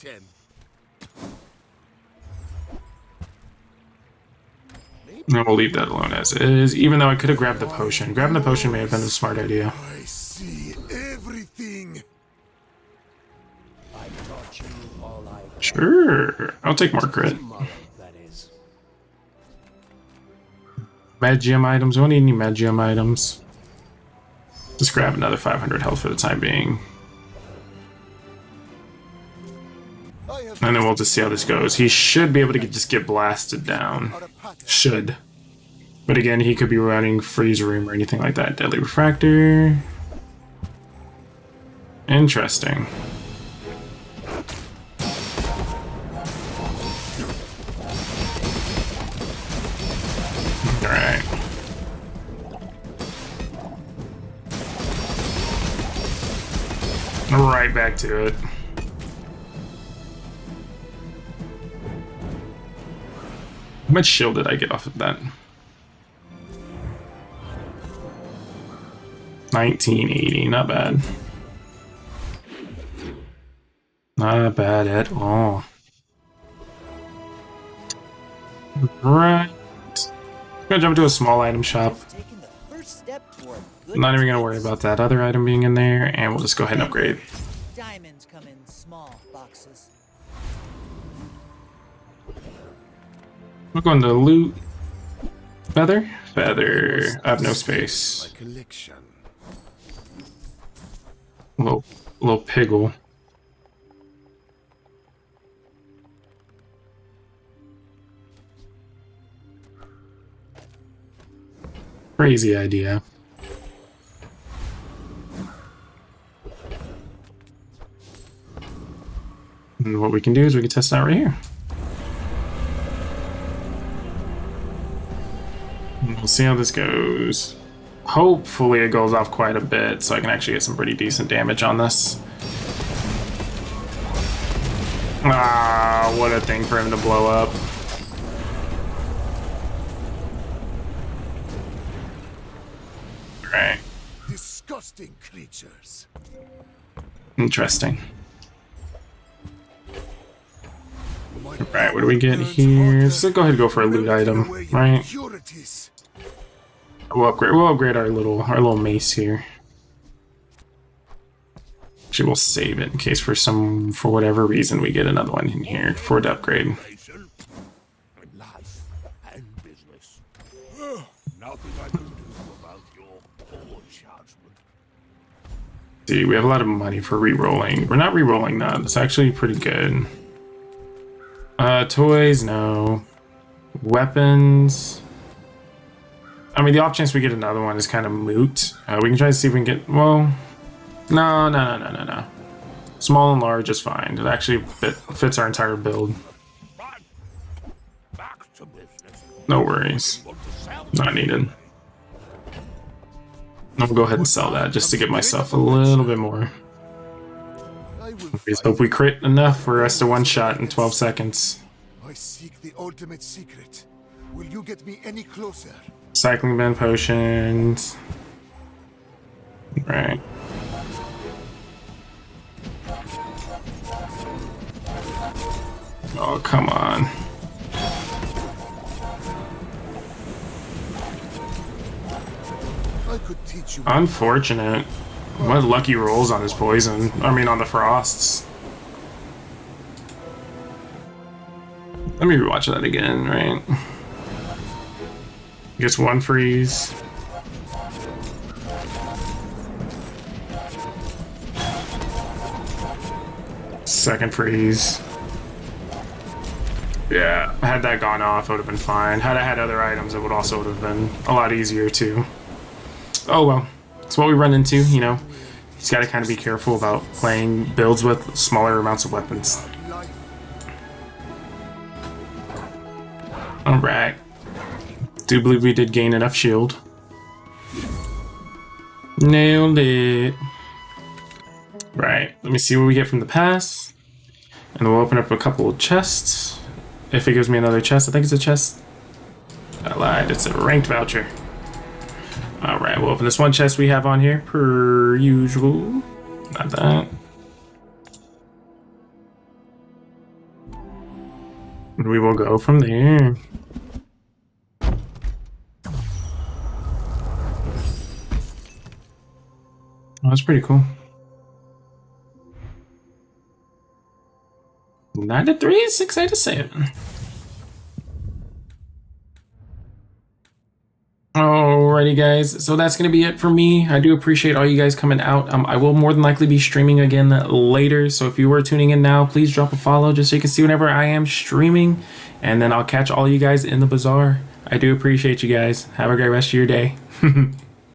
Speaker 1: And we'll leave that alone as is, even though I could have grabbed the potion. Grabbing the potion may have been a smart idea.
Speaker 3: I see everything.
Speaker 8: I've taught you all I
Speaker 1: Sure, I'll take more crit.
Speaker 8: that is.
Speaker 1: Magium items, we don't need any Magium items. Just grab another 500 health for the time being. And then we'll just see how this goes. He should be able to just get blasted down. Should. But again, he could be running Freeze Room or anything like that. Deadly Refractor. Interesting. Alright. Right back to it. How much shield did I get off of that? 1980, not bad. Not bad at all. Right. I'm gonna jump into a small item shop.
Speaker 9: Taking the first step toward good
Speaker 1: I'm not even gonna worry about that other item being in there, and we'll just go ahead and upgrade.
Speaker 9: Diamonds come in small boxes.
Speaker 1: We're going to loot. Feather? Feather. I have no space.
Speaker 3: My collection.
Speaker 1: Little piggle. Crazy idea. And what we can do is we can test out right here. And we'll see how this goes. Hopefully it goes off quite a bit so I can actually get some pretty decent damage on this. Ah, what a thing for him to blow up. Right.
Speaker 3: Disgusting creatures.
Speaker 1: Interesting. Right, what do we get here? So go ahead and go for a loot item, right? We'll upgrade our little mace here. Actually, we'll save it in case for whatever reason we get another one in here for the upgrade.
Speaker 7: Life and business. Nothing I can do about your poor judgment.
Speaker 1: See, we have a lot of money for re-rolling. We're not re-rolling that. It's actually pretty good. Toys, no. Weapons. I mean, the off chance we get another one is kind of moot. We can try to see if we can get, well, no. Small and large is fine. It actually fits our entire build.
Speaker 7: Back to business.
Speaker 1: No worries. Not needed. I'll go ahead and sell that just to get myself a little bit more. Just hope we crit enough for us to one shot in 12 seconds.
Speaker 3: I seek the ultimate secret. Will you get me any closer?
Speaker 1: Cycling bin potions. Right. Oh, come on.
Speaker 3: I could teach you.
Speaker 1: Unfortunate. What lucky rolls on his poison. I mean, on the frosts. Let me rewatch that again, right? Gets one freeze. Second freeze. Yeah, had that gone off, it would have been fine. Had I had other items, it would also have been a lot easier too. Oh well, it's what we run into, you know. He's got to kind of be careful about playing builds with smaller amounts of weapons. Alright. Do believe we did gain enough shield. Nailed it. Right, let me see what we get from the pass. And we'll open up a couple of chests. If it gives me another chest, I think it's a chest. I lied, it's a ranked voucher. Alright, we'll open this one chest we have on here, per usual. Not that. And we will go from there. Oh, that's pretty cool. 9 to 3, 6 out of 7. Alrighty guys, so that's going to be it for me. I do appreciate all you guys coming out. I will more than likely be streaming again later, so if you were tuning in now, please drop a follow just so you can see whenever I am streaming, and then I'll catch all you guys in the bazaar. I do appreciate you guys. Have a great rest of your day.